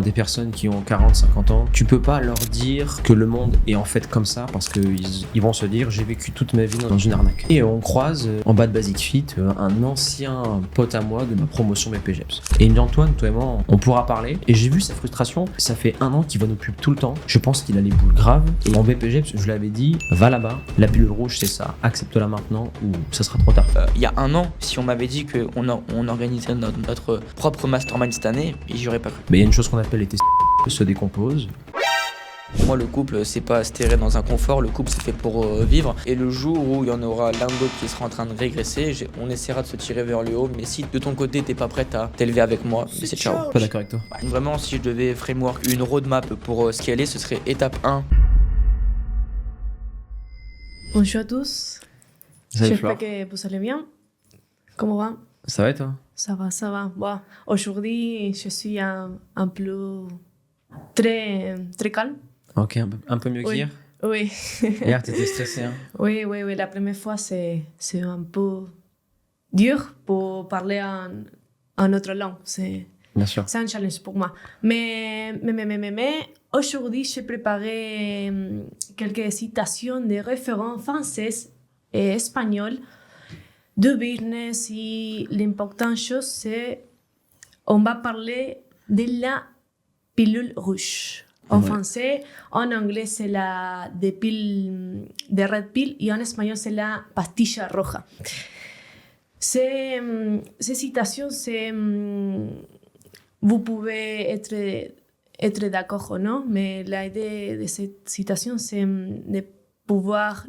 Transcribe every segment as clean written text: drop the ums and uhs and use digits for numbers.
Des personnes qui ont 40-50 ans, tu peux pas leur dire que le monde est en fait comme ça parce qu'ils vont se dire j'ai vécu toute ma vie dans une arnaque. Et on croise en bas de Basic Fit un ancien pote à moi de ma promotion BPGEPS. Et il me dit Antoine, toi et moi, on pourra parler. Et j'ai vu sa frustration. Ça fait 1 an qu'il voit nos pubs tout le temps. Je pense qu'il a les boules graves. Et en BPGEPS, je lui avais dit va là-bas, la pilule rouge c'est ça, accepte-la maintenant ou ça sera trop tard. Il y a 1 an, si on m'avait dit qu'on organiserait notre propre mastermind cette année, j'y aurais pas cru. Mais il y a une chose qu'on appelle les se décompose. Pour moi, le couple, c'est pas se terrer dans un confort, le couple, c'est fait pour vivre. Et le jour où il y en aura l'un ou l'autre qui sera en train de régresser, on essaiera de se tirer vers le haut. Mais si de ton côté, t'es pas prête à t'élever avec moi, c'est ciao. Pas d'accord avec toi. Vraiment, si je devais framework une roadmap pour scaler, ce serait étape 1. Bonjour à tous. Salut J'espère Flore. que vous allez bien. Comment va? Ça va et toi? Ça va, ça va. Bon, aujourd'hui, je suis un peu très calme. Ok, un peu mieux Oui. qu'hier. Oui. Hier, t'étais stressé, hein? Oui. La première fois, c'est un peu dur pour parler en autre langue. C'est Bien sûr. un challenge pour moi. Mais aujourd'hui, j'ai préparé quelques citations de référents françaises et espagnoles de business. Et l'importante chose, c'est on va parler de la pilule rouge. En français, en anglais, c'est la de red pill et en espagnol, c'est la pastilla roja. Ces citations, vous pouvez être d'accord ou non, mais l'idée de cette citation, c'est de pouvoir,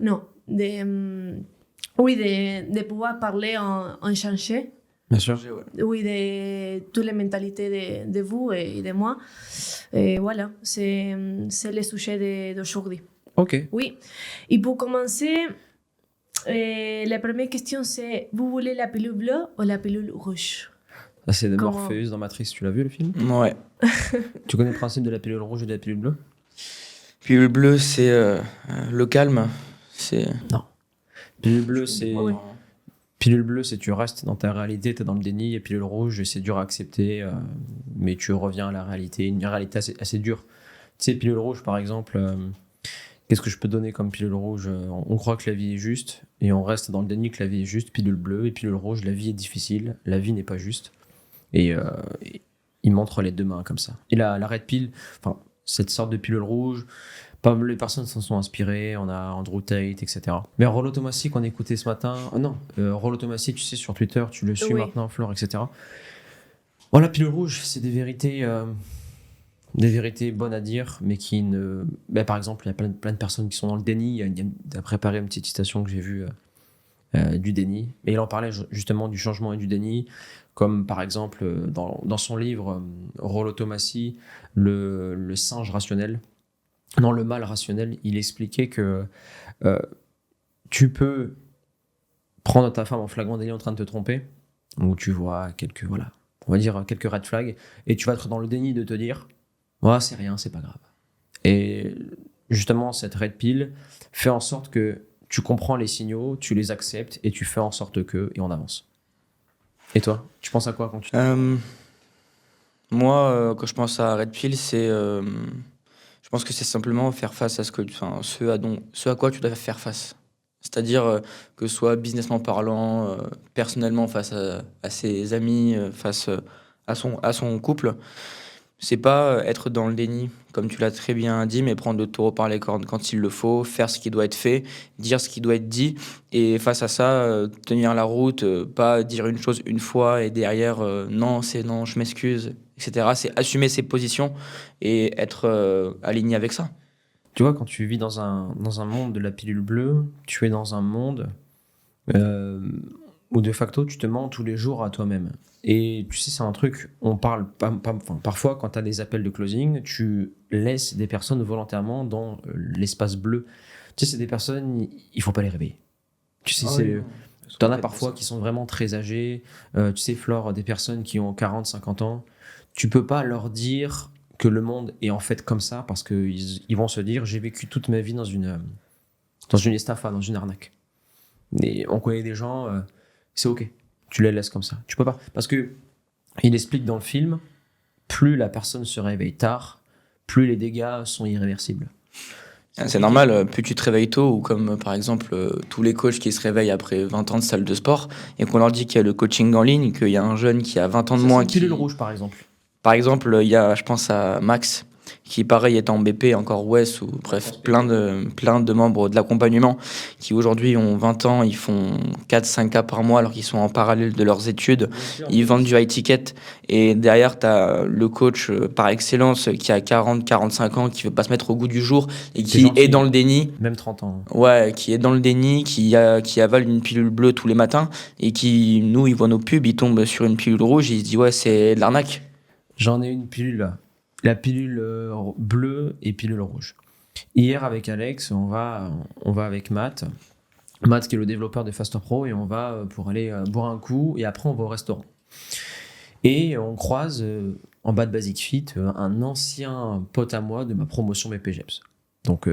de pouvoir parler en changer. Bien sûr. Oui, de toutes les mentalités de vous et de moi. Et voilà, c'est le sujet d'aujourd'hui. Ok. Oui. Et pour commencer, la première question, c'est vous voulez la pilule bleue ou la pilule rouge? Ça, c'est de Comment- Morpheus dans Matrix. Tu l'as vu le film? Ouais. Tu connais le principe de la pilule rouge et de la pilule bleue? Puis le bleu, c'est le calme. C'est. Non. Pilule bleue, c'est. Oui. Pilule bleue, c'est tu restes dans ta réalité, t'es dans le déni. Et pilule rouge, c'est dur à accepter, mais tu reviens à la réalité. Une réalité assez dure. Tu sais, pilule rouge, par exemple, qu'est-ce que je peux donner comme pilule rouge? On croit que la vie est juste et on reste dans le déni que la vie est juste. Pilule bleue et pilule rouge, la vie est difficile, la vie n'est pas juste. Et il montre les deux mains comme ça. Et la red pill, enfin, cette sorte de pilule rouge, pas mal de personnes s'en sont inspirées. On a Andrew Tate, etc. Mais Rollo Tomassi qu'on écoutait ce matin, Rollo Tomassi, tu sais, sur Twitter, tu le suis Oui. maintenant, Flore, etc. Bon, la pilule rouge, c'est des vérités bonnes à dire, mais qui ne. Ben, par exemple, il y a plein de personnes qui sont dans le déni. Il a préparé une petite citation que j'ai vue du déni. Et il en parlait justement du changement et du déni, comme par exemple dans son livre Rollo Tomassi, le singe rationnel. Dans le mal rationnel, il expliquait que tu peux prendre ta femme en flagrant délit en train de te tromper, où tu vois quelques red flags, et tu vas être dans le déni de te dire c'est rien, c'est pas grave. Et justement, cette red pill fait en sorte que tu comprends les signaux, tu les acceptes et tu fais en sorte et on avance. Et toi, tu penses à quoi quand tu... Moi, quand je pense à Red Pill, je pense que c'est simplement faire face à ce à quoi tu dois faire face. C'est-à-dire que ce soit businessment parlant, personnellement face à ses amis, face à son couple. C'est pas être dans le déni, comme tu l'as très bien dit, mais prendre le taureau par les cornes quand il le faut, faire ce qui doit être fait, dire ce qui doit être dit, et face à ça, tenir la route, pas dire une chose une fois et derrière, non, c'est non, je m'excuse, etc. C'est assumer ses positions et être aligné avec ça. Tu vois, quand tu vis dans un monde de la pilule bleue, tu es dans un monde où de facto tu te mens tous les jours à toi-même. Et tu sais, c'est un truc, on parle parfois quand tu as des appels de closing, tu laisses des personnes volontairement dans l'espace bleu. Tu sais, c'est des personnes, il faut pas les réveiller. Tu sais, t'en as parfois qui sont vraiment très âgés. Tu sais, Flore, des personnes qui ont 40-50 ans, tu peux pas leur dire que le monde est en fait comme ça parce qu'ils vont se dire j'ai vécu toute ma vie dans une estafa, dans une arnaque. Et on connaît des gens, c'est ok, tu les laisses comme ça. Tu peux pas. Parce que il explique dans le film plus la personne se réveille tard, plus les dégâts sont irréversibles. C'est normal, plus tu te réveilles tôt, ou comme par exemple tous les coachs qui se réveillent après 20 ans de salle de sport, et qu'on leur dit qu'il y a le coaching en ligne, qu'il y a un jeune qui a 20 ans de Ça, moins c'est une pilule rouge, par exemple. Par exemple, il y a, je pense à Max, qui pareil est en BP, encore Wes, ou bref, plein de membres de l'accompagnement, qui aujourd'hui ont 20 ans, ils font 4-5 cas par mois alors qu'ils sont en parallèle de leurs études, ils vendent du high ticket, et derrière tu as le coach par excellence qui a 40-45 ans, qui veut pas se mettre au goût du jour, et qui est dans le déni. Même 30 ans. Ouais, qui est dans le déni, qui avale une pilule bleue tous les matins, et qui, nous, ils voient nos pubs, ils tombent sur une pilule rouge, ils se disent ouais, c'est de l'arnaque. J'en ai une pilule là. La pilule bleue et pilule rouge. Hier avec Alex, on va avec Matt. Matt qui est le développeur de Faster Pro, et on va pour aller boire un coup, et après on va au restaurant. Et on croise en bas de Basic Fit un ancien pote à moi de ma promotion BPGEPS. Donc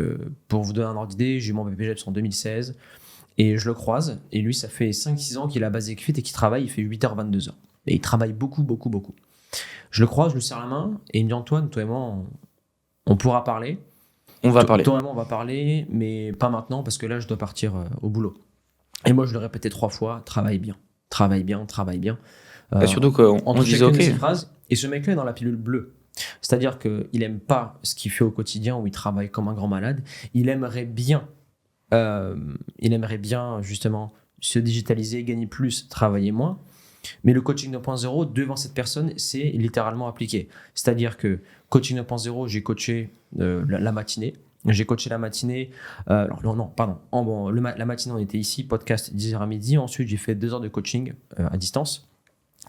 pour vous donner un ordre d'idée, j'ai eu mon BPGEPS en 2016 et je le croise, et lui ça fait 5-6 ans qu'il a Basic Fit et qu'il travaille, il fait 8h-22h. Et il travaille beaucoup. Je le croise, je lui serre la main et il me dit Antoine, toi et moi, on pourra parler. On va parler. Toi et moi, on va parler, mais pas maintenant parce que là, je dois partir au boulot. Et moi, je le répétais 3 fois, travaille bien. Et surtout qu'on disait ok. De ces phrases, et ce mec-là est dans la pilule bleue. C'est-à-dire qu'il aime pas ce qu'il fait au quotidien où il travaille comme un grand malade. Il aimerait bien justement se digitaliser, gagner plus, travailler moins. Mais le coaching 2.0, devant cette personne, c'est littéralement appliqué. C'est-à-dire que coaching 2.0, j'ai coaché la matinée. J'ai coaché la matinée. La matinée, on était ici, podcast 10h à midi. Ensuite, j'ai fait 2 heures de coaching à distance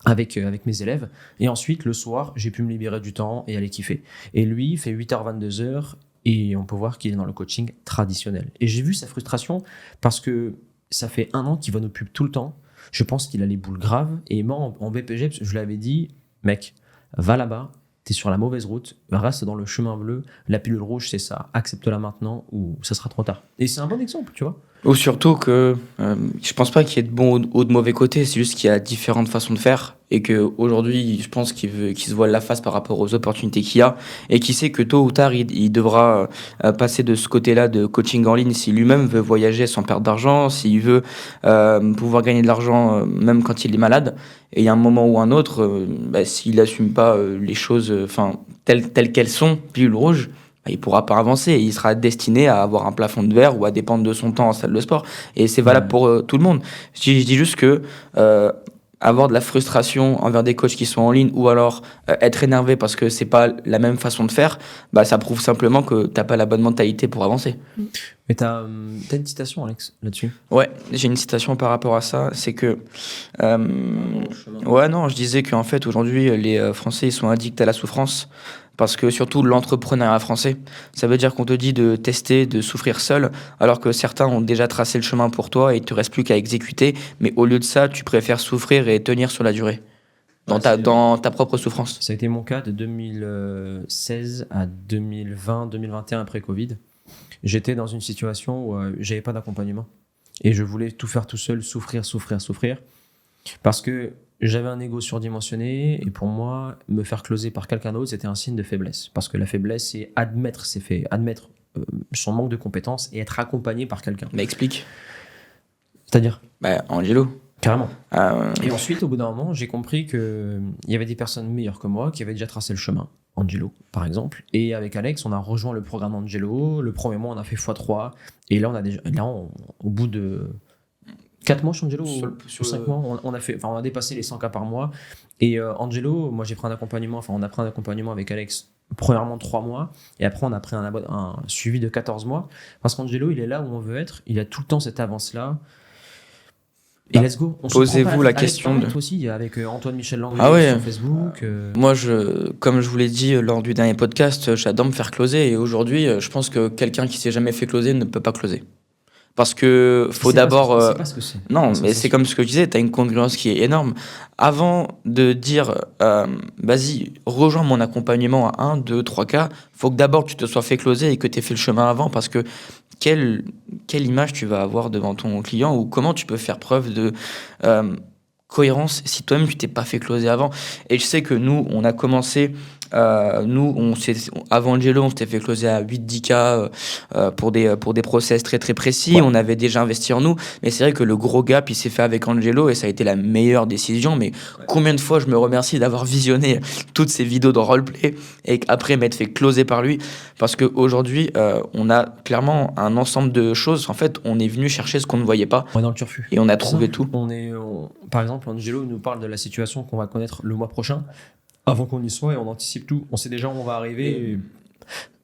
avec mes élèves. Et ensuite, le soir, j'ai pu me libérer du temps et aller kiffer. Et lui, il fait 8h, 22h. Et on peut voir qu'il est dans le coaching traditionnel. Et j'ai vu sa frustration parce que ça fait 1 an qu'il va nos pubs tout le temps. Je pense qu'il a les boules graves. Et moi, en BPG, je lui avais dit, mec, va là-bas, t'es sur la mauvaise route, reste dans le chemin bleu. La pilule rouge, c'est ça. Accepte-la maintenant ou ça sera trop tard. Et c'est un bon exemple, tu vois. Ou surtout que je pense pas qu'il y ait de bons ou de mauvais côtés, c'est juste qu'il y a différentes façons de faire, et qu'aujourd'hui, je pense qu'il se voile la face par rapport aux opportunités qu'il y a, et qu'il sait que tôt ou tard, il devra passer de ce côté-là de coaching en ligne si lui-même veut voyager sans perdre d'argent, s'il veut pouvoir gagner de l'argent même quand il est malade. Et il y a un moment ou un autre, s'il n'assume pas les choses telles qu'elles sont, pilule rouge, il pourra pas avancer, et il sera destiné à avoir un plafond de verre ou à dépendre de son temps en salle de sport. Et c'est valable pour tout le monde. Je dis juste que avoir de la frustration envers des coachs qui sont en ligne, ou alors être énervé parce que c'est pas la même façon de faire, ça prouve simplement que t'as pas la bonne mentalité pour avancer. Mais t'as une citation, Alex, là-dessus? Ouais, j'ai une citation par rapport à ça. C'est que je disais qu'en fait aujourd'hui les Français ils sont addicts à la souffrance. Parce que surtout l'entrepreneuriat français, ça veut dire qu'on te dit de tester, de souffrir seul, alors que certains ont déjà tracé le chemin pour toi et il ne te reste plus qu'à exécuter. Mais au lieu de ça, tu préfères souffrir et tenir sur la durée, dans ta propre souffrance. Ça a été mon cas de 2016 à 2020, 2021 après Covid. J'étais dans une situation où j'avais pas d'accompagnement. Et je voulais tout faire tout seul, souffrir. Parce que j'avais un ego surdimensionné, et pour moi, me faire closer par quelqu'un d'autre, c'était un signe de faiblesse. Parce que la faiblesse, c'est admettre ses faits, admettre son manque de compétences et être accompagné par quelqu'un. Mais explique. C'est-à-dire Angelo. Carrément. Et ensuite, au bout d'un moment, j'ai compris qu'il y avait des personnes meilleures que moi qui avaient déjà tracé le chemin. Angelo, par exemple. Et avec Alex, on a rejoint le programme Angelo. Le premier mois, on a fait x3. Et là, au bout de 4 mois chez Angelo, sur 5 mois, on a dépassé les 100 cas par mois. Et Angelo, moi j'ai pris un accompagnement, on a pris un accompagnement avec Alex, premièrement 3 mois, et après on a pris un suivi de 14 mois. Parce qu'Angelo, il est là où on veut être, il a tout le temps cette avance-là. Et let's go. Posez-vous la question Toi aussi, avec Antoine Michel Langry sur Facebook. Moi, comme je vous l'ai dit lors du dernier podcast, j'adore me faire closer. Et aujourd'hui, je pense que quelqu'un qui s'est jamais fait closer ne peut pas closer. Parce que faut d'abord. C'est pas ce que c'est. Non, mais c'est comme ce que je disais, tu as une congruence qui est énorme. Avant de dire, vas-y, rejoins mon accompagnement à 1, 2, 3 cas, faut que d'abord tu te sois fait closer et que tu aies fait le chemin avant. Parce que quelle image tu vas avoir devant ton client, ou comment tu peux faire preuve de cohérence si toi-même tu t'es pas fait closer avant. Et je sais que nous, on a commencé, avant Angelo, on s'était fait closer à 8-10K pour des process très très précis. Ouais. On avait déjà investi en nous. Mais c'est vrai que le gros gap, il s'est fait avec Angelo et ça a été la meilleure décision. Mais combien de fois je me remercie d'avoir visionné toutes ces vidéos de roleplay et qu'après m'être fait closer par lui. Parce qu'aujourd'hui, on a clairement un ensemble de choses. En fait, on est venu chercher ce qu'on ne voyait pas On est dans le turfu. et on a trouvé tout. Par exemple, Angelo nous parle de la situation qu'on va connaître le mois prochain. Avant qu'on y soit, et on anticipe tout. On sait déjà où on va arriver.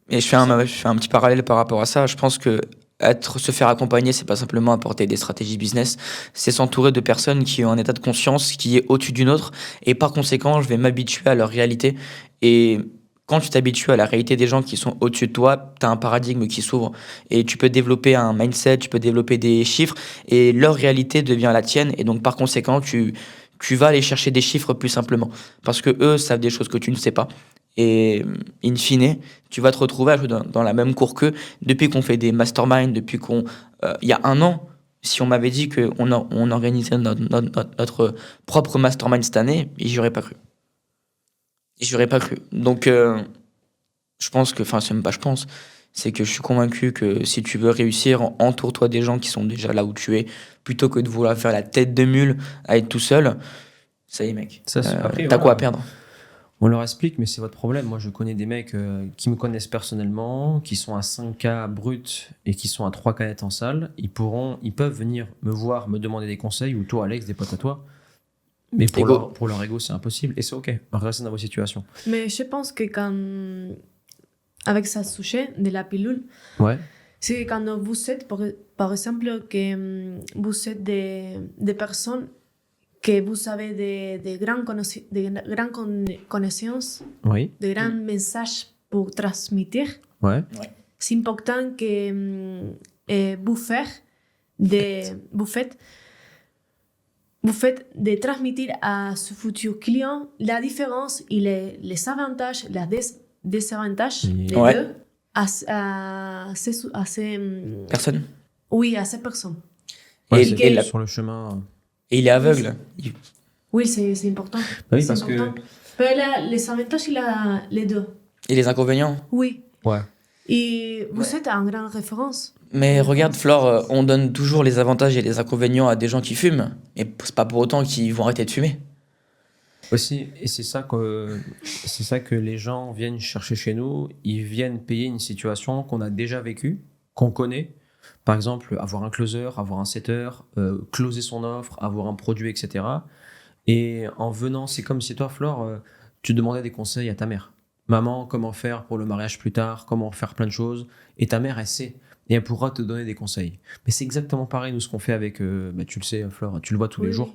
Et je fais un petit parallèle par rapport à ça. Je pense que se faire accompagner, c'est pas simplement apporter des stratégies business, c'est s'entourer de personnes qui ont un état de conscience qui est au-dessus d'une autre. Et par conséquent, je vais m'habituer à leur réalité. Et quand tu t'habitues à la réalité des gens qui sont au-dessus de toi, tu as un paradigme qui s'ouvre. Et tu peux développer un mindset, tu peux développer des chiffres, et leur réalité devient la tienne. Et donc, par conséquent, tu vas aller chercher des chiffres plus simplement. Parce que eux savent des choses que tu ne sais pas. Et in fine, tu vas te retrouver à jouer dans la même cour qu'eux. Depuis qu'on fait des masterminds, depuis qu'on... il y a 1 an, si on m'avait dit qu'on on organisait notre propre mastermind cette année, j'y aurais pas cru. J'y aurais pas cru. Donc, je pense que... Enfin, c'est même pas je pense. C'est que je suis convaincu que si tu veux réussir, entoure-toi des gens qui sont déjà là où tu es, plutôt que de vouloir faire la tête de mule à être tout seul. Ça y est, mec. Après, t'as voilà. quoi à perdre. On leur explique, mais c'est votre problème. Moi, je connais des mecs qui me connaissent personnellement, qui sont à 5K brut et qui sont à 3K net en salle. Ils peuvent venir me voir, me demander des conseils, ou toi, Alex, des potes à toi. Mais pour leur ego, c'est impossible. Et c'est OK. Restez dans vos situations. Mais je pense que avec ce sujet de la pilule, Ouais. c'est quand vous êtes, par exemple, que vous êtes des personnes que vous avez de grandes connaissances, Oui. de grands messages pour transmettre. Ouais. C'est important que vous faites de transmettre à ce futur client la différence et les avantages, les désavantages des Ouais. deux à ces Personne. oui, à ces personnes. Ouais, Et- c'est et la- sur le chemin. Et il est aveugle. Oui, c'est important. Bah oui, C'est parce important. que. Mais les avantages, les deux. Et les inconvénients. Oui. Ouais. Et vous êtes une grande référence. Mais regarde, Flore, on donne toujours les avantages et les inconvénients à des gens qui fument. Et c'est pas pour autant qu'ils vont arrêter de fumer. Aussi, et c'est ça que les gens viennent chercher chez nous. Ils viennent payer une situation qu'on a déjà vécue, qu'on connaît. Par exemple, avoir un closer, avoir un setter, closer son offre, avoir un produit, etc. Et en venant, c'est comme si toi, Flore, tu demandais des conseils à ta mère. Maman, comment faire pour le mariage plus tard, comment faire plein de choses. Et ta mère, elle sait. Et elle pourra te donner des conseils. Mais c'est exactement pareil, nous, ce qu'on fait avec... tu le sais, Flore, tu le vois tous les jours.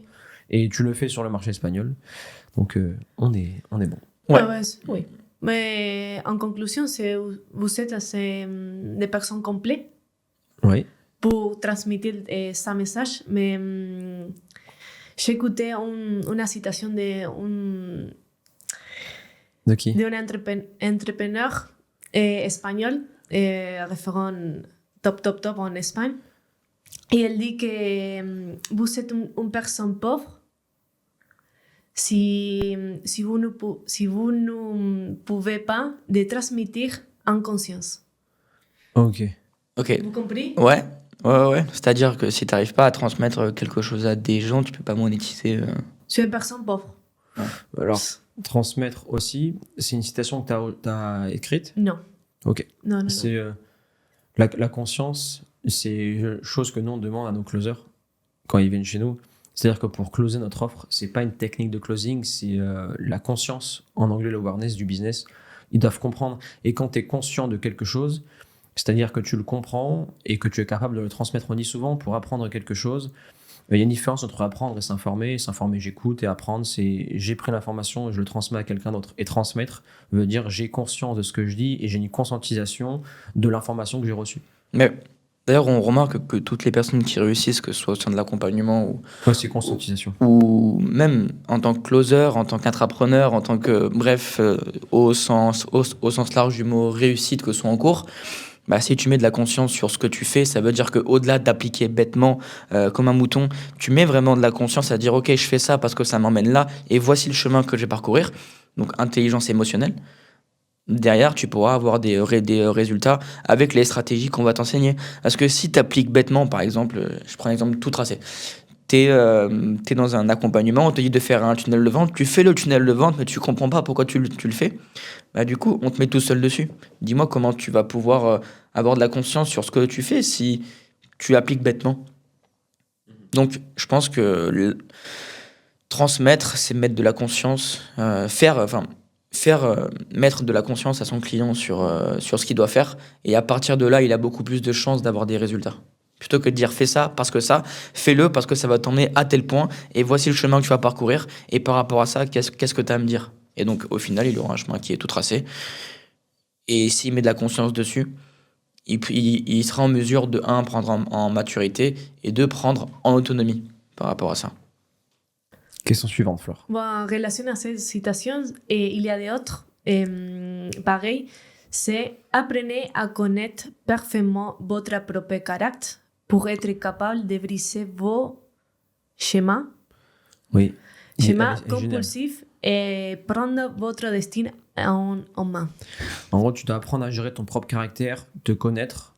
Et tu le fais sur le marché espagnol. Donc, on est bon. Ouais. Ah ouais, oui. Mais en conclusion, vous êtes assez des personnes complètes Oui. pour transmettre ce message. Mais j'ai écouté une citation De qui? d'un entrepreneur espagnol, référent top en Espagne. Et elle dit que vous êtes une personne pauvre si vous ne pouvez pas de transmettre en conscience. Ok. Ok. Vous comprenez? Ouais. C'est-à-dire que si t'arrives pas à transmettre quelque chose à des gens, tu peux pas monétiser. Je suis une personne pauvre. Alors, transmettre aussi, c'est une citation que tu as écrite? Non. Ok. Non. C'est la conscience, c'est chose que nous on demande à nos closers quand ils viennent chez nous. C'est-à-dire que pour closer notre offre, c'est pas une technique de closing, c'est la conscience, en anglais l'awareness du business. Ils doivent comprendre. Et quand tu es conscient de quelque chose, c'est-à-dire que tu le comprends et que tu es capable de le transmettre. On dit souvent, pour apprendre quelque chose, il y a une différence entre apprendre et s'informer. S'informer, j'écoute, et apprendre, c'est j'ai pris l'information et je le transmets à quelqu'un d'autre. Et transmettre veut dire j'ai conscience de ce que je dis et j'ai une conscientisation de l'information que j'ai reçue. Mais d'ailleurs, on remarque que toutes les personnes qui réussissent, que ce soit au sein de l'accompagnement Ouais, c'est conscientisation. ou même en tant que closer, en tant qu'intrapreneur, en tant que, bref, au sens large du mot réussite, que ce soit en cours, Bah, si tu mets de la conscience sur ce que tu fais, ça veut dire qu'au-delà d'appliquer bêtement comme un mouton, tu mets vraiment de la conscience à dire ok, je fais ça parce que ça m'emmène là et voici le chemin que je vais parcourir. Donc intelligence émotionnelle. Derrière, tu pourras avoir des résultats avec les stratégies qu'on va t'enseigner. Parce que si tu appliques bêtement, par exemple, je prends un exemple tout tracé. T'es dans un accompagnement, on te dit de faire un tunnel de vente, tu fais le tunnel de vente, mais tu comprends pas pourquoi tu le fais. Bah, du coup, on te met tout seul dessus. Dis-moi comment tu vas pouvoir avoir de la conscience sur ce que tu fais si tu appliques bêtement. Donc, je pense que transmettre, c'est mettre de la conscience, faire mettre de la conscience à son client sur ce qu'il doit faire. Et à partir de là, il a beaucoup plus de chances d'avoir des résultats. Plutôt que de dire fais ça parce que ça, fais-le parce que ça va t'emmener à tel point et voici le chemin que tu vas parcourir. Et par rapport à ça, qu'est-ce que tu as à me dire? Et donc, au final, il aura un chemin qui est tout tracé. Et s'il met de la conscience dessus, il sera en mesure de, un, prendre en maturité et deux, prendre en autonomie par rapport à ça. Question suivante, Flore. Bon, en relation à cette citation, il y a d'autres. Pareil, c'est apprenez à connaître parfaitement votre propre caractère pour être capable de briser vos schémas, Oui. schémas Elle est géniale. compulsifs et prendre votre destin en main. En gros, tu dois apprendre à gérer ton propre caractère, te connaître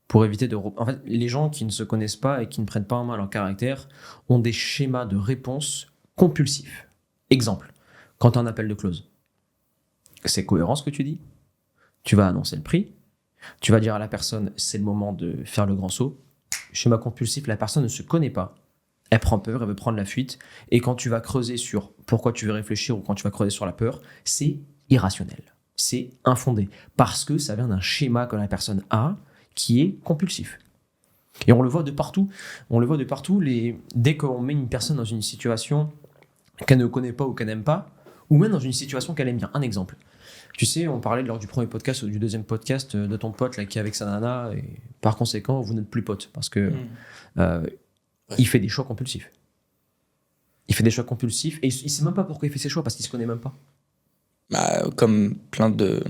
pour éviter de... En fait, les gens qui ne se connaissent pas et qui ne prennent pas en main leur caractère ont des schémas de réponse compulsifs. Exemple, quand tu as un appel de clause, c'est cohérent ce que tu dis. Tu vas annoncer le prix. Tu vas dire à la personne, c'est le moment de faire le grand saut. Schéma compulsif, la personne ne se connaît pas. Elle prend peur, elle veut prendre la fuite. Et quand tu vas creuser sur pourquoi tu veux réfléchir ou quand tu vas creuser sur la peur, c'est irrationnel. C'est infondé. Parce que ça vient d'un schéma que la personne a qui est compulsif. Et on le voit de partout. On le voit de partout. Dès qu'on met une personne dans une situation qu'elle ne connaît pas ou qu'elle n'aime pas, ou même dans une situation qu'elle aime bien. Un exemple. Tu sais, on parlait lors du premier podcast ou du deuxième podcast de ton pote là, qui est avec sa nana, et par conséquent, vous n'êtes plus potes parce que il fait des choix compulsifs. Il fait des choix compulsifs et il sait même pas pourquoi il fait ses choix parce qu'il se connaît même pas. Bah, comme plein de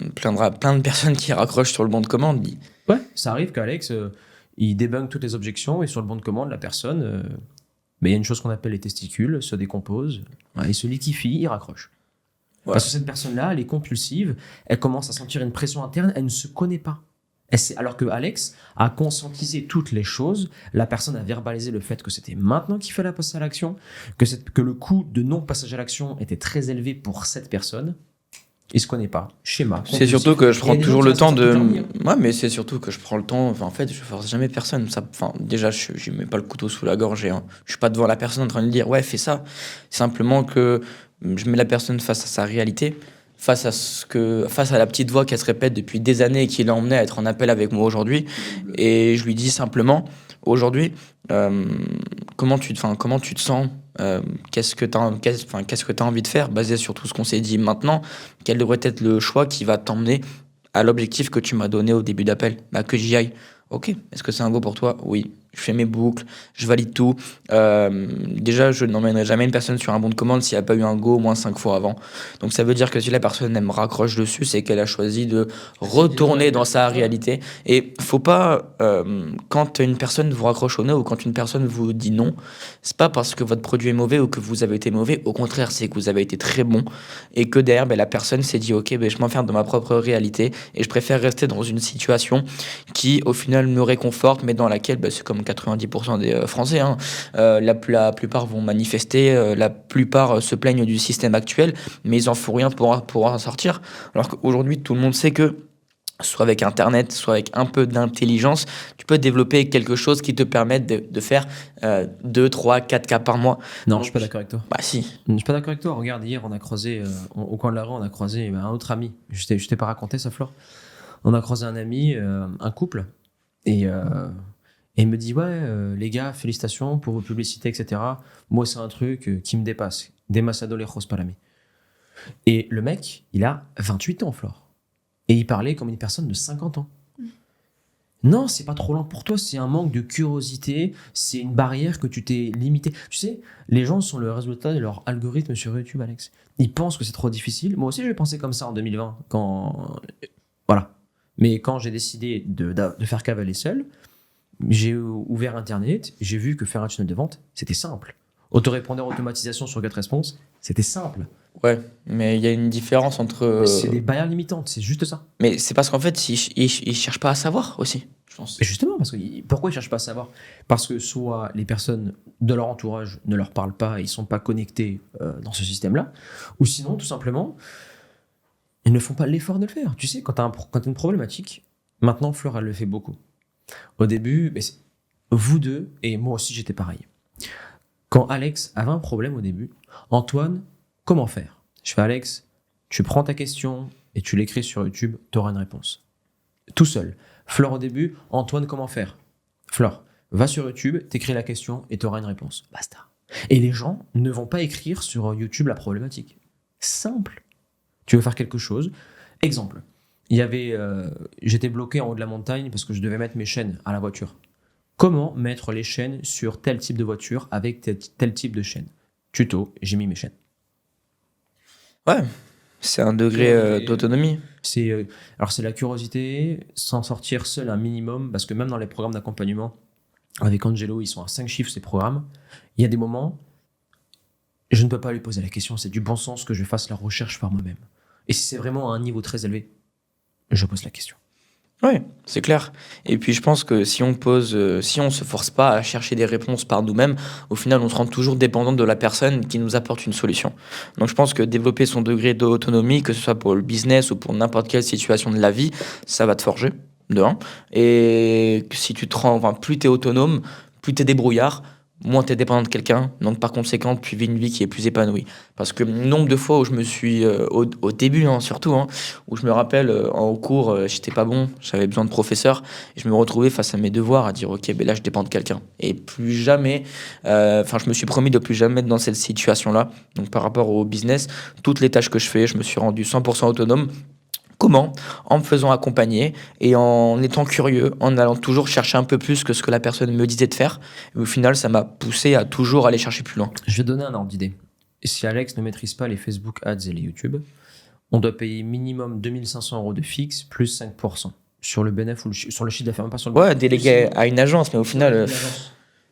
personnes qui raccrochent sur le bon de commande. Ouais, ça arrive qu'Alex, il débunk toutes les objections et sur le bon de commande, la personne, il y a une chose qu'on appelle les testicules, se décompose, il se liquéfie, il raccroche. Ouais. Parce que cette personne-là, elle est compulsive, elle commence à sentir une pression interne, elle ne se connaît pas. Alors que Alex a conscientisé toutes les choses, la personne a verbalisé le fait que c'était maintenant qu'il fallait passer à l'action, que le coût de non-passage à l'action était très élevé pour cette personne. Il se connaît pas. Schéma. C'est surtout que je prends toujours le temps de. Ouais, mais c'est surtout que je prends le temps. Enfin, en fait, je force jamais personne. Déjà, je mets pas le couteau sous la gorge. Je suis pas devant la personne en train de lui dire ouais, fais ça. Simplement que je mets la personne face à sa réalité, face à la petite voix qui se répète depuis des années et qui l'a emmené à être en appel avec moi aujourd'hui. Et je lui dis simplement aujourd'hui, comment tu te sens? Qu'est-ce que tu as envie de faire basé sur tout ce qu'on s'est dit maintenant? Quel devrait être le choix qui va t'emmener à l'objectif que tu m'as donné au début d'appel? Que j'y aille. Ok, est-ce que c'est un go pour toi? Oui. Je fais mes boucles, je valide tout. Déjà, je n'emmènerai jamais une personne sur un bon de commande s'il n'y a pas eu un go au moins 5 fois avant. Donc ça veut dire que si la personne elle me raccroche dessus, c'est qu'elle a choisi de retourner dans sa réalité. Et faut pas, quand une personne vous raccroche au nez ou quand une personne vous dit non, c'est pas parce que votre produit est mauvais ou que vous avez été mauvais. Au contraire, c'est que vous avez été très bon et que derrière, la personne s'est dit ok, je m'enferme dans ma propre réalité et je préfère rester dans une situation qui au final me réconforte, mais dans laquelle c'est comme 90% des Français, la plupart vont manifester, la plupart se plaignent du système actuel, mais ils en font rien pour en sortir. Alors qu'aujourd'hui, tout le monde sait que soit avec Internet, soit avec un peu d'intelligence, tu peux développer quelque chose qui te permette de faire 2, 3, 4 cas par mois. Non, je suis pas d'accord avec toi. Bah si. Je suis pas d'accord avec toi. Regarde, hier, on a croisé, au coin de la rue, on a croisé un autre ami. Je t'ai pas raconté ça, Flore. On a croisé un ami, un couple, et il me dit ouais, les gars, félicitations pour vos publicités, etc. Moi, c'est un truc qui me dépasse. Demasiado lejos para mí. Et le mec, il a 28 ans, Flore. Et il parlait comme une personne de 50 ans. Non, c'est pas trop lent pour toi, c'est un manque de curiosité, c'est une barrière que tu t'es limité. Tu sais, les gens sont le résultat de leur algorithme sur YouTube, Alex. Ils pensent que c'est trop difficile. Moi aussi, j'ai pensé comme ça en 2020, quand... Voilà. Mais quand j'ai décidé de faire cavaler seul, j'ai ouvert Internet, j'ai vu que faire un tunnel de vente, c'était simple. Autorépondeur, automatisation sur GetResponse, c'était simple. Ouais, mais il y a une différence entre. C'est des barrières limitantes, c'est juste ça. Mais c'est parce qu'en fait, ils cherchent pas à savoir aussi, je pense. Et justement, pourquoi ils cherchent pas à savoir? Parce que soit les personnes de leur entourage ne leur parlent pas, ils sont pas connectés dans ce système-là, ou sinon, tout simplement, ils ne font pas l'effort de le faire. Tu sais, quand tu as une problématique, maintenant, Fleur, elle le fait beaucoup. Au début, vous deux, et moi aussi, j'étais pareil. Quand Alex avait un problème au début, Antoine, comment faire? Je fais, Alex, tu prends ta question et tu l'écris sur YouTube, tu auras une réponse. Tout seul. Fleur au début, Antoine, comment faire? Fleur, va sur YouTube, t'écris la question et tu auras une réponse. Basta. Et les gens ne vont pas écrire sur YouTube la problématique. Simple. Tu veux faire quelque chose. Exemple, j'étais bloqué en haut de la montagne parce que je devais mettre mes chaînes à la voiture. Comment mettre les chaînes sur tel type de voiture avec tel type de chaîne? Tuto, j'ai mis mes chaînes. Ouais, c'est un degré d'autonomie. Alors c'est la curiosité, s'en sortir seul un minimum, parce que même dans les programmes d'accompagnement, avec Angelo, ils sont à 5 chiffres ces programmes. Il y a des moments, je ne peux pas lui poser la question, c'est du bon sens que je fasse la recherche par moi-même. Et si c'est vraiment à un niveau très élevé, je pose la question. Oui, c'est clair. Et puis je pense que si on se force pas à chercher des réponses par nous-mêmes, au final on se rend toujours dépendant de la personne qui nous apporte une solution. Donc je pense que développer son degré d'autonomie, que ce soit pour le business ou pour n'importe quelle situation de la vie, ça va te forger, de un. Et que si tu te rends, plus tu es autonome, plus tu es débrouillard, moins tu es dépendant de quelqu'un, donc par conséquent, tu vis une vie qui est plus épanouie. Parce que nombre de fois où je me suis, au début surtout, où je me rappelle en cours, j'étais pas bon, j'avais besoin de professeur, et je me retrouvais face à mes devoirs à dire ok, ben là je dépends de quelqu'un. Et plus jamais, je me suis promis de plus jamais être dans cette situation-là. Donc par rapport au business, toutes les tâches que je fais, je me suis rendu 100% autonome. Comment? En me faisant accompagner et en étant curieux, en allant toujours chercher un peu plus que ce que la personne me disait de faire. Et au final, ça m'a poussé à toujours aller chercher plus loin. Je vais donner un ordre d'idée. Si Alex ne maîtrise pas les Facebook Ads et les YouTube, on doit payer minimum 2500 € de fixe plus 5% sur le bénéfice ou sur le chiffre d'affaires, même pas sur le Ouais, délégué à une agence, mais au final...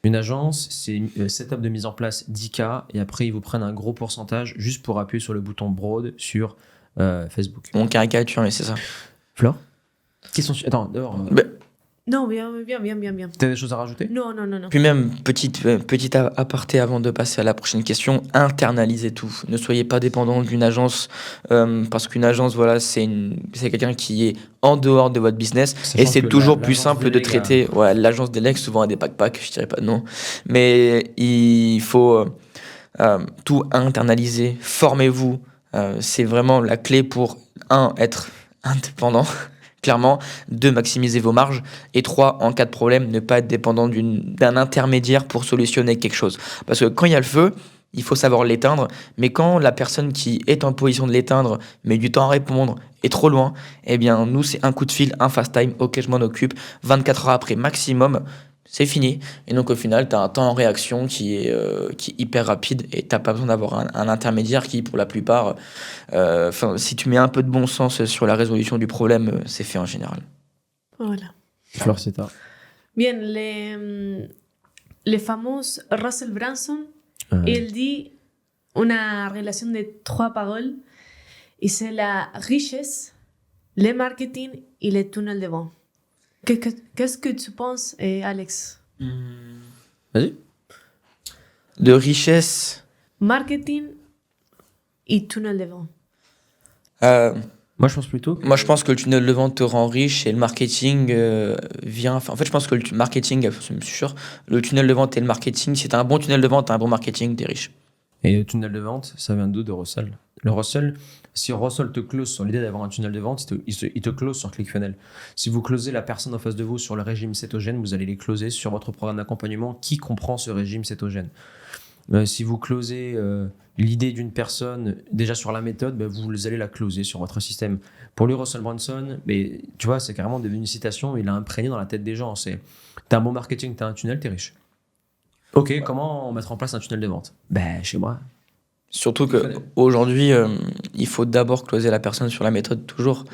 Une agence, c'est une setup de mise en place 10K et après ils vous prennent un gros pourcentage juste pour appuyer sur le bouton Broad sur Facebook. On caricature, mais c'est ça. Flore? Question Attends, dehors. Non, bien. T'as des choses à rajouter? Non. Puis même, petit aparté avant de passer à la prochaine question, internalisez tout. Ne soyez pas dépendant d'une agence, parce qu'une agence, voilà, c'est quelqu'un qui est en dehors de votre business. Sachant Et c'est que toujours plus l'agence simple de délègue traiter. Ouais, l'agence délègue souvent à des pack-pack, je dirais pas non. Mais il faut tout internaliser. Formez-vous. C'est vraiment la clé pour, être indépendant. Clairement, 2, maximiser vos marges, et 3, en cas de problème, ne pas être dépendant d'un intermédiaire pour solutionner quelque chose. Parce que quand il y a le feu, il faut savoir l'éteindre, mais quand la personne qui est en position de l'éteindre met du temps à répondre, est trop loin, eh bien nous c'est un coup de fil, un fast time, ok je m'en occupe, 24 heures après maximum, c'est fini. Et donc au final, tu as un temps en réaction qui est hyper rapide et tu n'as pas besoin d'avoir un intermédiaire qui, pour la plupart, si tu mets un peu de bon sens sur la résolution du problème, c'est fait en général. Voilà. Flore, c'est toi. Bien, le fameux Russell Brunson, il dit une relation de 3 paroles et c'est la richesse, le marketing et le tunnel de vente. Qu'est-ce que tu penses, Alex? Vas-y. De richesse. Marketing et tunnel de vente. Moi, je pense plutôt que... Moi, je pense que le tunnel de vente te rend riche et le marketing vient... En fait, je pense que le marketing, je suis sûr, le tunnel de vente et le marketing, si tu as un bon tunnel de vente, tu as un bon marketing, tu es riche. Et le tunnel de vente, ça vient d'où? De Russell. Le Russell, si Russell te close sur l'idée d'avoir un tunnel de vente, il te close sur ClickFunnels. Si vous closez la personne en face de vous sur le régime cétogène, vous allez les closer sur votre programme d'accompagnement qui comprend ce régime cétogène. Si vous closez l'idée d'une personne déjà sur la méthode, vous allez la closer sur votre système. Pour lui, Russell Brunson, tu vois, c'est carrément devenu une citation, il a imprégné dans la tête des gens. T'as un bon marketing, t'as un tunnel, t'es riche. Ok, comment mettre en place un tunnel de vente? Chez moi. Surtout qu'aujourd'hui, il faut d'abord closer la personne sur la méthode, toujours.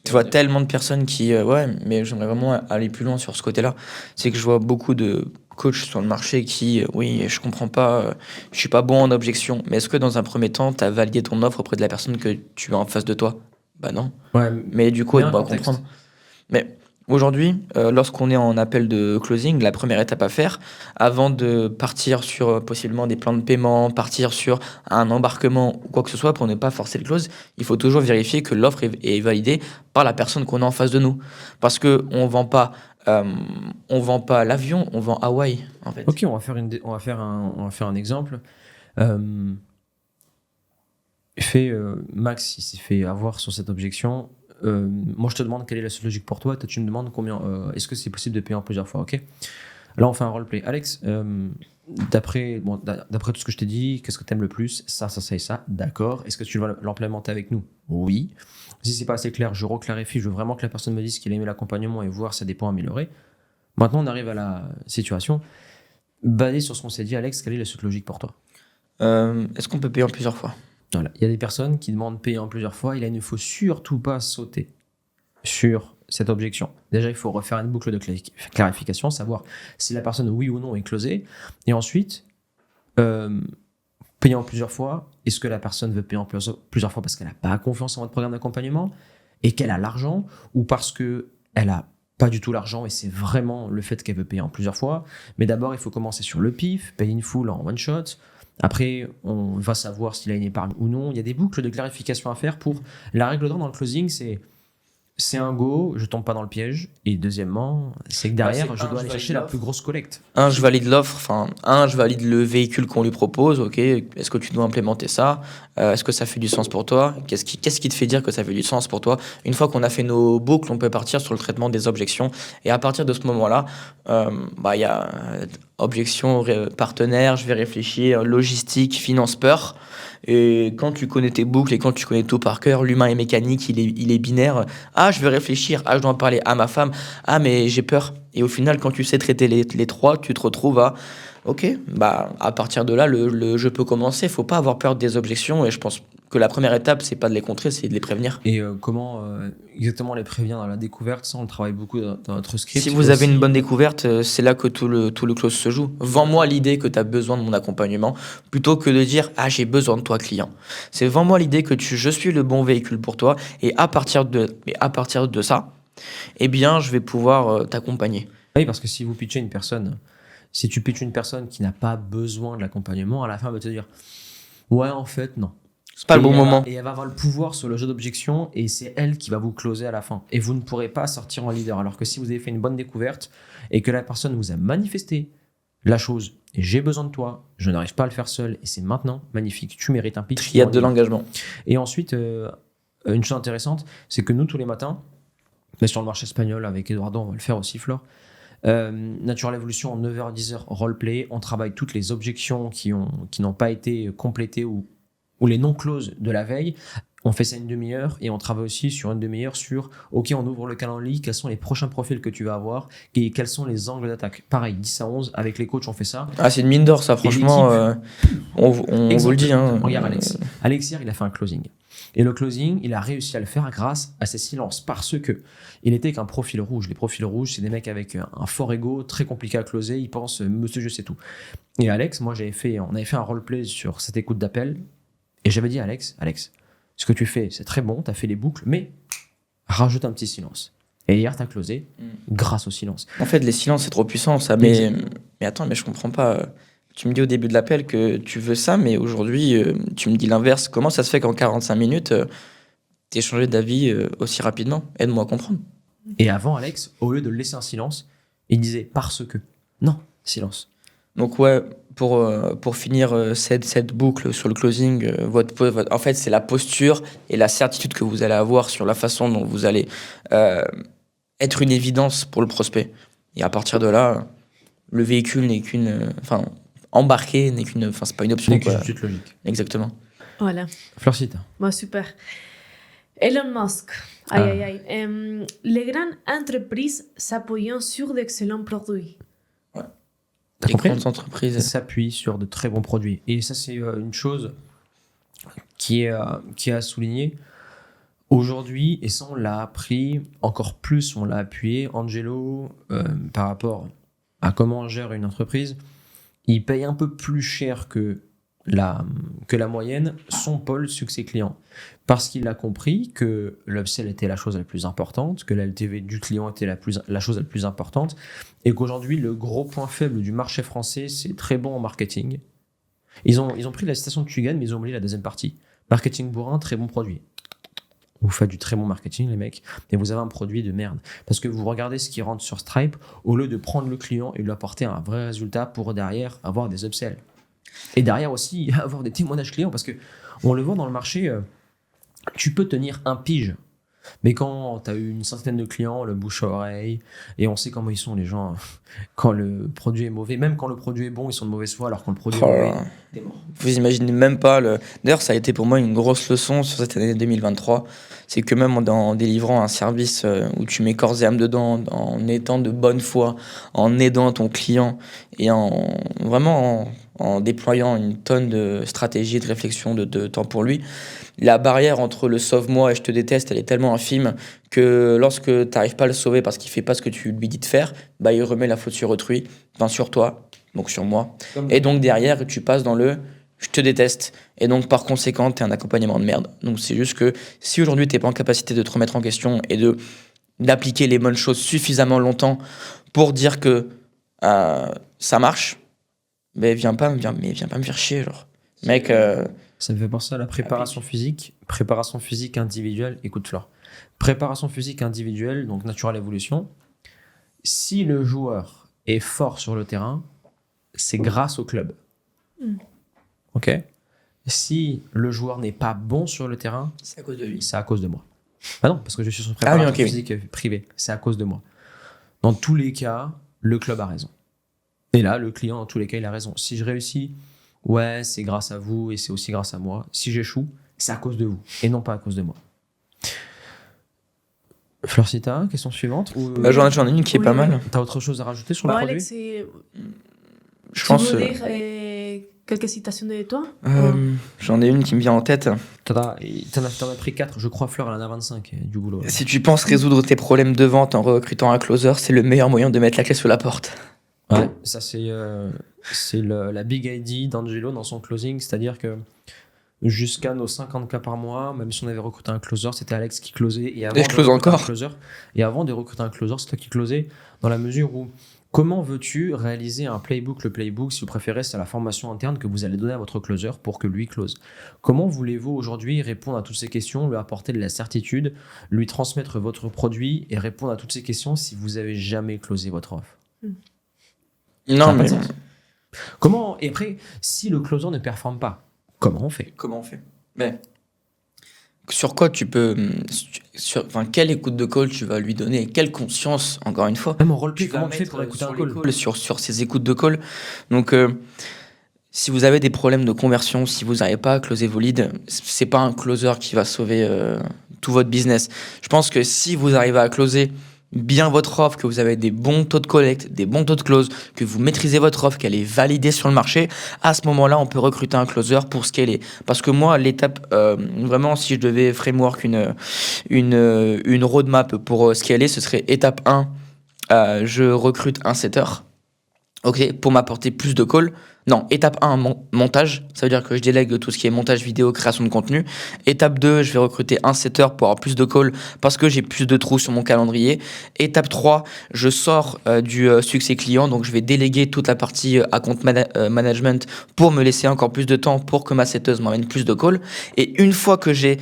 Tu vois tellement de personnes qui... ouais, mais j'aimerais vraiment aller plus loin sur ce côté-là. C'est que je vois beaucoup de coachs sur le marché qui... oui, je comprends pas, je suis pas bon en objection. Mais est-ce que dans un premier temps, tu as validé ton offre auprès de la personne que tu as en face de toi? Bah non. Ouais, Mais du coup, mais elle un doit contexte. comprendre. Mais aujourd'hui, lorsqu'on est en appel de closing, la première étape à faire, avant de partir sur possiblement des plans de paiement, partir sur un embarquement ou quoi que ce soit pour ne pas forcer le close, il faut toujours vérifier que l'offre est validée par la personne qu'on a en face de nous. Parce que on vend pas l'avion, on vend Hawaï, en fait. Ok, on va faire un exemple. Euh, Max, il s'est fait avoir sur cette objection. Moi, je te demande quelle est la suite logique pour toi. Toi, tu me demandes combien. Est-ce que c'est possible de payer en plusieurs fois? Ok. Là, on fait un roleplay. Alex, d'après tout ce que je t'ai dit, qu'est-ce que tu aimes le plus? Ça et ça. D'accord. Est-ce que tu vas l'implémenter avec nous? Oui. Si c'est pas assez clair, je reclarifie. Je veux vraiment que la personne me dise qu'il a aimé l'accompagnement et voir si des points améliorés. Maintenant, on arrive à la situation. Basé sur ce qu'on s'est dit, Alex, quelle est la suite logique pour toi? Est-ce qu'on peut payer en plusieurs fois? Voilà. Il y a des personnes qui demandent de payer en plusieurs fois. Il ne faut surtout pas sauter sur cette objection. Déjà, il faut refaire une boucle de clarification, savoir si la personne, oui ou non, est closée. Et ensuite, payer en plusieurs fois. Est-ce que la personne veut payer en plusieurs fois parce qu'elle n'a pas confiance en votre programme d'accompagnement et qu'elle a l'argent, ou parce qu'elle n'a pas du tout l'argent et c'est vraiment le fait qu'elle veut payer en plusieurs fois? Mais d'abord, il faut commencer sur le pif, payer une full en one shot. Après, on va savoir s'il a une épargne ou non. Il y a des boucles de clarification à faire pour... La règle d'or dans le closing, c'est un go, je tombe pas dans le piège. Et deuxièmement, c'est que derrière, c'est je dois aller valide chercher la l'offre. plus grosse collecte. Je valide l'offre, je valide le véhicule qu'on lui propose, ok, est-ce que tu dois implémenter ça? Est-ce que ça fait du sens pour toi? Qu'est-ce qui te fait dire que ça fait du sens pour toi? Une fois qu'on a fait nos boucles, on peut partir sur le traitement des objections. Et à partir de ce moment-là, il y a objection, partenaire, je vais réfléchir, logistique, finance, peur. Et quand tu connais tes boucles et quand tu connais tout par cœur, l'humain est mécanique, il est binaire. Ah, je vais réfléchir, ah, je dois en parler à ma femme, ah, mais j'ai peur. Et au final, quand tu sais traiter les trois, tu te retrouves à ok, à partir de là, le jeu peut commencer. Faut pas avoir peur des objections. Et je pense que la première étape, c'est pas de les contrer, c'est de les prévenir. Et comment exactement les prévenir dans la découverte? Ça, on le travaille beaucoup dans notre script. Si vous avez une bonne découverte, c'est là que tout le close se joue. Vends-moi l'idée que tu as besoin de mon accompagnement plutôt que de dire ah, j'ai besoin de toi, client. C'est vends-moi l'idée que je suis le bon véhicule pour toi. Et à partir de ça, eh bien, je vais pouvoir t'accompagner. Oui, parce que si vous pitchez une personne, si tu pitches une personne qui n'a pas besoin de l'accompagnement, à la fin, elle va te dire ouais, en fait, non. C'est pas le bon moment. Et elle va avoir le pouvoir sur le jeu d'objection et c'est elle qui va vous closer à la fin. Et vous ne pourrez pas sortir en leader. Alors que si vous avez fait une bonne découverte et que la personne vous a manifesté la chose et j'ai besoin de toi, je n'arrive pas à le faire seul et c'est maintenant, magnifique, tu mérites un pitch. Triade de l'engagement. Et ensuite, une chose intéressante, c'est que nous, tous les matins, mais sur le marché espagnol avec Eduardo, on va le faire aussi, Flore. Natural Evolution en 9h-10h roleplay, on travaille toutes les objections qui n'ont pas été complétées ou les non-closes de la veille. On fait ça une demi-heure et on travaille aussi sur une demi-heure sur ok, on ouvre le calendrier, quels sont les prochains profils que tu vas avoir et quels sont les angles d'attaque. Pareil, 10 à 11, avec les coachs on fait ça. Ah, c'est une mine d'or ça, franchement, on vous le dit. Hein. Regarde Alex hier, il a fait un closing. Et le closing, il a réussi à le faire grâce à ses silences, parce que il n'était qu'un profil rouge. Les profils rouges, c'est des mecs avec un fort ego, très compliqué à closer, ils pensent monsieur je sais tout. Et Alex, moi on avait fait un roleplay sur cette écoute d'appel, et j'avais dit à Alex, ce que tu fais, c'est très bon, t'as fait les boucles, mais rajoute un petit silence. Et hier, t'as closé grâce au silence. En fait, les silences, c'est trop puissant, ça. Mais attends, mais je comprends pas. Tu me dis au début de l'appel que tu veux ça, mais aujourd'hui, tu me dis l'inverse. Comment ça se fait qu'en 45 minutes, t'aies changé d'avis aussi rapidement? Aide-moi à comprendre. Et avant, Alex, au lieu de laisser un silence, il disait parce que. Non, silence. Donc ouais, pour finir cette boucle sur le closing, en fait, c'est la posture et la certitude que vous allez avoir sur la façon dont vous allez être une évidence pour le prospect. Et à partir de là, le véhicule n'est qu'une... embarquer n'est qu'une... c'est pas une option. C'est qu'une suite logique. Exactement. Voilà. Florcita. Bon, super. Elon Musk. Les grandes entreprises s'appuyant sur d'excellents produits. T'as Les compris? grandes entreprises. S'appuient sur de très bons produits. Et ça, c'est une chose qui est à souligner. Aujourd'hui, et ça on l'a appris encore plus, on l'a appuyé, Angelo, par rapport à comment on gère une entreprise, il paye un peu plus cher que la moyenne son pôle succès client. Parce qu'il a compris que l'upsell était la chose la plus importante, que la LTV du client était la chose la plus importante, et qu'aujourd'hui, le gros point faible du marché français, c'est très bon en marketing. Ils ont pris la citation de Tugan, mais ils ont oublié la deuxième partie. Marketing bourrin, très bon produit. Vous faites du très bon marketing, les mecs, mais vous avez un produit de merde. Parce que vous regardez ce qui rentre sur Stripe, au lieu de prendre le client et lui apporter un vrai résultat pour derrière avoir des upsells. Et derrière aussi, avoir des témoignages clients, parce que on le voit dans le marché, tu peux tenir un pige. Mais quand tu as eu une centaine de clients, le bouche à oreille, et on sait comment ils sont les gens quand le produit est mauvais, même quand le produit est bon, ils sont de mauvaise foi, alors quand le produit est mauvais, t'es mort. Vous imaginez même pas D'ailleurs, ça a été pour moi une grosse leçon sur cette année 2023. C'est que même en délivrant un service où tu mets corps et âme dedans, en étant de bonne foi, en aidant ton client et en déployant une tonne de stratégies, de réflexion, de temps pour lui, la barrière entre le sauve-moi et je te déteste, elle est tellement infime que lorsque tu n'arrives pas à le sauver parce qu'il fait pas ce que tu lui dis de faire, bah, il remet la faute sur autrui, enfin sur toi, donc sur moi. Et donc derrière, tu passes dans le je te déteste. Et donc par conséquent, tu es un accompagnement de merde. Donc c'est juste que si aujourd'hui tu n'es pas en capacité de te remettre en question et d'appliquer les bonnes choses suffisamment longtemps pour dire que ça marche, mais viens pas me faire chier, genre. Mec, Ça me fait penser à la préparation physique. Préparation physique individuelle, écoute Flore. Préparation physique individuelle, donc Natural Evolution. Si le joueur est fort sur le terrain, c'est grâce au club. Ok. Si le joueur n'est pas bon sur le terrain, c'est à cause de lui. c'est à cause de moi. Ah non, parce que je suis sur préparation physique privée. C'est à cause de moi. Dans tous les cas, le club a raison. Et là, le client, dans tous les cas, il a raison. Si je réussis, ouais, c'est grâce à vous et c'est aussi grâce à moi. Si j'échoue, c'est à cause de vous et non pas à cause de moi. Florcita, question suivante ou... J'en ai une qui est pas mal. T'as autre chose à rajouter sur le produit? Alex, Je pense. tu veux dire quelques citations de toi? J'en ai une qui me vient en tête. T'en as pris 4, je crois. Fleur, elle en a 25 du boulot. Là. Si tu penses résoudre tes problèmes de vente en recrutant un closer, c'est le meilleur moyen de mettre la clé sous la porte. Ouais, ça c'est la big idea d'Angelo dans son closing, c'est-à-dire que jusqu'à nos 50 cas par mois, même si on avait recruté un closer, c'était Alex qui closait. Et je close encore. Et avant de recruter un closer, c'est toi qui closais, dans la mesure où comment veux-tu réaliser un playbook? Le playbook, si vous préférez, c'est la formation interne que vous allez donner à votre closer pour que lui close. Comment voulez-vous aujourd'hui répondre à toutes ces questions, lui apporter de la certitude, lui transmettre votre produit et répondre à toutes ces questions si vous avez jamais closé votre offre? Non, mais. Comment, et après, si le closer ne performe pas, comment on fait? Mais sur quoi tu peux. Quelle écoute de call tu vas lui donner? Quelle conscience, encore une fois? Même en roleplay, tu comment vas tu fais pour mettre écouter un sur call? les calls, sur ces écoutes de call. Donc, si vous avez des problèmes de conversion, si vous n'arrivez pas à closer vos leads, c'est pas un closer qui va sauver tout votre business. Je pense que si vous arrivez à closer bien votre offre, que vous avez des bons taux de collecte, des bons taux de close, que vous maîtrisez votre offre, qu'elle est validée sur le marché, à ce moment-là, on peut recruter un closer pour scaler. Parce que moi, l'étape, vraiment, si je devais framework une roadmap pour scaler, ce serait étape 1, je recrute un setter, ok, pour m'apporter plus de calls. Non, étape 1, montage. Ça veut dire que je délègue tout ce qui est montage vidéo, création de contenu. Étape 2, je vais recruter un setter pour avoir plus de calls parce que j'ai plus de trous sur mon calendrier. Étape 3, je sors du succès client. Donc, je vais déléguer toute la partie account management pour me laisser encore plus de temps pour que ma setteuse m'amène plus de calls. Et une fois que je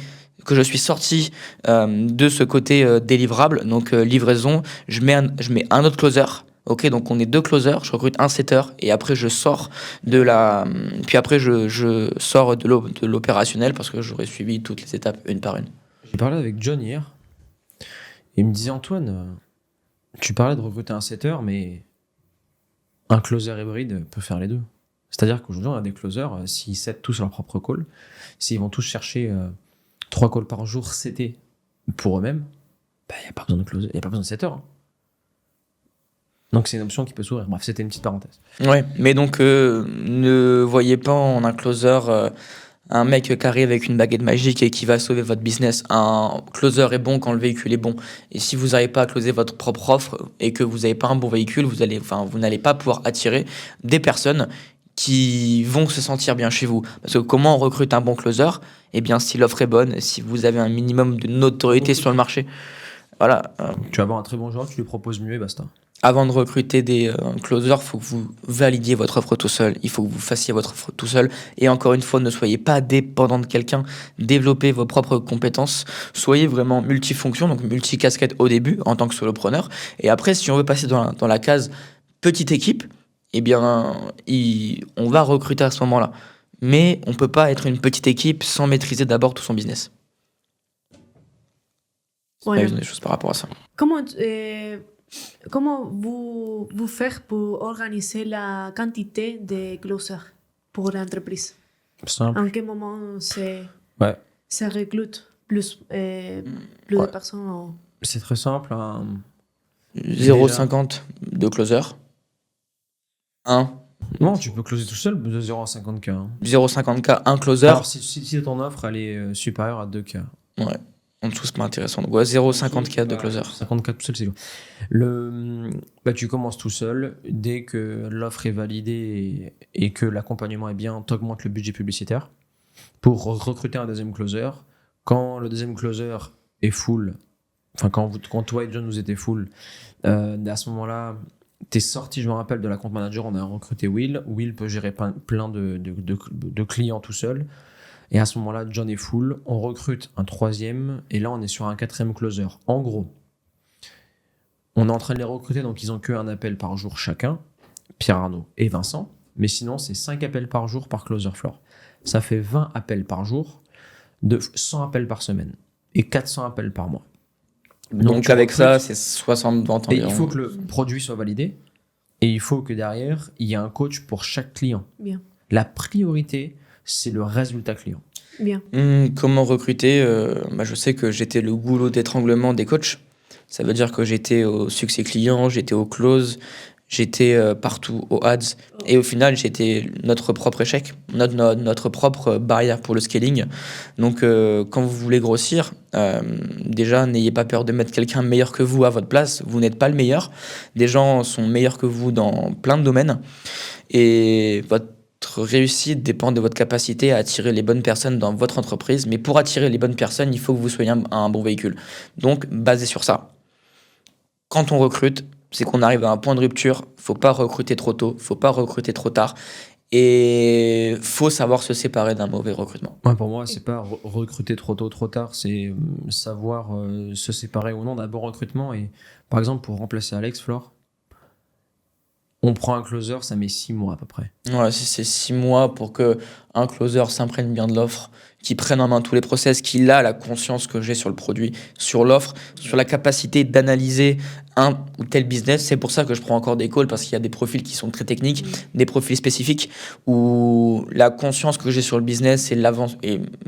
suis sorti de ce côté délivrable, donc livraison, je mets un autre closer. Ok, donc on est 2 closers, je recrute un setter et après je sors je sors de l'opérationnel parce que j'aurais suivi toutes les étapes une par une. J'ai parlé avec John hier. Il me disait Antoine, tu parlais de recruter un setter, mais un closer hybride peut faire les deux. C'est-à-dire qu'aujourd'hui on a des closers, s'ils settent tous leur propre call, s'ils vont tous chercher 3 calls par jour setés pour eux-mêmes, il n'y a pas besoin de closer, il n'y a pas besoin de setter. Hein. Donc c'est une option qui peut s'ouvrir. Bref, c'était une petite parenthèse. Ouais, mais donc ne voyez pas en un closer un mec qui arrive avec une baguette magique et qui va sauver votre business. Un closer est bon quand le véhicule est bon. Et si vous n'arrivez pas à closer votre propre offre et que vous n'avez pas un bon véhicule, vous n'allez pas pouvoir attirer des personnes qui vont se sentir bien chez vous. Parce que comment on recrute un bon closer? Eh bien, si l'offre est bonne, si vous avez un minimum de notoriété sur le marché. Voilà. Tu vas avoir un très bon joueur, tu lui proposes mieux et basta. Avant de recruter des closers, il faut que vous validiez votre offre tout seul. Il faut que vous fassiez votre offre tout seul. Et encore une fois, ne soyez pas dépendant de quelqu'un. Développez vos propres compétences. Soyez vraiment multifonction, donc multicasquette au début en tant que solopreneur. Et après, si on veut passer dans la case petite équipe, eh bien, on va recruter à ce moment-là. Mais on ne peut pas être une petite équipe sans maîtriser d'abord tout son business. Voilà. Il y a des choses par rapport à ça. Comment vous faire pour organiser la quantité de closers pour l'entreprise? Simple. En quel moment Ouais. ça recrute plus Ouais. de personnes? C'est très simple. 0,50 de closer. 1. Non, tu peux closer tout seul de 0 à 50K. Hein. 0,50K, un closer. Alors, si ton offre elle est supérieure à 2K. Ouais. En dessous, c'est pas intéressant. Donc, ouais, 0,50K de closer. 50K tout seul, c'est lourd. Tu commences tout seul. Dès que l'offre est validée et que l'accompagnement est bien, tu augmentes le budget publicitaire pour recruter un deuxième closer. Quand le deuxième closer est full, enfin, quand toi et John vous étiez full, à ce moment-là, t'es sorti, je me rappelle, de la compte manager, on a recruté Will. Will peut gérer plein de clients tout seul. Et à ce moment-là, John est full, on recrute un troisième, et là, on est sur un quatrième closer. En gros, on est en train de les recruter, donc ils n'ont qu'un appel par jour chacun, Pierre Arnaud et Vincent, mais sinon, c'est 5 appels par jour par closer floor. Ça fait 20 appels par jour, de 100 appels par semaine, et 400 appels par mois. Donc avec ça, c'est 60 ventes Et environ. il faut que le produit soit validé, et il faut que derrière, il y ait un coach pour chaque client. Bien. La priorité, c'est le résultat client. Bien. Comment recruter je sais que j'étais le goulot d'étranglement des coachs. Ça veut dire que j'étais au succès client, j'étais au close, j'étais partout aux ads. Et au final, j'étais notre propre échec, notre propre barrière pour le scaling. Donc, quand vous voulez grossir, déjà, n'ayez pas peur de mettre quelqu'un meilleur que vous à votre place. Vous n'êtes pas le meilleur. Des gens sont meilleurs que vous dans plein de domaines. Et votre réussite dépend de votre capacité à attirer les bonnes personnes dans votre entreprise. Mais pour attirer les bonnes personnes, il faut que vous soyez un bon véhicule. Donc, basé sur ça. Quand on recrute, c'est qu'on arrive à un point de rupture. Faut pas recruter trop tôt, faut pas recruter trop tard. Et faut savoir se séparer d'un mauvais recrutement. Ouais, pour moi, c'est pas recruter trop tôt, trop tard, c'est savoir se séparer ou non d'un bon recrutement. Et par exemple, pour remplacer Alex Flore, on prend un closer, ça met 6 mois à peu près. Ouais, c'est 6 mois pour que un closer s'imprègne bien de l'offre, qu'il prenne en main tous les process, qu'il a la conscience que j'ai sur le produit, sur l'offre, sur la capacité d'analyser un ou tel business. C'est pour ça que je prends encore des calls, parce qu'il y a des profils qui sont très techniques, des profils spécifiques, où la conscience que j'ai sur le business et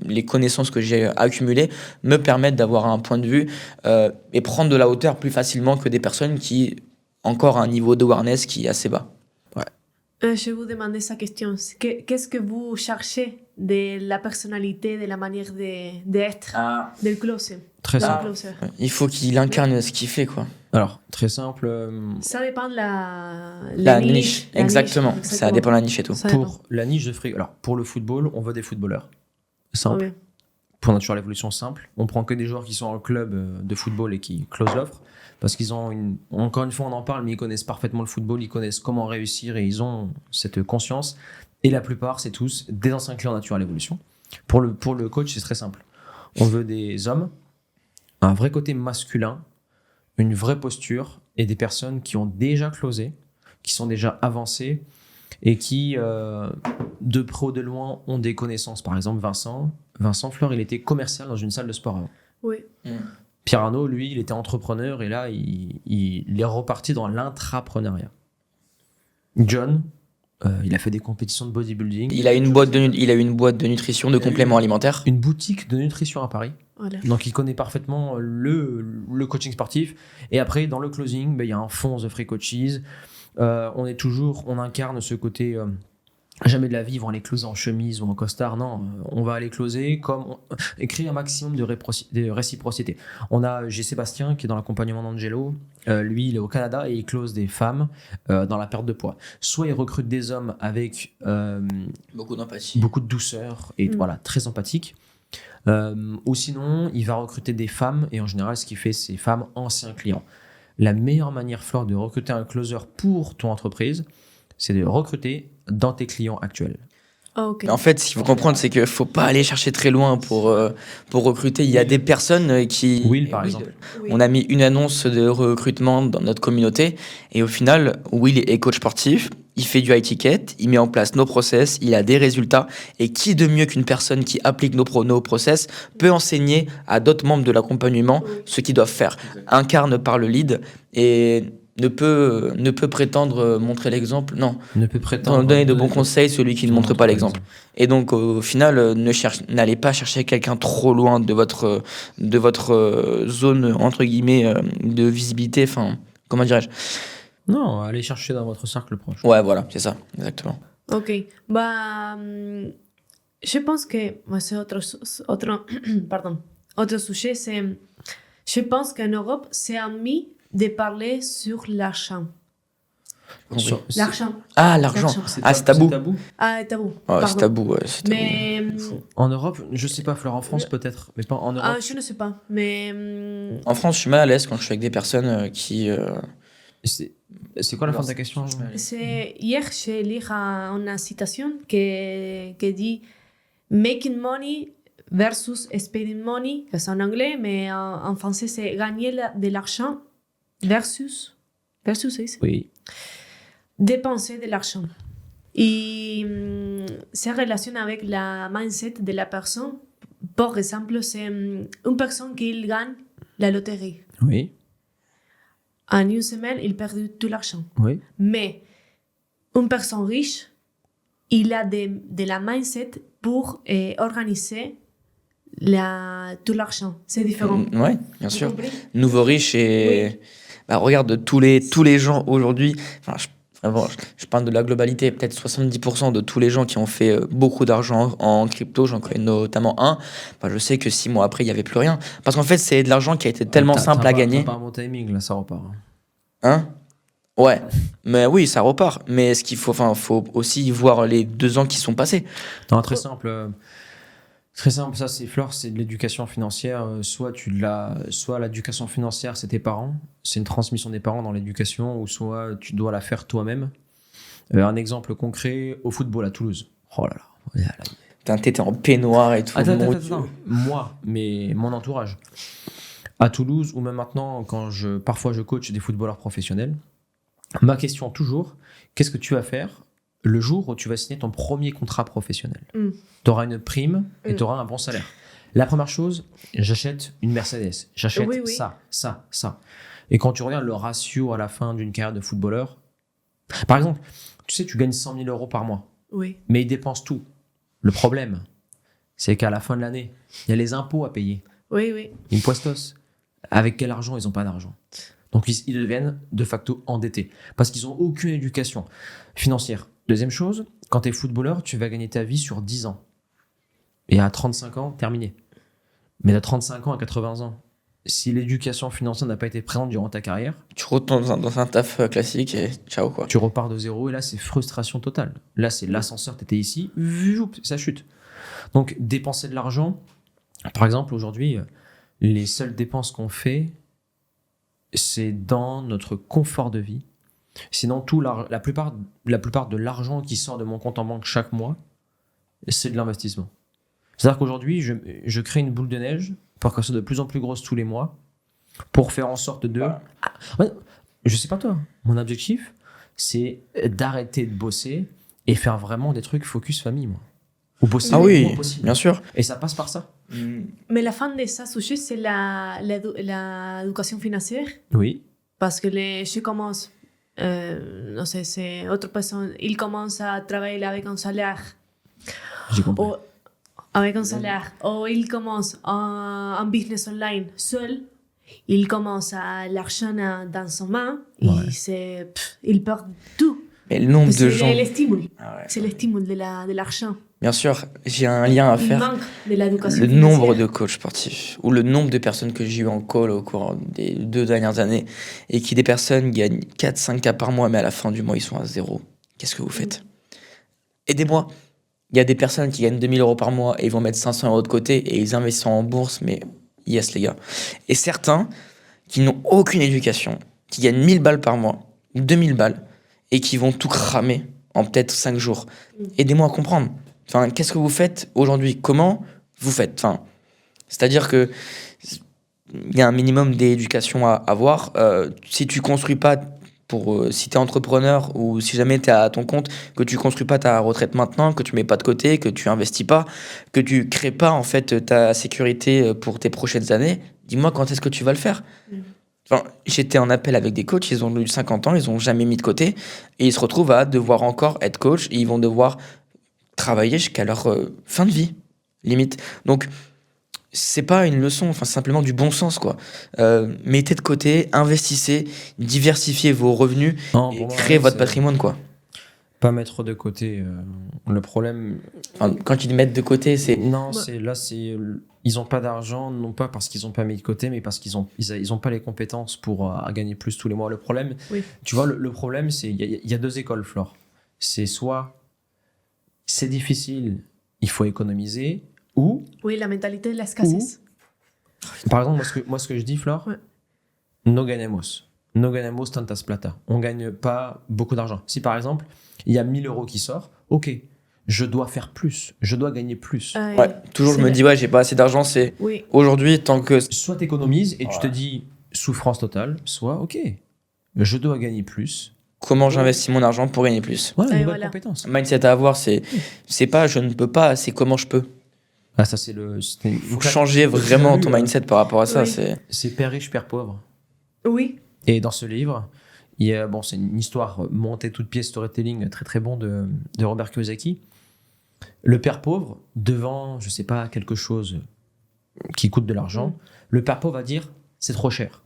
les connaissances que j'ai accumulées me permettent d'avoir un point de vue et prendre de la hauteur plus facilement que des personnes qui encore un niveau d'awareness qui est assez bas. Je vous demandais sa question. Qu'est-ce que vous cherchez de la personnalité, de la manière d'être del closer? Très d'un simple. closer. Il faut qu'il incarne ce qu'il fait, quoi. Alors, très simple. Ça dépend de La la niche, exactement. Ça dépend de la niche et tout. Ça dépend. Pour la niche de fric. Alors, pour le football, on veut des footballeurs. Simple. Ok. Pour Natural Evolution, simple. On prend que des joueurs qui sont en club de football et qui closent l'offre. Parce qu'ils ont encore une fois, on en parle, mais ils connaissent parfaitement le football, ils connaissent comment réussir et ils ont cette conscience. Et la plupart, c'est tous des anciens clients Natural Evolution. Pour le coach, c'est très simple. On veut des hommes, un vrai côté masculin, une vraie posture et des personnes qui ont déjà closé, qui sont déjà avancées et qui, de près ou de loin, ont des connaissances. Par exemple, Vincent Fleur, il était commercial dans une salle de sport avant. Oui. Pierre Arnaud, lui, il était entrepreneur et là, il est reparti dans l'intrapreneuriat. John, il a fait des compétitions de bodybuilding. Il a une boîte de nutrition, de compléments alimentaires. Une boutique de nutrition à Paris. Voilà. Donc, il connaît parfaitement le coaching sportif. Et après, dans le closing, il y a un fonds The Free Coaches. On incarne ce côté Jamais de la vie, ils vont aller closer en chemise ou en costard. Non, on va aller closer et créer un maximum de réciprocité. J'ai Sébastien qui est dans l'accompagnement d'Angelo. Lui, il est au Canada et il close des femmes dans la perte de poids. Soit il recrute des hommes avec Beaucoup d'empathie. beaucoup de douceur et voilà, très empathique. Ou sinon, il va recruter des femmes et en général, ce qu'il fait, c'est femmes anciens clients. La meilleure manière, Flore, de recruter un closer pour ton entreprise, c'est de recruter dans tes clients actuels. Ok. En fait, ce qu'il faut comprendre, c'est qu'il ne faut pas aller chercher très loin pour recruter. Il y a des personnes qui... Will, par exemple. Oui. On a mis une annonce de recrutement dans notre communauté et au final, Will est coach sportif, il fait du high ticket, il met en place nos process, il a des résultats et qui de mieux qu'une personne qui applique nos process peut enseigner à d'autres membres de l'accompagnement ce qu'ils doivent faire. Incarne par le lead et ne peut prétendre montrer l'exemple, non. Ne peut prétendre Donner de bons conseils celui qui ne montre pas l'exemple. exemple. Et donc au final, n'allez pas chercher quelqu'un trop loin de votre zone entre guillemets de visibilité. Enfin, comment dirais-je? Non, allez chercher dans votre cercle proche. Ouais, voilà, c'est ça, exactement. Ok. Bah, je pense que moi, c'est pardon, autre sujet. C'est, je pense qu'en Europe, c'est ami de parler sur l'argent. L'argent. Ah, l'argent. L'argent. C'est tabou. Ah, tabou. Ouais, Pardon. c'est tabou. Ouais, c'est tabou. Mais En Europe, je sais pas, Fleur, en France peut-être, mais pas en Europe. je ne sais pas. Mais En France, je suis mal à l'aise quand je suis avec des personnes qui. C'est quoi la fin de ta question? c'est, hier, j'ai lu une citation qui dit Making money versus spending money, que c'est en anglais, mais en français, c'est gagner de l'argent versus, c'est ça? Oui. Dépenser de l'argent. Et ça relationne avec la mindset de la personne. Par exemple, c'est une personne qui gagne la loterie. Oui. En une semaine, il perd tout l'argent. Oui. Mais une personne riche, il a de la mindset pour organiser tout l'argent. C'est différent. Ouais, bien Vous sûr. comprenez? Nouveau riche et. Bah, regarde, tous les gens aujourd'hui. Enfin, vraiment, je parle de la globalité. Peut-être 70% de tous les gens qui ont fait beaucoup d'argent en crypto, j'en connais notamment un. Bah, je sais que 6 mois après, il n'y avait plus rien. Parce qu'en fait, c'est de l'argent qui a été tellement simple à gagner. T'as pas un bon timing, là, ça repart. Hein? Ouais, mais oui, ça repart. Mais ce qu'il faut, faut aussi voir les 2 ans qui sont passés. Non, très simple. Très simple, ça c'est Flore, c'est de l'éducation financière. Soit l'éducation financière, c'est tes parents, c'est une transmission des parents dans l'éducation, ou soit tu dois la faire toi-même. Un exemple concret, au football à Toulouse. Oh là là. T'étais en peignoir et tout. Attends. Moi, mais mon entourage. À Toulouse, ou même maintenant, parfois je coach des footballeurs professionnels, ma question toujours, qu'est-ce que tu vas faire le jour où tu vas signer ton premier contrat professionnel? Tu auras une prime et tu auras un bon salaire. La première chose, j'achète une Mercedes. J'achète ça. Et quand tu regardes le ratio à la fin d'une carrière de footballeur, par exemple, tu sais, tu gagnes 100 000 euros par mois, Oui. mais ils dépensent tout. Le problème, c'est qu'à la fin de l'année, il y a les impôts à payer. Oui. Ils me poistos. Avec quel argent? Ils n'ont pas d'argent. Donc, ils deviennent de facto endettés parce qu'ils n'ont aucune éducation financière. Deuxième chose, quand tu es footballeur, tu vas gagner ta vie sur 10 ans. Et à 35 ans, terminé. Mais à 35 ans, à 80 ans, si l'éducation financière n'a pas été présente durant ta carrière, Tu retournes dans un taf classique et ciao quoi. tu repars de zéro et là, c'est frustration totale. Là, c'est l'ascenseur, tu étais ici, ça chute. Donc, dépenser de l'argent, par exemple, aujourd'hui, les seules dépenses qu'on fait, c'est dans notre confort de vie. Sinon, la plupart de l'argent qui sort de mon compte en banque chaque mois, c'est de l'investissement. C'est-à-dire qu'aujourd'hui, je crée une boule de neige pour qu'elle soit de plus en plus grosse tous les mois, pour faire en sorte de... Je sais pas toi, mon objectif, c'est d'arrêter de bosser et faire vraiment des trucs focus famille, moi. Ou bosser Ah le oui, moins possible. bien sûr. Et ça passe par ça. Mais la fin de ça, sujet, c'est l'éducation financière. Oui. Parce que je commence, non sais, c'est autre personne, il commence à travailler avec un salaire. J'ai compris. Avec un salaire. Ou il commence un business online seul. Il commence à l'argent dans son main. Ouais. Il perd tout. Mais le nombre de C'est gens... le stimule. Ah ouais. C'est le stimule de l'argent. Bien sûr, j'ai un lien à Il faire. manque de l'éducation Le financière. nombre de coachs sportifs ou le nombre de personnes que j'ai eu en call au cours des 2 dernières années et qui des personnes gagnent 4-5K par mois mais à la fin du mois ils sont à 0. Qu'est-ce que vous faites? Aidez-moi. Il y a des personnes qui gagnent 2000 euros par mois et ils vont mettre 500 euros de côté et ils investissent en bourse, mais yes les gars. Et certains qui n'ont aucune éducation, qui gagnent 1000 balles par mois, 2000 balles et qui vont tout cramer en peut-être 5 jours. Aidez-moi à comprendre. Enfin, qu'est-ce que vous faites aujourd'hui? Comment vous faites? Enfin, c'est-à-dire que il y a un minimum d'éducation à avoir. Si tu construis pas si tu es entrepreneur ou si jamais tu es à ton compte, que tu construis pas ta retraite maintenant, que tu mets pas de côté, que tu investis pas, que tu crées pas en fait ta sécurité pour tes prochaines années, dis-moi quand est-ce que tu vas le faire? Enfin, j'étais en appel avec des coachs, ils ont eu 50 ans, ils ont jamais mis de côté et ils se retrouvent à devoir encore être coach et ils vont devoir travailler jusqu'à leur fin de vie, limite. Donc, c'est pas une leçon, enfin, c'est simplement du bon sens, quoi. Mettez de côté, investissez, diversifiez vos revenus Non, et pour moi, créez ouais, votre c'est patrimoine, quoi. pas mettre de côté. Le problème, Enfin, quand tu dis mettre de côté, c'est... non, Ouais. ils ont pas d'argent, non pas parce qu'ils ont pas mis de côté, mais parce ils ont pas les compétences pour gagner plus tous les mois. Le problème, Oui. tu vois, le problème, c'est il y a 2 écoles, Flore. C'est soit c'est difficile, il faut économiser, ou Oui, la mentalité de la escasez. par exemple, moi ce que je dis, Flore, Ouais. no ganemos. No ganemos tantas plata. On gagne pas beaucoup d'argent. Si par exemple, il y a 1000 euros qui sort, ok, je dois faire plus, je dois gagner plus. Ouais, toujours je me dis, ouais, j'ai pas assez d'argent, c'est... Oui. Aujourd'hui, tant que... Soit tu économises et tu te dis souffrance totale, soit ok, je dois gagner plus. Comment j'investis mon argent pour gagner plus? Voilà, Et nouvelle voilà. compétence. Mindset à avoir, c'est pas je ne peux pas, c'est comment je peux. Ah, ça, c'est Faut changer vraiment ton mindset par rapport à ça. Oui. C'est père riche, père pauvre. Oui. Et dans ce livre, c'est une histoire montée toute pièce, storytelling très très bon de Robert Kiyosaki. Le père pauvre, devant, je sais pas, quelque chose qui coûte de l'argent, le père pauvre va dire c'est trop cher.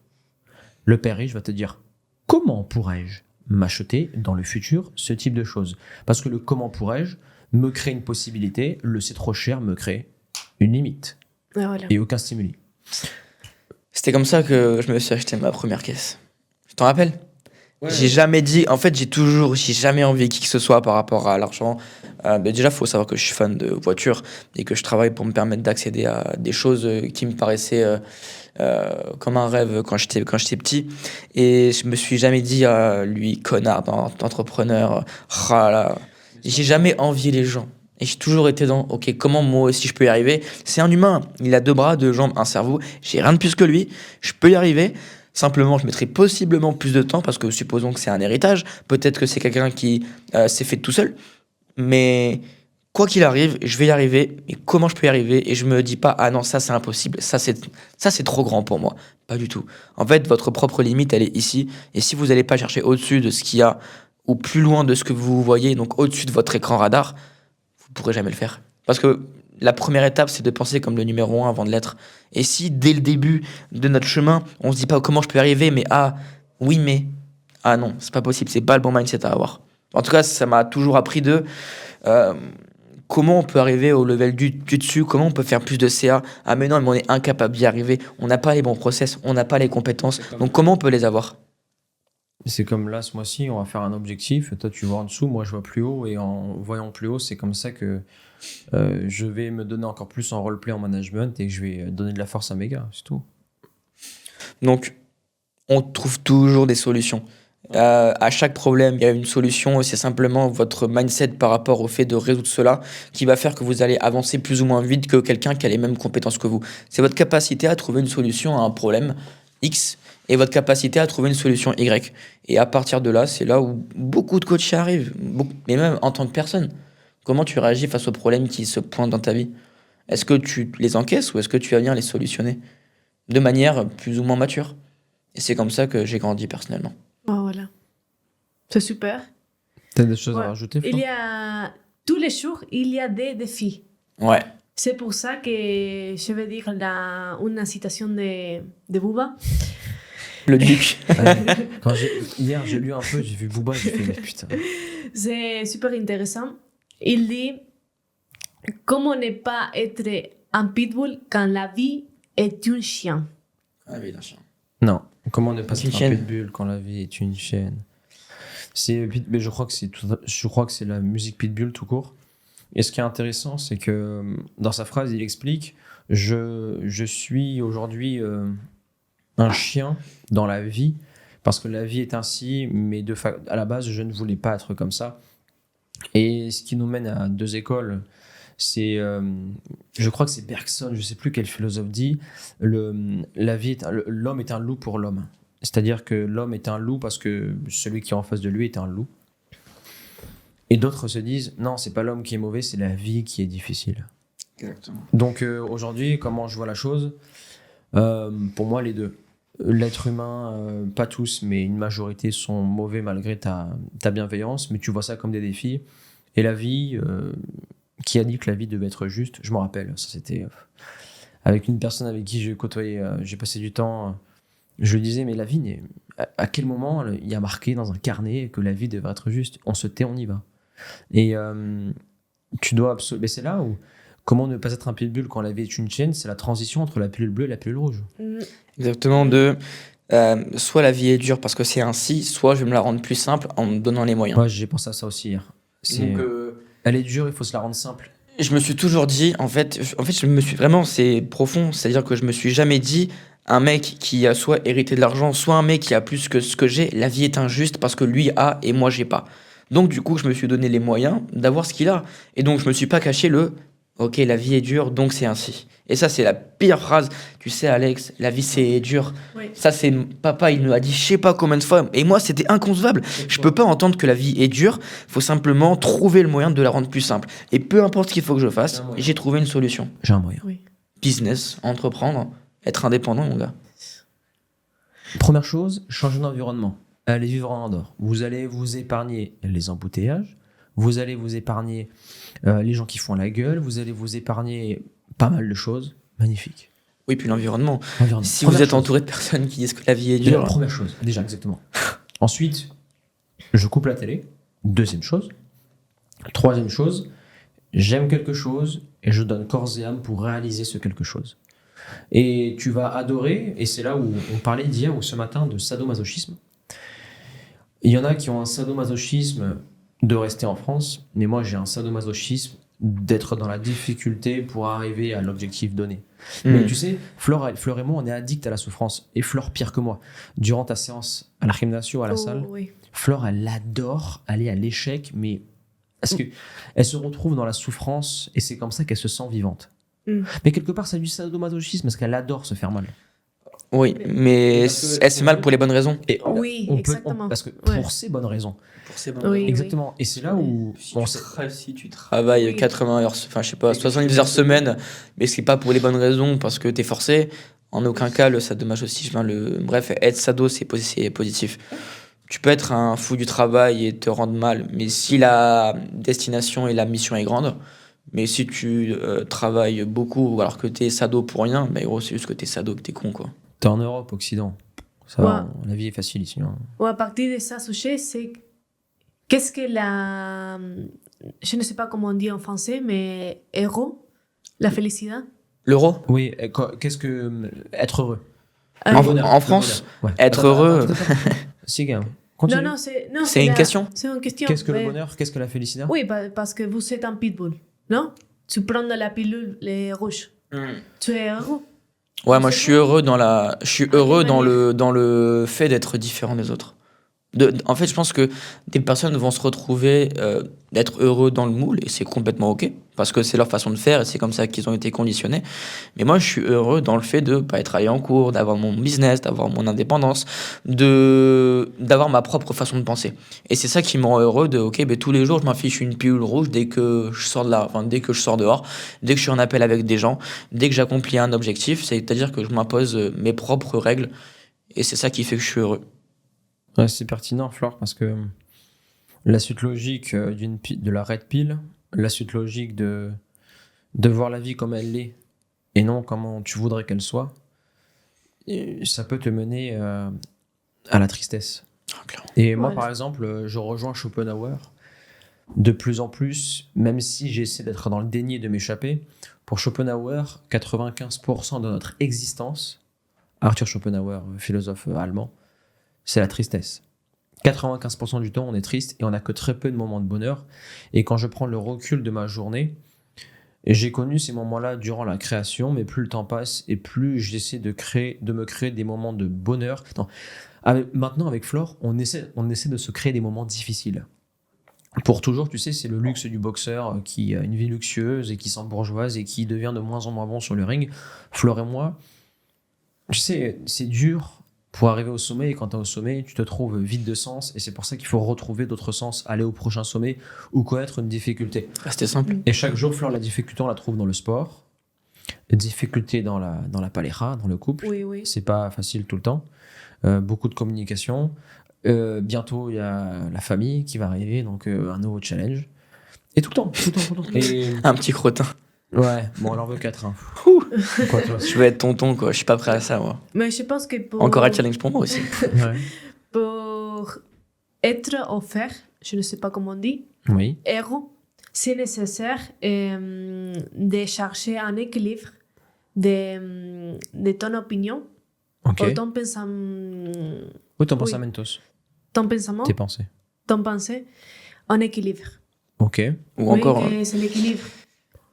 Le père riche va te dire comment pourrais-je m'acheter dans le futur ce type de choses? Parce que le comment pourrais-je me crée une possibilité, le c'est trop cher me crée une limite Et voilà. et aucun stimuli. C'était comme ça que je me suis acheté ma première caisse. Tu t'en rappelles? J'ai jamais dit, en fait, j'ai jamais envié qui que ce soit par rapport à l'argent. Mais déjà, faut savoir que je suis fan de voitures et que je travaille pour me permettre d'accéder à des choses qui me paraissaient comme un rêve quand j'étais petit. Et je me suis jamais dit, lui, connard, entrepreneur, ah là. J'ai jamais envié les gens. Et j'ai toujours été dans, ok, comment moi aussi je peux y arriver? C'est un humain, il a 2 bras, 2 jambes, un cerveau. J'ai rien de plus que lui, je peux y arriver. Simplement, je mettrai possiblement plus de temps parce que supposons que c'est un héritage. Peut-être que c'est quelqu'un qui s'est fait tout seul. Mais quoi qu'il arrive, je vais y arriver. Et comment je peux y arriver? Et je me dis pas, ah non, ça c'est impossible. Ça c'est trop grand pour moi. Pas du tout. En fait, votre propre limite, elle est ici. Et si vous n'allez pas chercher au-dessus de ce qu'il y a ou plus loin de ce que vous voyez, donc au-dessus de votre écran radar, vous pourrez jamais le faire. Parce que la première étape, c'est de penser comme le numéro 1 avant de l'être. Et si, dès le début de notre chemin, on se dit pas comment je peux y arriver, mais oui, mais, non, c'est pas possible, c'est pas le bon mindset à avoir. En tout cas, ça m'a toujours appris comment on peut arriver au level du dessus, comment on peut faire plus de CA. Ah, mais non, mais on est incapable d'y arriver, on n'a pas les bons process, on n'a pas les compétences, donc comment on peut les avoir? C'est comme là, ce mois-ci, on va faire un objectif. Toi, tu vois en dessous, moi, je vois plus haut. Et en voyant plus haut, c'est comme ça que je vais me donner encore plus en roleplay en management et que je vais donner de la force à mes gars, c'est tout. Donc, on trouve toujours des solutions. À chaque problème, il y a une solution et c'est simplement votre mindset par rapport au fait de résoudre cela qui va faire que vous allez avancer plus ou moins vite que quelqu'un qui a les mêmes compétences que vous. C'est votre capacité à trouver une solution à un problème X et votre capacité à trouver une solution Y. Et à partir de là, c'est là où beaucoup de coachs y arrivent, mais même en tant que personne. Comment tu réagis face aux problèmes qui se pointent dans ta vie? Est-ce que tu les encaisses ou est-ce que tu vas venir les solutionner de manière plus ou moins mature? Et c'est comme ça que j'ai grandi personnellement. Oh, voilà. C'est super. T'as des choses Ouais. à rajouter, Flo? Il y a tous les jours, il y a des défis. Ouais. C'est pour ça que je vais dire une citation de Bouba. Le duc. Hier, j'ai lu un peu, j'ai vu Booba, j'ai fait, mais putain. C'est super intéressant. Il dit comment ne pas être un pitbull quand la vie est un chien. Ah oui, la chien. Non, comment ne pas C'est une être un chaîne. pitbull quand la vie est une chaîne. Mais je crois que c'est la musique pitbull tout court. Et ce qui est intéressant, c'est que dans sa phrase, il explique je suis aujourd'hui un chien dans la vie parce que la vie est ainsi, mais à la base, je ne voulais pas être comme ça. Et ce qui nous mène à deux écoles, c'est, je crois que c'est Bergson, je ne sais plus quel philosophe dit, l'homme est un loup pour l'homme. C'est-à-dire que l'homme est un loup parce que celui qui est en face de lui est un loup. Et d'autres se disent, non, c'est pas l'homme qui est mauvais, c'est la vie qui est difficile. Exactement. Donc aujourd'hui, comment je vois la chose, pour moi, les deux. L'être humain, pas tous, mais une majorité sont mauvais malgré ta bienveillance, mais tu vois ça comme des défis. Et la vie, qui a dit que la vie devait être juste, je m'en rappelle, ça c'était avec une personne avec qui j'ai côtoyé, j'ai passé du temps, je lui disais, mais la vie, à quel moment il y a marqué dans un carnet que la vie devait être juste? On se tait, on y va. Et tu dois absolument. Mais c'est là où, comment ne pas être un pitbull quand la vie est une chaîne, c'est la transition entre la pilule bleue et la pilule rouge. Exactement, soit la vie est dure parce que c'est ainsi, soit je vais me la rendre plus simple en me donnant les moyens. Ouais, j'ai pensé à ça aussi hier. Donc, Elle est dure, il faut se la rendre simple. je me suis toujours dit, je me suis vraiment, c'est profond, c'est-à-dire que je me suis jamais dit, un mec qui a soit hérité de l'argent, soit un mec qui a plus que ce que j'ai, la vie est injuste parce que lui a et moi j'ai pas. Donc du coup, je me suis donné les moyens d'avoir ce qu'il a. Et donc je me suis pas caché ok, la vie est dure, donc c'est ainsi. Et ça, c'est la pire phrase. Tu sais, Alex, la vie c'est dur. Oui. Ça, c'est papa, il nous l'a dit je sais pas combien de fois. Et moi, c'était inconcevable. Je peux pas entendre que la vie est dure. Faut simplement trouver le moyen de la rendre plus simple. Et peu importe ce qu'il faut que je fasse, j'ai trouvé une solution. J'ai un moyen. Oui. Business, entreprendre, être indépendant, mon gars. Première chose, changer d'environnement. Allez vivre en Andorre. Vous allez vous épargner les embouteillages. Vous allez vous épargner les gens qui font la gueule. Vous allez vous épargner pas mal de choses. Magnifique. Oui, puis l'environnement. Environnement. Si Première vous êtes chose. entouré de personnes qui disent que la vie est Déjà, dure, première chose. Déjà, exactement. Ensuite, je coupe la télé. Deuxième chose. Troisième chose, j'aime quelque chose et je donne corps et âme pour réaliser ce quelque chose. Et tu vas adorer, et c'est là où on parlait d'hier ou ce matin de sadomasochisme. Il y en a qui ont un sadomasochisme de rester en France, mais moi j'ai un sadomasochisme d'être dans la difficulté pour arriver à l'objectif donné. Mais tu sais, Fleur et moi, on est addict à la souffrance. Et Fleur, pire que moi. Durant ta séance à la gymnasio, à la salle, Oui. Fleur, elle adore aller à l'échec, mais parce que elle se retrouve dans la souffrance et c'est comme ça qu'elle se sent vivante. Mais quelque part, c'est du sadomasochisme parce qu'elle adore se faire mal. oui, mais Parce que- elle se fait mal pour les bonnes raisons. Et Oui, exactement. parce que Ouais. pour ces bonnes raisons. Pour ces Oui. Exactement. Et c'est là où Si tu travailles Oui. 80 heures, enfin je sais pas, 70 heures semaine, mais c'est pas pour les bonnes raisons parce que t'es forcé, en aucun cas le sadomasochisme, bref, être sado c'est positif. Tu peux être un fou du travail et te rendre mal, mais si la destination et la mission est grande, mais si tu travailles beaucoup alors que t'es sado pour rien, bah gros c'est juste que t'es sado, que t'es con quoi. t'es en Europe, Occident. Ça va, la vie est facile ici. Hein. Ou à partir de ça, sujet, c'est qu'est-ce que la. Je ne sais pas comment on dit en français, mais héros, la félicité. L'euro Oui, qu'est-ce que être heureux En- Le bonheur, en le France, bonheur. être heureux. attends. Si, gars, continue. Non, C'est une question. C'est une question. Qu'est-ce que le mais- bonheur? Qu'est-ce que la félicité? Oui, parce que vous êtes un pitbull, non? Tu prends de la pilule les rouges. Tu es heureux. Ouais, moi je suis heureux magnifique. dans le fait d'être différent des autres. En fait, je pense que des personnes vont se retrouver d'être heureux dans le moule et c'est complètement ok parce que c'est leur façon de faire et c'est comme ça qu'ils ont été conditionnés. Mais moi, je suis heureux dans le fait de pas être allé en cours, d'avoir mon business, d'avoir mon indépendance, d'avoir ma propre façon de penser. Et c'est ça qui me rend heureux de ok, ben tous les jours, je m'affiche une pilule rouge dès que je sors dès que je sors dehors, dès que je suis en appel avec des gens, dès que j'accomplis un objectif, c'est-à-dire que je m'impose mes propres règles et c'est ça qui fait que je suis heureux. Ouais, c'est pertinent, Flore, parce que la suite logique de la red pill, la suite logique de voir la vie comme elle l'est et non comment tu voudrais qu'elle soit, et ça peut te mener à la tristesse. Clairement. Et moi, Voilà. par exemple, je rejoins Schopenhauer de plus en plus, même si j'essaie d'être dans le déni et de m'échapper. Pour Schopenhauer, 95% de notre existence, Arthur Schopenhauer, philosophe allemand, c'est la tristesse. 95% du temps, on est triste et on n'a que très peu de moments de bonheur. Et quand je prends le recul de ma journée, j'ai connu ces moments-là durant la création, mais plus le temps passe et plus j'essaie de me créer des moments de bonheur. Non. Maintenant, avec Flore, on essaie de se créer des moments difficiles. Pour toujours, tu sais, c'est le luxe du boxeur qui a une vie luxueuse et qui s'embourgeoise et qui devient de moins en moins bon sur le ring. Flore et moi, tu sais, c'est dur pour arriver au sommet et quand tu es au sommet, tu te trouves vide de sens et c'est pour ça qu'il faut retrouver d'autres sens, aller au prochain sommet ou connaître une difficulté. Restez simple. Et chaque jour, Flore, la difficulté, on la trouve dans le sport, la difficulté dans la pareja, dans le couple. Oui, oui. C'est pas facile tout le temps. Beaucoup de communication. Bientôt, il y a la famille qui va arriver, donc un nouveau challenge. Et tout le temps, tout le temps, tout le temps. Et Un petit crottin. ouais, bon, on en veut 4. Hein. Quoi, toi Je veux être tonton, quoi. Je suis pas prêt à ça, moi. Mais je pense que Encore un challenge pour moi aussi. Ouais. pour être offert, je ne sais pas comment on dit, Oui. héros, c'est nécessaire de chercher un équilibre de ton opinion, Ok. ou ton pensament, Oui, ton Oui. pensamentos, ton pensament, tes pensées. ton pensée, en équilibre. Ok. Ou Oui, encore, que c'est l'équilibre.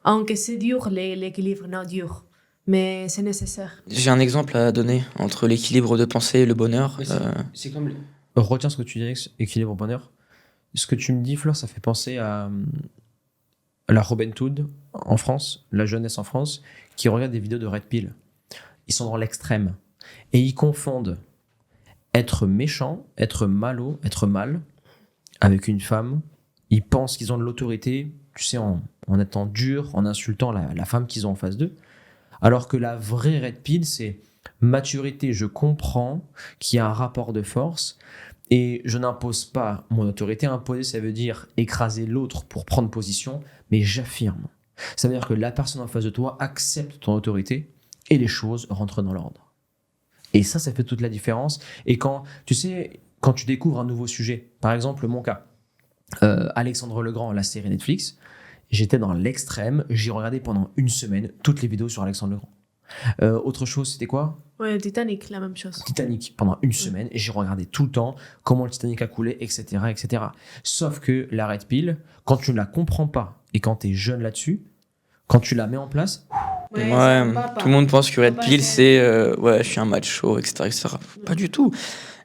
Aunque c'est dur, l'équilibre, non dur. Mais c'est nécessaire. j'ai un exemple à donner entre l'équilibre de pensée et le bonheur. C'est comme. Retiens ce que tu dis, équilibre bonheur. Ce que tu me dis, Fleur, ça fait penser à la Robin-Hood en France, la jeunesse en France, qui regarde des vidéos de Red Pill. Ils sont dans l'extrême. Et ils confondent être méchant, être malo, être mal avec une femme. Ils pensent qu'ils ont de l'autorité, tu sais, en étant dur, en insultant la femme qu'ils ont en face d'eux. Alors que la vraie Red Pill, c'est maturité, je comprends qu'il y a un rapport de force et je n'impose pas mon autorité. Imposer, ça veut dire écraser l'autre pour prendre position, mais j'affirme. Ça veut dire que la personne en face de toi accepte ton autorité et les choses rentrent dans l'ordre. Et ça fait toute la différence. Et quand, tu sais, quand tu découvres un nouveau sujet, par exemple, mon cas, Alexandre le Grand, la série Netflix, j'étais dans l'extrême, j'ai regardé pendant une semaine toutes les vidéos sur Alexandre le Grand. Autre chose, c'était quoi ? Ouais, Titanic, la même chose. Titanic, pendant une semaine, et j'ai regardé tout le temps comment le Titanic a coulé, etc., etc. Sauf que la Red Pill, quand tu ne la comprends pas, et quand tu es jeune là-dessus, quand tu la mets en place, Ouais, Ouais, ça va pas. tout le monde pense que Red Papa, Pill, c'est- c'est ouais, je suis un macho, etc., etc. Pas du tout.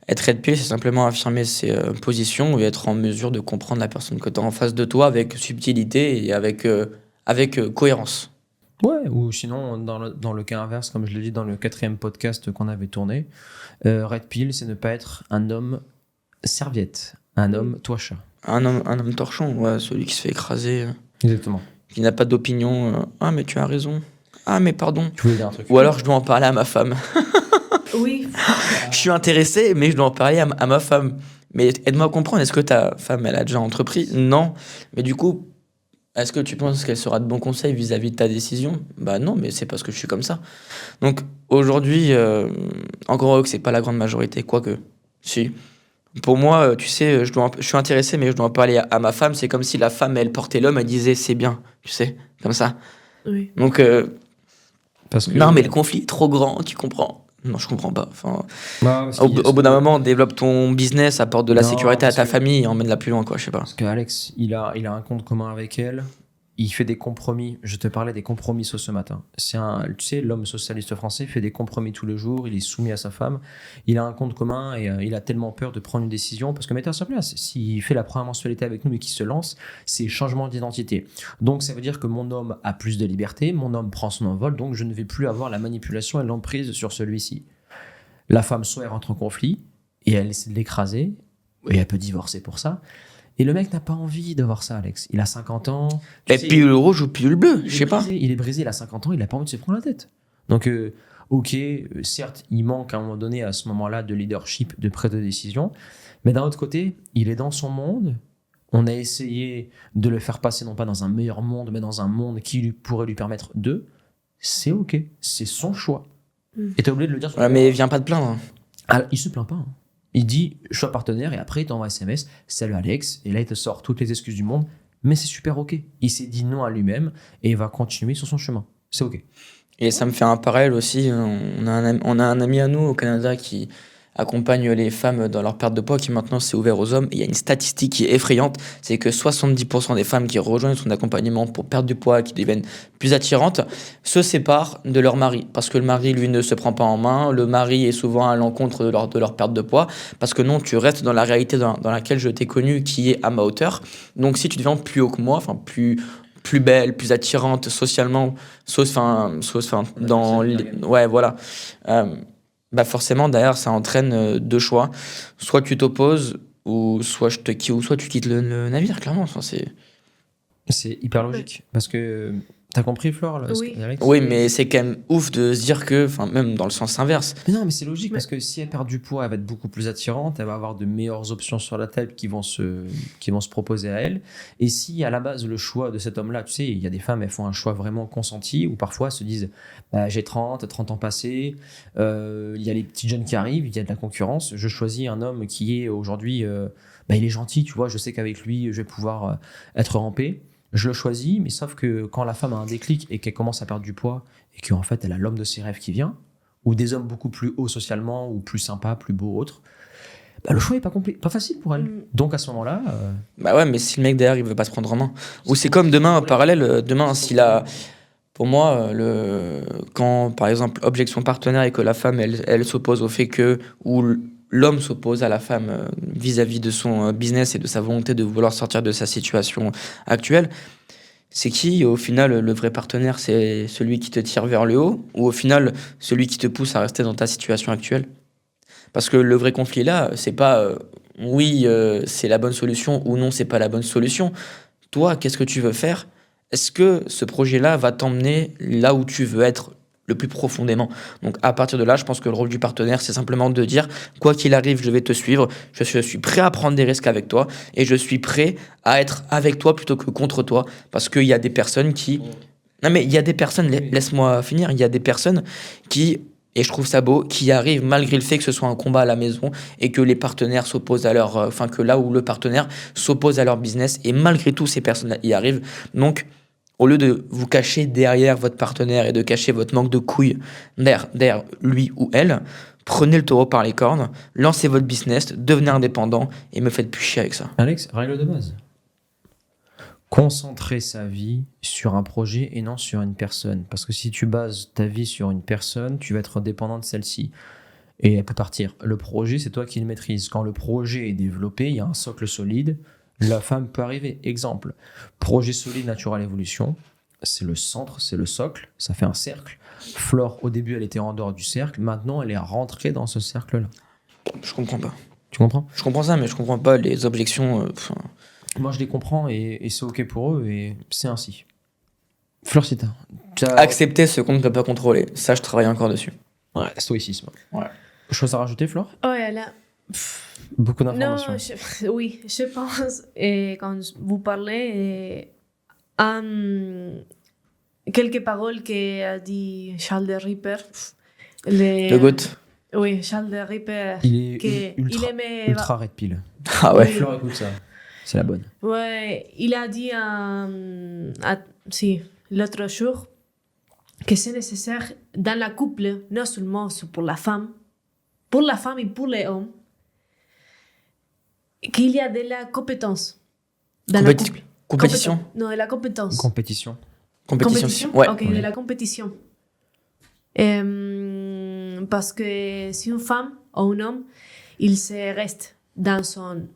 Être Red Pill, c'est simplement affirmer ses positions et être en mesure de comprendre la personne que tu as en face de toi avec subtilité et avec cohérence. ouais, ou sinon, dans le cas inverse, comme je l'ai dit dans le 4e podcast qu'on avait tourné, Red Pill, c'est ne pas être un homme serviette, un homme toi-chat. Un homme torchon, ouais, celui qui se fait écraser, Exactement. qui n'a pas d'opinion. Ah, mais tu as raison. Ah, mais pardon. Tu voulais dire un truc ? Ou alors je dois en parler à ma femme. Oui, Je suis intéressé, mais je dois en parler à ma femme. Mais aide-moi à comprendre, est-ce que ta femme, elle a déjà entrepris? Non. Mais du coup, est-ce que tu penses qu'elle sera de bons conseils vis-à-vis de ta décision? Bah non, mais c'est parce que je suis comme ça. Donc aujourd'hui, encore heureux que c'est pas la grande majorité, quoique, si. Pour moi, tu sais, je suis intéressé, mais je dois en parler à ma femme. C'est comme si la femme, elle portait l'homme, elle disait c'est bien, tu sais, comme ça. oui. Donc, Parce que, non, mais le conflit est trop grand, tu comprends? Non, je comprends pas. Enfin, bah, parce au, qu'il y a- au bout d'un moment, développe ton business, apporte de la Non, sécurité à parce ta que- famille et emmène-la plus loin, quoi, je sais pas. Parce qu'Alex, il a un compte commun avec elle. Il fait des compromis. Je te parlais des compromis ce matin. Tu sais, l'homme socialiste français fait des compromis tous les jours. Il est soumis à sa femme. Il a un compte commun et il a tellement peur de prendre une décision parce que mettez à sa place. S'il fait la première mensualité avec nous et qu'il se lance, c'est changement d'identité. Donc ça veut dire que mon homme a plus de liberté. Mon homme prend son envol. Donc je ne vais plus avoir la manipulation et l'emprise sur celui-ci. La femme, soit elle rentre en conflit et elle essaie de l'écraser et elle peut divorcer pour ça. Et le mec n'a pas envie de voir ça, Alex. Il a 50 ans. Tu Et sais, pilule rouge ou pilule bleue, il je est sais pas. brisé, il est brisé, il a 50 ans, il n'a pas envie de se prendre la tête. Donc, ok, certes, il manque à un moment donné, à ce moment-là, de leadership, de prise de décision. Mais d'un autre côté, il est dans son monde. On a essayé de le faire passer, non pas dans un meilleur monde, mais dans un monde qui pourrait lui permettre de. C'est ok, c'est son choix. Mm. Et t'es obligé de le dire. Ouais, mais viens pas te plaindre. Ah, il se plaint pas. Hein. Il dit choix partenaire et après il t'envoie un SMS, salut Alex, et là il te sort toutes les excuses du monde, mais c'est super ok. Il s'est dit non à lui-même et il va continuer sur son chemin. C'est ok. Et ça me fait un parallèle aussi. On a un ami à nous au Canada qui accompagne les femmes dans leur perte de poids, qui maintenant s'est ouvert aux hommes. Et il y a une statistique qui est effrayante, c'est que 70% des femmes qui rejoignent son accompagnement pour perdre du poids, qui deviennent plus attirantes, se séparent de leur mari. Parce que le mari, lui, ne se prend pas en main. Le mari est souvent à l'encontre de leur perte de poids. Parce que non, tu restes dans la réalité dans laquelle je t'ai connu, qui est à ma hauteur. Donc si tu deviens plus haut que moi, enfin plus belle, plus attirante socialement, ouais, voilà. Bah forcément, derrière, ça entraîne deux choix. Soit tu t'opposes, ou soit soit tu quittes le navire, clairement. Enfin, C'est hyper logique. Parce que t'as compris, Flore là, Oui. Alex oui, mais c'est quand même ouf de se dire que, enfin, même dans le sens inverse. Mais non, mais c'est logique parce que si elle perd du poids, elle va être beaucoup plus attirante, elle va avoir de meilleures options sur la table qui vont se proposer à elle. Et si à la base le choix de cet homme-là, tu sais, il y a des femmes, elles font un choix vraiment consenti ou parfois elles se disent bah, j'ai 30 ans passés, il y a les petits jeunes qui arrivent, il y a de la concurrence, je choisis un homme qui est aujourd'hui, bah, il est gentil, tu vois, je sais qu'avec lui je vais pouvoir être rampé. Je le choisis, mais sauf que quand la femme a un déclic et qu'elle commence à perdre du poids et qu'en fait elle a l'homme de ses rêves qui vient, ou des hommes beaucoup plus hauts socialement, ou plus sympas, plus beaux, autres, bah le choix est pas facile pour elle. Donc à ce moment-là, Bah ouais, mais si le mec derrière, il veut pas se prendre en main. Ou c'est comme demain, en parallèle, demain, s'il a. Pour moi, quand, par exemple, objection partenaire et que la femme, elle s'oppose au fait que. Ou l'homme s'oppose à la femme vis-à-vis de son business et de sa volonté de vouloir sortir de sa situation actuelle, c'est qui, au final, le vrai partenaire? C'est celui qui te tire vers le haut ou au final, celui qui te pousse à rester dans ta situation actuelle? Parce que le vrai conflit là, c'est pas oui, c'est la bonne solution ou non, c'est pas la bonne solution. Toi, qu'est-ce que tu veux faire? Est-ce que ce projet-là va t'emmener là où tu veux être le plus profondément? Donc à partir de là, je pense que le rôle du partenaire, c'est simplement de dire, quoi qu'il arrive, je vais te suivre, je suis prêt à prendre des risques avec toi et je suis prêt à être avec toi plutôt que contre toi. Parce qu'il y a des personnes qui... Non mais il y a des personnes, laisse-moi finir, il y a des personnes qui, et je trouve ça beau, qui arrivent malgré le fait que ce soit un combat à la maison et que les partenaires s'opposent à leur... Enfin, que là où le partenaire s'oppose à leur business et malgré tout, ces personnes y arrivent. Donc, au lieu de vous cacher derrière votre partenaire et de cacher votre manque de couilles derrière lui ou elle, prenez le taureau par les cornes, lancez votre business, devenez indépendant et me faites plus chier avec ça. Alex, règle de base. Concentrer sa vie sur un projet et non sur une personne. Parce que si tu bases ta vie sur une personne, tu vas être dépendant de celle-ci. Et elle peut partir. Le projet, c'est toi qui le maîtrises. Quand le projet est développé, il y a un socle solide, la femme peut arriver. Exemple, projet solide Natural Evolution, c'est le centre, c'est le socle, ça fait un cercle. Flore, au début, elle était en dehors du cercle, maintenant, elle est rentrée dans ce cercle-là. Je comprends pas. Tu comprends? Je comprends ça, mais je comprends pas les objections. Moi, je les comprends et c'est OK pour eux et c'est ainsi. Flore, si t'as... Accepter ce qu'on ne peut pas contrôler. Ça, je travaille encore dessus. Ouais, stoïcisme. Ouais. Chose à rajouter, Flore? Oh là là. Beaucoup Non, d'informations. oui, je pense, quand vous parlez, quelques paroles qu'a dit Charles de Ripper. Le GOAT. Oui, Charles de Ripper. Il est que ultra, il aimait. ultra red pill. Ah ouais. Flore, écoute ça. C'est la bonne. Ouais, il a dit si, l'autre jour que c'est nécessaire dans la couple, non seulement pour la femme et pour les hommes, qu'il y a de la compétence dans la couple. Compétition. Non, de la compétence. Compétition. Compétition. Ouais. Ok, Ouais. de la compétition. Parce que si une femme ou un homme, il se reste dans son...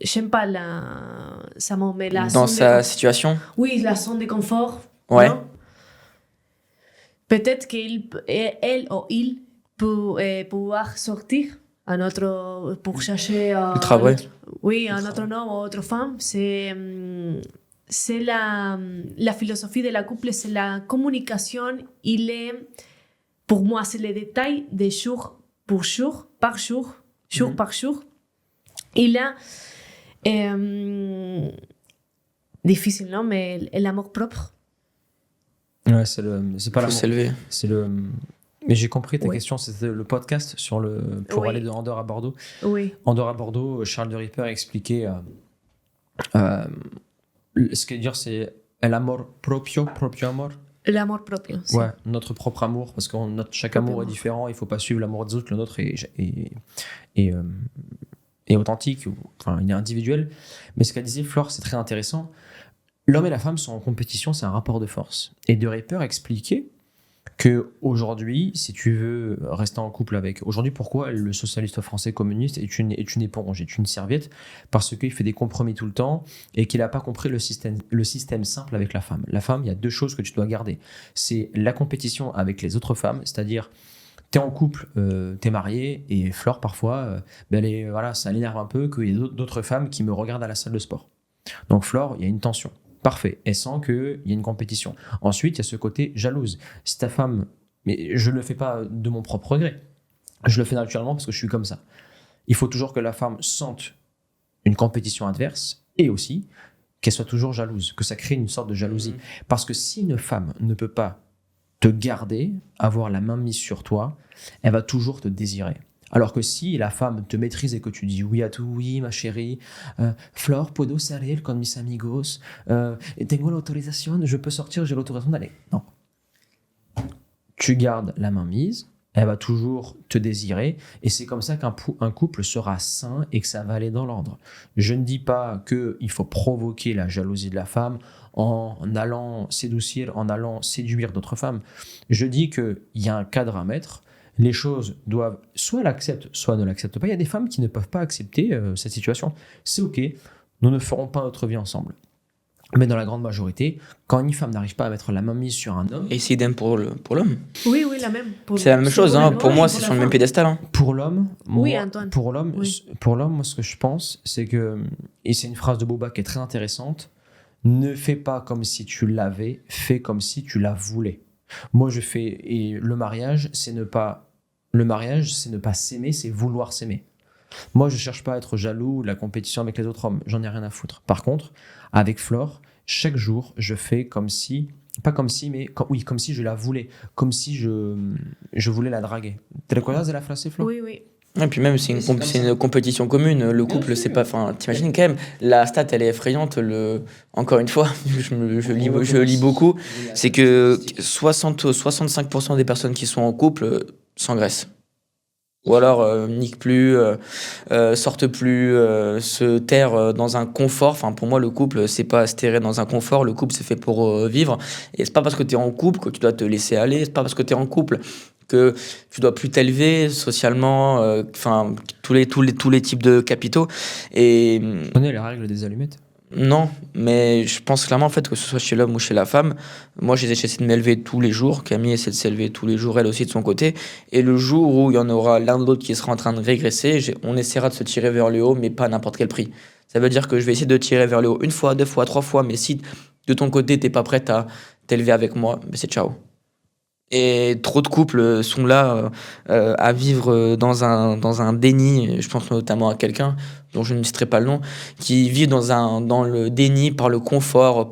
J'aime pas ça m'en met la Dans zone sa de... situation. Oui, la zone de confort. Ouais. Non? Peut-être elle ou il peut pouvoir sortir pour chercher Le travail. oui, un autre homme ou autre femme. C'est la philosophie de la couple, c'est la communication. Pour moi, c'est les détails de jour pour jour, par jour, jour par jour. Il a difficile, non, mais l'amour propre. Ouais, c'est pas Faut l'amour. s'élever. C'est le Mais j'ai compris ta Oui. question, c'était le podcast pour Oui. aller de Andorre à Bordeaux. Oui, Andorre à Bordeaux, Charles de Ripper expliquait ce qu'il veut dire, c'est el amor propio amor. l'amour propre. Sí. Ouais, notre propre amour, parce que chaque Propre amour est amour. différent, il faut pas suivre l'amour des autres, le nôtre est authentique, enfin, il est individuel. Mais ce qu'a dit Flore, c'est très intéressant. L'homme et la femme sont en compétition, c'est un rapport de force. Et De Ripper expliquait que aujourd'hui, si tu veux rester en couple avec... Aujourd'hui, pourquoi le socialiste français communiste est une éponge, est une serviette? Parce qu'il fait des compromis tout le temps et qu'il n'a pas compris le système simple avec la femme. La femme, il y a deux choses que tu dois garder. C'est la compétition avec les autres femmes, c'est-à-dire... T'es en couple, t'es marié, et Flore, parfois, voilà, ça l'énerve un peu qu'il y ait d'autres femmes qui me regardent à la salle de sport. Donc Flore, il y a une tension. Parfait. Elle sent qu'il y a une compétition. Ensuite, il y a ce côté jalouse. Si ta femme... Mais je ne le fais pas de mon propre gré. Je le fais naturellement parce que je suis comme ça. Il faut toujours que la femme sente une compétition adverse et aussi qu'elle soit toujours jalouse, que ça crée une sorte de jalousie. Parce que si une femme ne peut pas te garder, avoir la main mise sur toi, elle va toujours te désirer. Alors que si la femme te maîtrise et que tu dis oui à tout, oui ma chérie, Flore, puedo salir con mis amigos, tengo l'autorisation, je peux sortir, j'ai l'autorisation d'aller. Non. Tu gardes la main mise, elle va toujours te désirer, et c'est comme ça qu'un couple sera sain et que ça va aller dans l'ordre. Je ne dis pas qu'il faut provoquer la jalousie de la femme en allant s'édoucir, en allant séduire d'autres femmes. Je dis qu'il y a un cadre à mettre. Les choses doivent, soit l'acceptent, soit ne l'acceptent pas. Il y a des femmes qui ne peuvent pas accepter cette situation. C'est OK, nous ne ferons pas notre vie ensemble. Mais dans la grande majorité, quand une femme n'arrive pas à mettre la main mise sur un homme... Et c'est idem pour l'homme. Oui, oui, la même. C'est la même chose, hein. Pour moi, c'est sur le même piédestal. piédestal. Hein. Pour l'homme, Oui, moi, Antoine. pour l'homme, Oui. moi, ce que je pense, c'est que, et c'est une phrase de Boba qui est très intéressante, ne fais pas comme si tu l'avais, fais comme si tu la voulais. Moi, je fais, et le mariage, c'est ne pas s'aimer, c'est vouloir s'aimer. Moi, je cherche pas à être jaloux de la compétition avec les autres hommes, j'en ai rien à foutre. Par contre, avec Flore, chaque jour, je fais comme si, pas comme si, mais comme si je la voulais, comme si je voulais la draguer. ¿Te recuerdas de la frase, Flore? Oui, oui. Et puis même, c'est une compétition commune. Le couple, c'est pas. Enfin, t'imagines quand même, la stat, elle est effrayante. Encore une fois, je lis beaucoup. C'est que 65% des personnes qui sont en couple s'engraissent. Ou alors niquent plus, sortent plus, se terrent dans un confort. Enfin, pour moi, le couple, c'est pas se terrer dans un confort. Le couple, c'est fait pour vivre. Et c'est pas parce que t'es en couple que tu dois te laisser aller. C'est pas parce que t'es en couple que tu dois plus t'élever socialement. Enfin, tous les types de capitaux. Et Tu connais les règles des allumettes? non, mais je pense clairement en fait que ce soit chez l'homme ou chez la femme, moi j'essaie de m'élever tous les jours, Camille essaie de s'élever tous les jours elle aussi de son côté, et le jour où il y en aura l'un de l'autre qui sera en train de régresser, on essaiera de se tirer vers le haut, mais pas à n'importe quel prix. Ça veut dire que je vais essayer de tirer vers le haut une fois, deux fois, trois fois, mais si de ton côté t'es pas prête à t'élever avec moi, ben c'est ciao. Et trop de couples sont là à vivre dans un déni. Je pense notamment à quelqu'un dont je ne citerai pas le nom, qui vit dans le déni par le confort,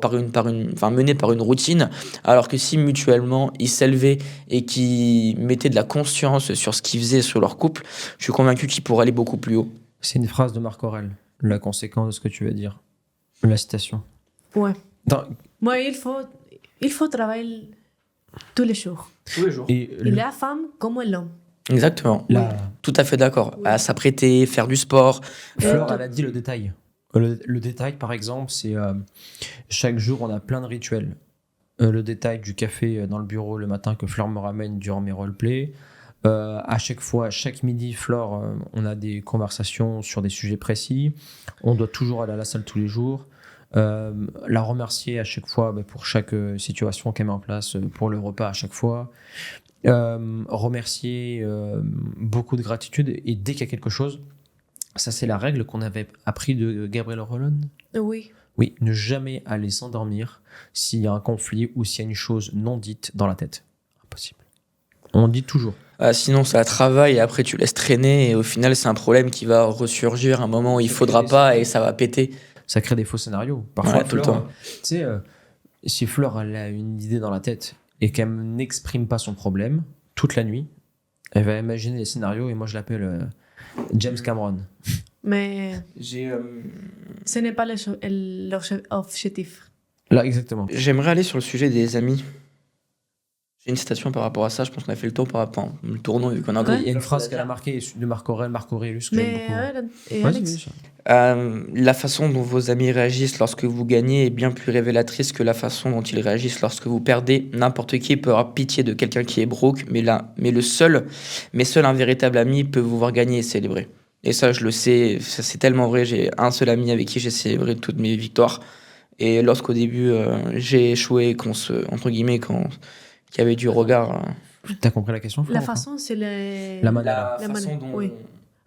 mené par une routine, alors que si mutuellement ils s'élevaient et qu'ils mettaient de la conscience sur ce qu'ils faisaient sur leur couple, je suis convaincu qu'ils pourraient aller beaucoup plus haut. C'est une phrase de Marc Aurèle, la conséquence de ce que tu veux dire. La citation. Ouais. Dans- Moi, il faut travailler tous les jours. Tous les jours. Et Et la femme comme l'homme. Exactement. la- Tout à fait d'accord. Oui. À s'apprêter, faire du sport. Flore, elle a dit le détail. Le détail, par exemple, c'est chaque jour, on a plein de rituels. Le détail du café dans le bureau le matin que Flore me ramène durant mes roleplays. À chaque fois, chaque midi, Flore, on a des conversations sur des sujets précis. On doit toujours aller à la salle tous les jours. La remercier à chaque fois pour chaque situation qu'elle met en place, pour le repas à chaque fois. Remercier, beaucoup de gratitude, et dès qu'il y a quelque chose, ça c'est la règle qu'on avait appris de Gabriel Rollon. Oui. Oui, ne jamais aller s'endormir s'il y a un conflit ou s'il y a une chose non dite dans la tête. Impossible. On dit toujours. Sinon, ça travaille et après tu laisses traîner et au final, c'est un problème qui va ressurgir à un moment où il faudra pas et ça va péter. Ça crée des faux scénarios. Parfois, Ouais, tout le Flore, temps. tu sais, si Flore elle a une idée dans la tête et qu'elle n'exprime pas son problème toute la nuit, Elle va imaginer les scénarios et moi je l'appelle James Cameron. Mais J'ai, ce n'est pas l'objectif. Là, exactement. J'aimerais aller sur le sujet des amis. J'ai une citation par rapport à ça. Je pense qu'on a fait le tour par rapport au tournoi vu qu'on a encore. Il y a une phrase qu'elle a marquée de Marc Aurèle, que j'aime Mais beaucoup. et Vas-y, Alex, vas-y. La façon dont vos amis réagissent lorsque vous gagnez est bien plus révélatrice que la façon dont ils réagissent lorsque vous perdez. N'importe qui peut avoir pitié de quelqu'un qui est broke, mais seul un véritable ami peut vous voir gagner et célébrer. Et ça, je le sais, ça, c'est tellement vrai. J'ai un seul ami avec qui j'ai célébré toutes mes victoires. Et lorsqu'au début, j'ai échoué, qu'il y avait du regard. T'as compris la question, Flo, la ou pas façon, c'est La manière. La façon manière, dont... oui.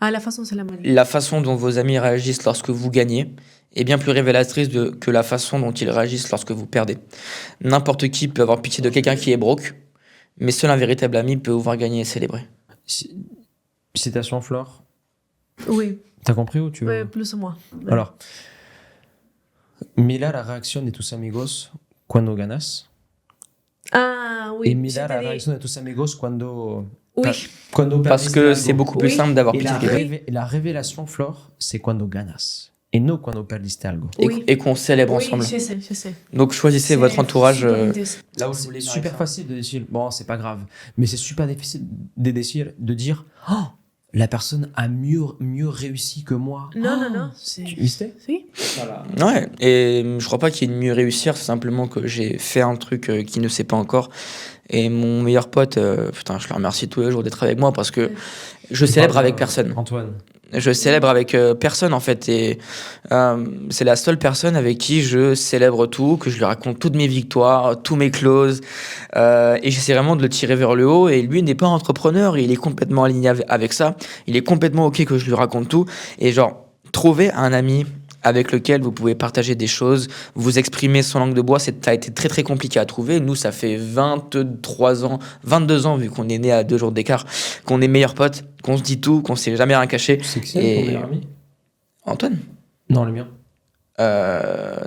La façon, c'est la manière. La façon dont vos amis réagissent lorsque vous gagnez est bien plus révélatrice que la façon dont ils réagissent lorsque vous perdez. N'importe qui peut avoir pitié de quelqu'un qui est broke, mais seul un véritable ami peut vous voir gagner et célébrer. Citation, Flore. Oui, T'as compris ou tu veux oui, plus ou moins. Alors, mira la reacción de tus amigos cuando ganas. Ah oui, Et je mira te la dis- reacción de tus amigos cuando Oui, cuando Parce perdiste que algo. c'est beaucoup plus Oui. simple d'avoir Et pitié la, de quelqu'un. la révélation, Flore, c'est cuando ganas. Et no cuando perdiste algo. Oui. Et qu'on célèbre oui, ensemble. je sais. Donc choisissez C'est votre entourage. super intéressant. Là où je C'est voulais super facile de dire, bon, c'est pas grave, mais c'est super difficile de dire, oh, la personne a mieux réussi que moi. Non, Oh. non, non. C'est... Tu sais Si. Ouais, et je crois pas qu'il y ait de mieux réussir, c'est simplement que j'ai fait un truc qui ne sait pas encore. Et mon meilleur pote, putain, je le remercie tous les jours d'être avec moi parce que je célèbre avec personne. Antoine. Je célèbre avec personne en fait. Et c'est la seule personne avec qui je célèbre tout, que je lui raconte toutes mes victoires, tous mes closes. Et j'essaie vraiment de le tirer vers le haut. Et lui n'est pas entrepreneur, il est complètement aligné avec ça. Il est complètement OK que je lui raconte tout. Et genre, trouver un ami avec lequel vous pouvez partager des choses, vous exprimer sans langue de bois, ça a été très très compliqué à trouver. Nous, ça fait 22 ans, vu qu'on est né à 2 jours d'écart, qu'on est meilleurs potes, qu'on se dit tout, qu'on s'est jamais rien caché. C'est que c'est Et- ton meilleur ami Antoine Non, le mien.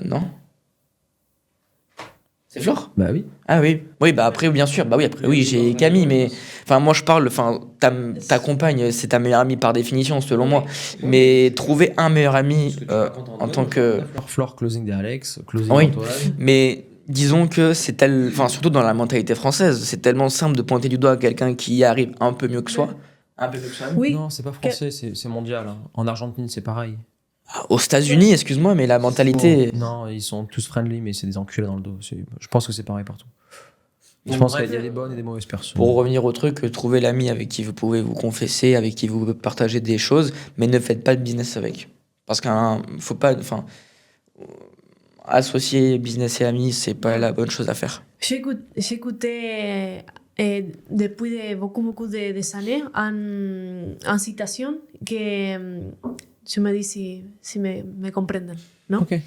Non. C'est Flore? Bah oui. Ah oui. Oui, bah après, bien sûr. Bah oui, après, oui, j'ai Camille, mais... Enfin, moi, je parle... Enfin, ta compagne, c'est ta meilleure amie par définition, selon moi. Mais trouver un meilleur ami en tant que... Flore, closing d'Alex, closing Oui. d'Antoine. Mais disons que c'est enfin, surtout dans la mentalité française, c'est tellement simple de pointer du doigt quelqu'un qui y arrive un peu mieux que soi. Un peu mieux que soi. Oui. Non, c'est pas français, c'est mondial. Hein. En Argentine, c'est pareil. Aux États-Unis, excuse-moi, mais la mentalité... Non, ils sont tous friendly, mais c'est des enculés dans le dos. Je pense que c'est pareil partout. Je pense qu'il y a des bonnes et des mauvaises personnes. Pour revenir au truc, trouvez l'ami avec qui vous pouvez vous confesser, avec qui vous pouvez partager des choses, mais ne faites pas de business avec. Parce qu'un faut pas, enfin, associer business et amis, c'est pas la bonne chose à faire. J'écoutais depuis beaucoup de années en citation que je me dis si me comprenden, non? Ok.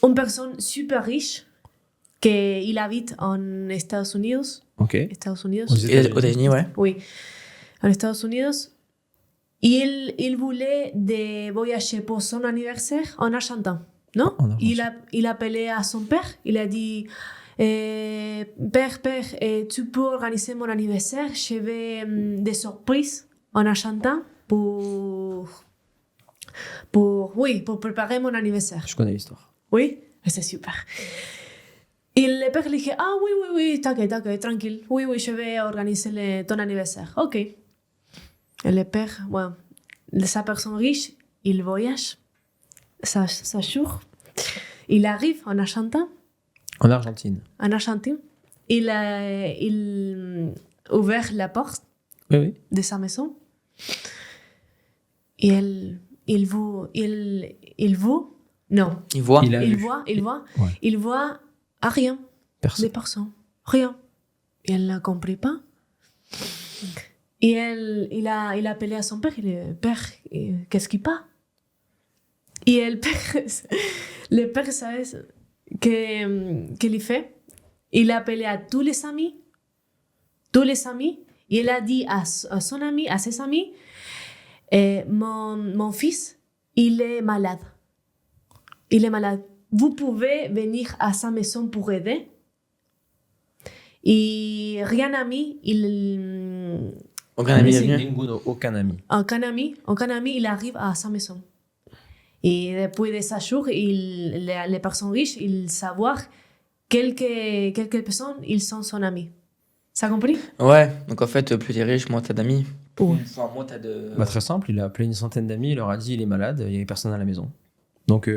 Une personne super riche qu'il habite en Estados Unidos. Ok. Estados Unidos. Aux Et aux États-Unis, ouais. Oui, en Estados Unidos. Il voulait de voyager pour son anniversaire en Argentine, non? En Argentine. Il a appelé à son père, il a dit Père, tu peux organiser mon anniversaire, je vais des surprises en Argentine pour préparer mon anniversaire. Je connais l'histoire. Oui, c'est super. Et le père lui dit, ah oui, t'inquiète, tranquille. Oui, je vais organiser ton anniversaire. Ok. Et le père, bueno, sa personne riche, il voyage, ça jour. Il arrive en Argentine. En Argentine. Il ouvert la porte Oui. de sa maison. Et il voit rien. Personne. Des personnes. Rien. Et elle ne comprit pas. Et il a appelé à son père. Il dit, Père, qu'est-ce qui passe? Et le père savait qu'il fait. Il a appelé à tous les amis. Et il a dit à ses amis, mon fils, il est malade. Vous pouvez venir à sa maison pour aider. Et rien ami, Aucun ami est venu. Ninguno, aucun ami. Aucun ami, il arrive à sa maison. Et depuis de ce jour, les personnes riches, ils savent quelques personnes, ils sont son ami. Ça a compris? Ouais, donc en fait, plus t'es riche, moins t'as d'amis. Ouais. Enfin, moins t'as de. Bah, très simple, il a appelé une centaine d'amis, il leur a dit il est malade, il n'y avait personne à la maison. Donc,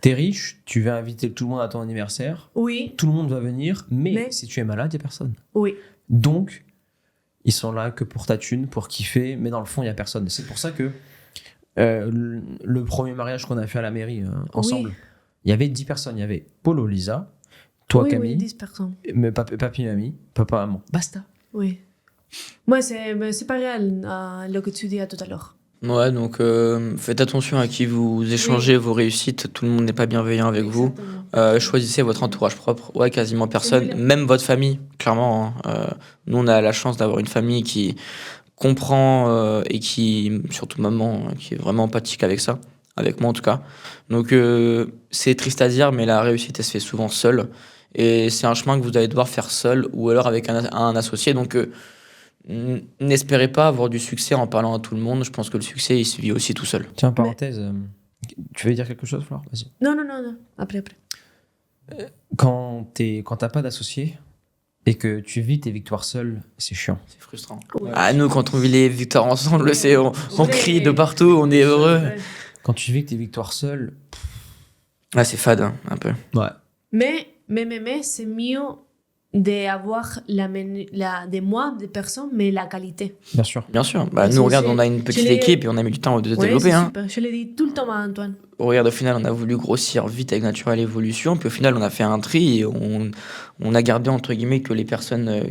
t'es riche, tu vas inviter tout le monde à ton anniversaire, Oui, tout le monde va venir, mais Mais- si tu es malade, il n'y a personne. oui. Donc, ils sont là que pour ta thune, pour kiffer, mais dans le fond, il n'y a personne. C'est pour ça que le premier mariage qu'on a fait à la mairie ensemble, Oui. il y avait 10 personnes. Il y avait Polo, Lisa, toi, Oui, Camille, oui, 10 personnes. mais papi, mamie, papa, maman. Basta. Oui. Moi, c'est pas réel ce que tu dis tout à l'heure. Ouais, donc faites attention à qui vous échangez vos réussites. Tout le monde n'est pas bienveillant avec vous. Exactement. Choisissez votre entourage propre. Ouais, quasiment personne. bien. Même votre famille, clairement. Hein. Nous, on a la chance d'avoir une famille qui comprend et qui, surtout maman, qui est vraiment empathique avec ça. Avec moi, en tout cas. Donc, c'est triste à dire, mais la réussite, elle se fait souvent seule. Et c'est un chemin que vous allez devoir faire seul ou alors avec un associé. Donc, n'espérez pas avoir du succès en parlant à tout le monde. Je pense que le succès, il se vit aussi tout seul. Tiens, parenthèse, tu veux dire quelque chose, Flore? Vas-y. Non. Après. Quand t'as pas d'associé et que tu vis tes victoires seul, c'est chiant. C'est frustrant. Oui. Ah, nous, quand on vit les victoires ensemble, Ouais. c'est, on crie de partout, on est heureux. Ouais. Quand tu vis tes victoires seul, Ah, c'est fade, hein, un peu. ouais. Mais c'est mieux d'avoir des mois de personnes, mais la qualité. Bien sûr. Bien sûr. Bah, Mais nous, regarde, on a je une petite l'ai- équipe et on a mis du temps de se Ouais, développer. c'est Hein. super. Je le dis tout le temps à Antoine. Regarde, au final, on a voulu grossir vite avec Natural Evolution. Puis au final, on a fait un tri et on a gardé, entre guillemets, que les personnes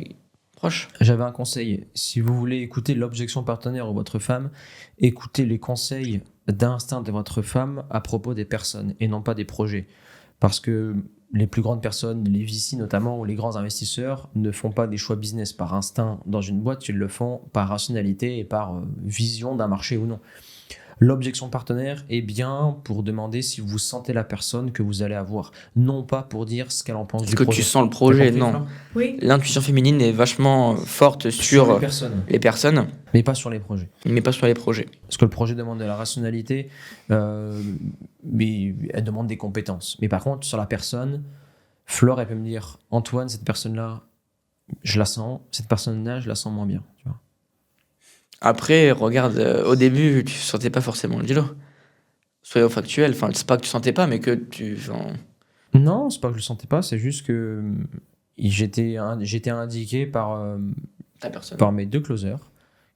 proches. J'avais un conseil. Si vous voulez écouter l'objection partenaire de votre femme, écoutez les conseils d'instinct de votre femme à propos des personnes et non pas des projets. Parce que les plus grandes personnes, les VC notamment, ou les grands investisseurs, ne font pas des choix business par instinct dans une boîte, ils le font par rationalité et par vision d'un marché ou non. L'objection partenaire est bien pour demander si vous sentez la personne que vous allez avoir, non pas pour dire ce qu'elle en pense Est-ce du que projet. tu sens le projet? T'as compris, Non. Flore? Oui. L'intuition féminine est vachement forte Sur sur les personnes, les personnes, mais pas sur les projets. mais pas sur les projets. Parce que le projet demande de la rationalité, mais elle demande des compétences. Mais par contre, sur la personne, Flore, elle peut me dire Antoine, cette personne-là, je la sens. Cette personne-là, je la sens moins bien. Tu vois. Après, regarde, au début, tu sentais pas forcément le dialogue. Soyons factuels. Enfin, c'est pas que tu sentais pas, mais que tu. Enfin, Non, c'est pas que je le sentais pas, c'est juste que j'étais indiqué par ta personne. mes deux closers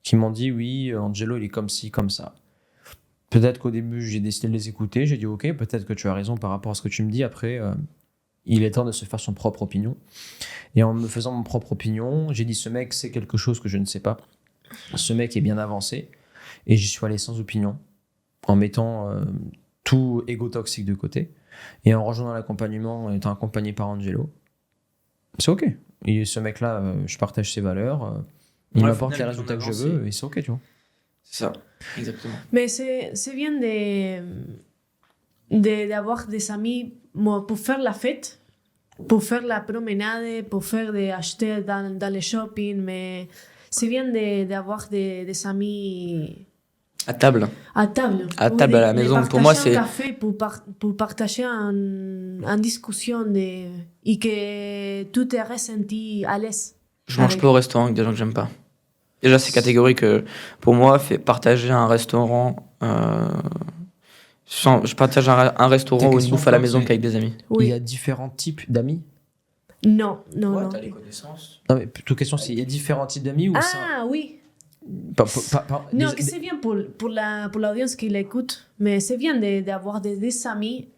qui m'ont dit oui, Angelo, il est comme ci, comme ça. Peut-être qu'au début, j'ai décidé de les écouter. J'ai dit ok, peut-être que tu as raison par rapport à ce que tu me dis. Après, il est temps de se faire son propre opinion. Et en me faisant mon propre opinion, j'ai dit ce mec, c'est quelque chose que je ne sais pas. Ce mec est bien avancé. Et j'y suis allé sans opinion, en mettant tout ego toxique de côté. Et en rejoignant l'accompagnement, en étant accompagné par Angelo. C'est ok. Et ce mec-là, je partage ses valeurs. Il Ouais, au m'apporte les final, résultats que je avancé. veux. Et c'est ok, tu vois. C'est ça, exactement. Mais c'est bien d'avoir des amis moi, pour faire la fête, pour faire la promenade, pour faire acheter dans les shopping, mais c'est bien d'avoir des amis À table. à table. À Oui, table à la de maison. Pour moi, partager c'est. un café pour partager une discussion et que tout est ressenti à l'aise. Je mange Avec- pas au restaurant avec des gens que j'aime pas. Déjà, c'est catégorique. Pour moi, partager un restaurant. Je partage un restaurant ou une question, bouffe à la Flore, maison c'est- qu'avec des amis. Oui. Il y a différents types d'amis. Non. connaissances. Non, mais plutôt question, c'est il y a différents types d'amis ou ça Ah oui. des- Non, que c'est bien pour l'audience qui l'écoute, mais c'est bien d'avoir des amis.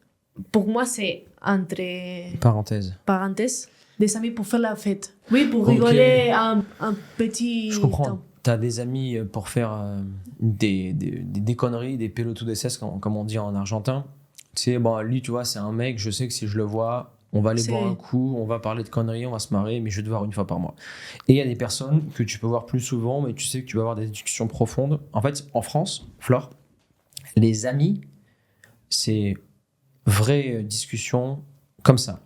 Pour moi, c'est entre parenthèse. parenthèses, des amis pour faire la fête. Oui, pour Ok. rigoler un petit Je comprends. temps. T'as des amis pour faire des conneries, des pelotudeces, comme on dit en argentin. Tu sais, bon, lui, tu vois, c'est un mec, je sais que si je le vois, on va aller C'est- boire un coup, on va parler de conneries, on va se marrer, mais je vais te voir une fois par mois. Et il y a des personnes que tu peux voir plus souvent, mais tu sais que tu vas avoir des discussions profondes. En fait, en France, Flore, les amis, c'est vraie discussion comme ça.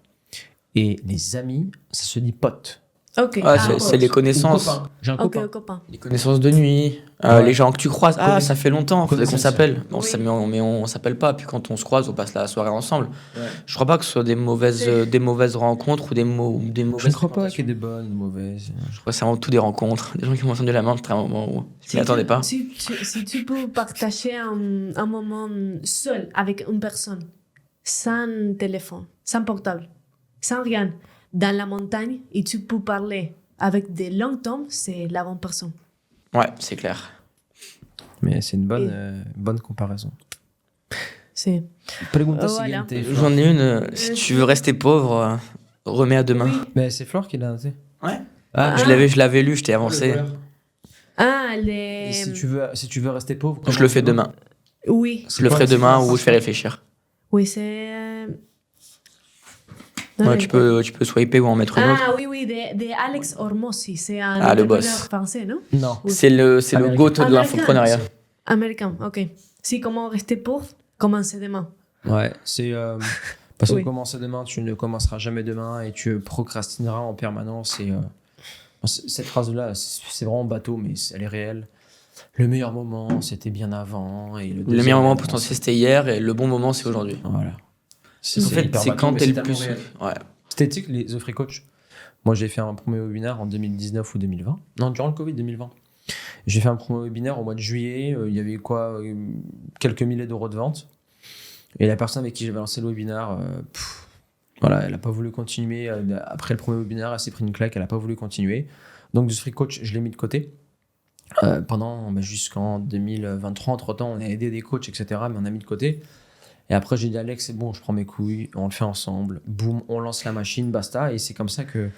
Et les amis, ça se dit potes. Ok. Ah, Ah, c'est les connaissances. Ou copain. J'ai un ok, copain. copain. Les connaissances de nuit, Ouais. les gens que tu croises. Ah, Connaissance. ça fait longtemps, faudrait qu'on Connaissance. s'appelle. Oui. Mais on s'appelle pas. Puis quand on se croise, on passe la soirée ensemble. Ouais. Je crois pas que ce soit des mauvaises rencontres ou des Je mauvaises ne crois pas qu'il y ait fréquentations. des bonnes ou mauvaises. Je crois que c'est avant tout des rencontres. Des gens qui m'ont tendu la main, c'était un moment où je m'y attendais pas. Si tu peux partager un moment seul avec une personne, sans téléphone, sans portable, sans rien, dans la montagne, et tu peux parler avec des longs temps, c'est la bonne personne. Ouais, c'est clair. Mais c'est une bonne, Et- bonne comparaison. C'est... Pregunta Voilà. siguiente, Flore. J'en ai une. Si tu veux rester pauvre, remets à demain. Oui. Mais c'est Flore qui l'a noté. Ouais. Ah, Je l'avais lu, je t'ai avancé. Ah, Et si tu veux rester pauvre, Je le fais demain. Oui, Je le ferai demain ou je fais réfléchir. oui, c'est... Ouais, tu peux swiper ou en mettre une autre. Ah oui, de Alex Hormozzi, c'est un Ah, le entrepreneur boss. français, non? Non. C'est le Américain. GOAT de Américain. l'infoprenariat. Américain, ok. Si, comment rester pauvre, commencer demain. Ouais, c'est parce que Oui. commencer demain, tu ne commenceras jamais demain et tu procrastineras en permanence. Et cette phrase-là, c'est vraiment bateau, mais elle est réelle. Le meilleur moment, c'était bien avant. Et Le meilleur moment pour t'en c'était hier et le bon moment, c'est aujourd'hui. Voilà. En fait, hyper c'est bateau, quand mais t'es le tellement plus. réel. Ouais. C'était tu sais que les The Free Coach. Moi, j'ai fait un premier webinaire en 2019 ou 2020. Non, durant le Covid 2020. J'ai fait un premier webinaire au mois de juillet. Il y avait quoi quelques milliers d'euros de vente. Et la personne avec qui j'avais lancé le webinaire, voilà, elle n'a pas voulu continuer. Après le premier webinaire, elle s'est pris une claque. Elle n'a pas voulu continuer. Donc, The Free Coach, je l'ai mis de côté. Pendant jusqu'en 2023, entre-temps, on a aidé des coachs, etc. Mais on a mis de côté. Et après, j'ai dit à Alex, c'est bon, je prends mes couilles, on le fait ensemble. Boum, on lance la machine, basta. Et c'est comme ça que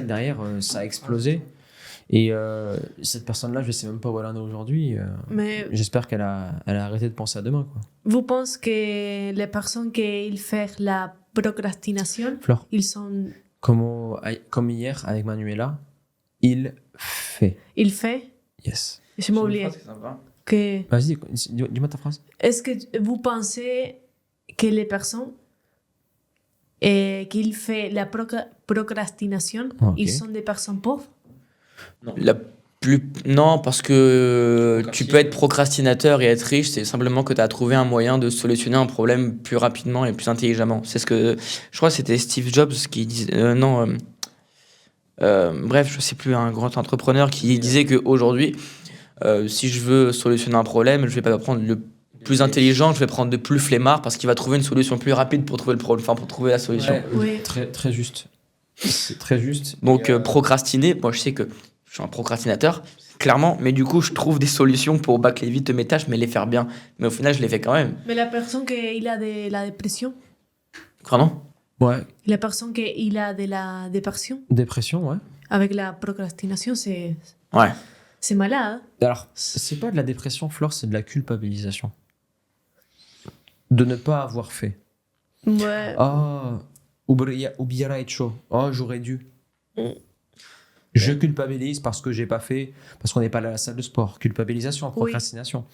derrière, ça a explosé. Et cette personne-là, je ne sais même pas où elle en est aujourd'hui. Mais J'espère qu'elle a arrêté de penser à demain, quoi. vous pensez que les personnes qui font la procrastination, Flore, ils sont... comme hier avec Manuela, il fait. Ils font... Yes. Je m'ai oublié. Que... Vas-y, dis-moi ta phrase. Est-ce que vous pensez que les personnes qui font la procrastination, Ok. ils sont des personnes pauvres? Non, parce que tu peux être procrastinateur et être riche, c'est simplement que tu as trouvé un moyen de solutionner un problème plus rapidement et plus intelligemment. C'est ce que je crois que c'était Steve Jobs qui disait bref, je sais plus, un grand entrepreneur qui disait qu'aujourd'hui, si je veux solutionner un problème, je vais pas prendre le plus intelligent, je vais prendre le plus flemmard parce qu'il va trouver une solution plus rapide pour trouver le problème, enfin pour trouver la solution. Ouais, Oui. très, très juste. C'est très juste. Donc Et, procrastiner, moi je sais que je suis un procrastinateur, clairement, mais du coup je trouve des solutions pour bâcler vite mes tâches, mais les faire bien. Mais au final je les fais quand même. Mais la personne qui a de la dépression, Vraiment. ouais, la personne qui a de la dépression, dépression, ouais. avec la procrastination, c'est Ouais. malade. Alors, c'est pas de la dépression, Flore, c'est de la culpabilisation. De ne pas avoir fait. Ouais. Ah, hubiera hecho. Oh, j'aurais dû. Mm. Je culpabilise parce que j'ai pas fait, parce qu'on n'est pas allé à la salle de sport. Culpabilisation, procrastination.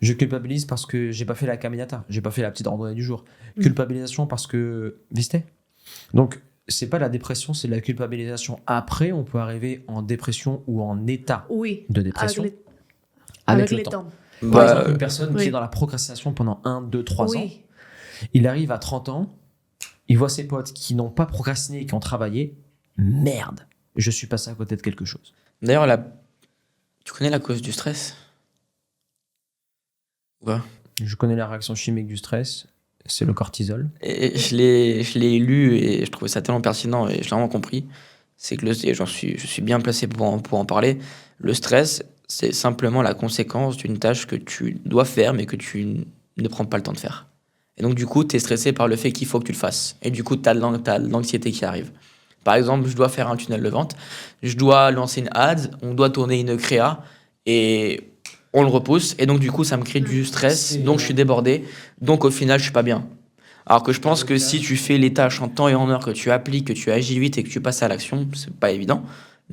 Je culpabilise parce que j'ai pas fait la caminata, j'ai pas fait la petite randonnée du jour. Mm. Culpabilisation parce que, viste. Donc, c'est pas la dépression, c'est de la culpabilisation. Après, on peut arriver en dépression ou en état Oui. de dépression Avec le les temps. temps. Par Bah, exemple, une personne qui oui. est dans la procrastination pendant 1, 2, 3 ans, Oui. il arrive à 30 ans, il voit ses potes qui n'ont pas procrastiné et qui ont travaillé. Merde, je suis passé à côté de quelque chose. D'ailleurs, tu connais la cause du stress? Ouais. Je connais la réaction chimique du stress, c'est le cortisol. Et je l'ai lu et je trouvais ça tellement pertinent et j'ai vraiment compris. C'est que je suis bien placé pour en parler. Le stress, c'est simplement la conséquence d'une tâche que tu dois faire mais que tu ne prends pas le temps de faire. Et donc, du coup, tu es stressé par le fait qu'il faut que tu le fasses. Et du coup, tu as de l'anxiété qui arrive. Par exemple, je dois faire un tunnel de vente, je dois lancer une ad, on doit tourner une créa et on le repousse. Et donc, du coup, ça me crée du stress, donc je suis débordé. Donc, au final, je suis pas bien. Alors que je pense que si tu fais les tâches en temps et en heure, que tu appliques, que tu agis vite et que tu passes à l'action, c'est pas évident.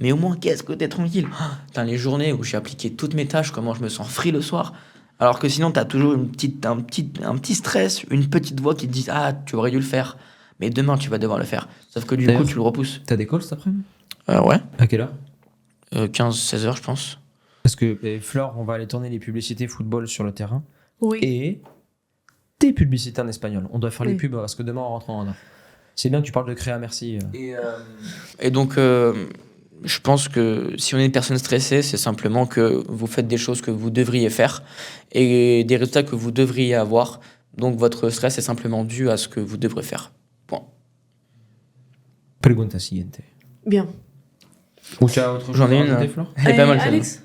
Mais au moins, qu'est-ce que t'es tranquille. Putain, les journées où j'ai appliqué toutes mes tâches, comment je me sens free le soir. Alors que sinon, t'as toujours un petit stress, une petite voix qui te dit « Ah, tu aurais dû le faire. » Mais demain, tu vas devoir le faire. Sauf que du coup, D'ailleurs, tu le repousses. T'as des calls cet après-midi? Ouais, À quelle heure? 15-16 heures, je pense. Parce que Flore, on va aller tourner les publicités football sur le terrain Oui. et des publicités en espagnol. On doit faire les Oui. pubs parce que demain on rentre en Andorre. C'est bien que tu parles de Créa Merci. Et donc, je pense que si on est une personne stressée, c'est simplement que vous faites des choses que vous devriez faire et des résultats que vous devriez avoir. Donc, votre stress est simplement dû à ce que vous devrez faire. Point. Pregunta siguiente. Bien. Ou tu as autre chose J'en ai à une. rajouter, Flore? Elle est pas mal, celle-là. Alex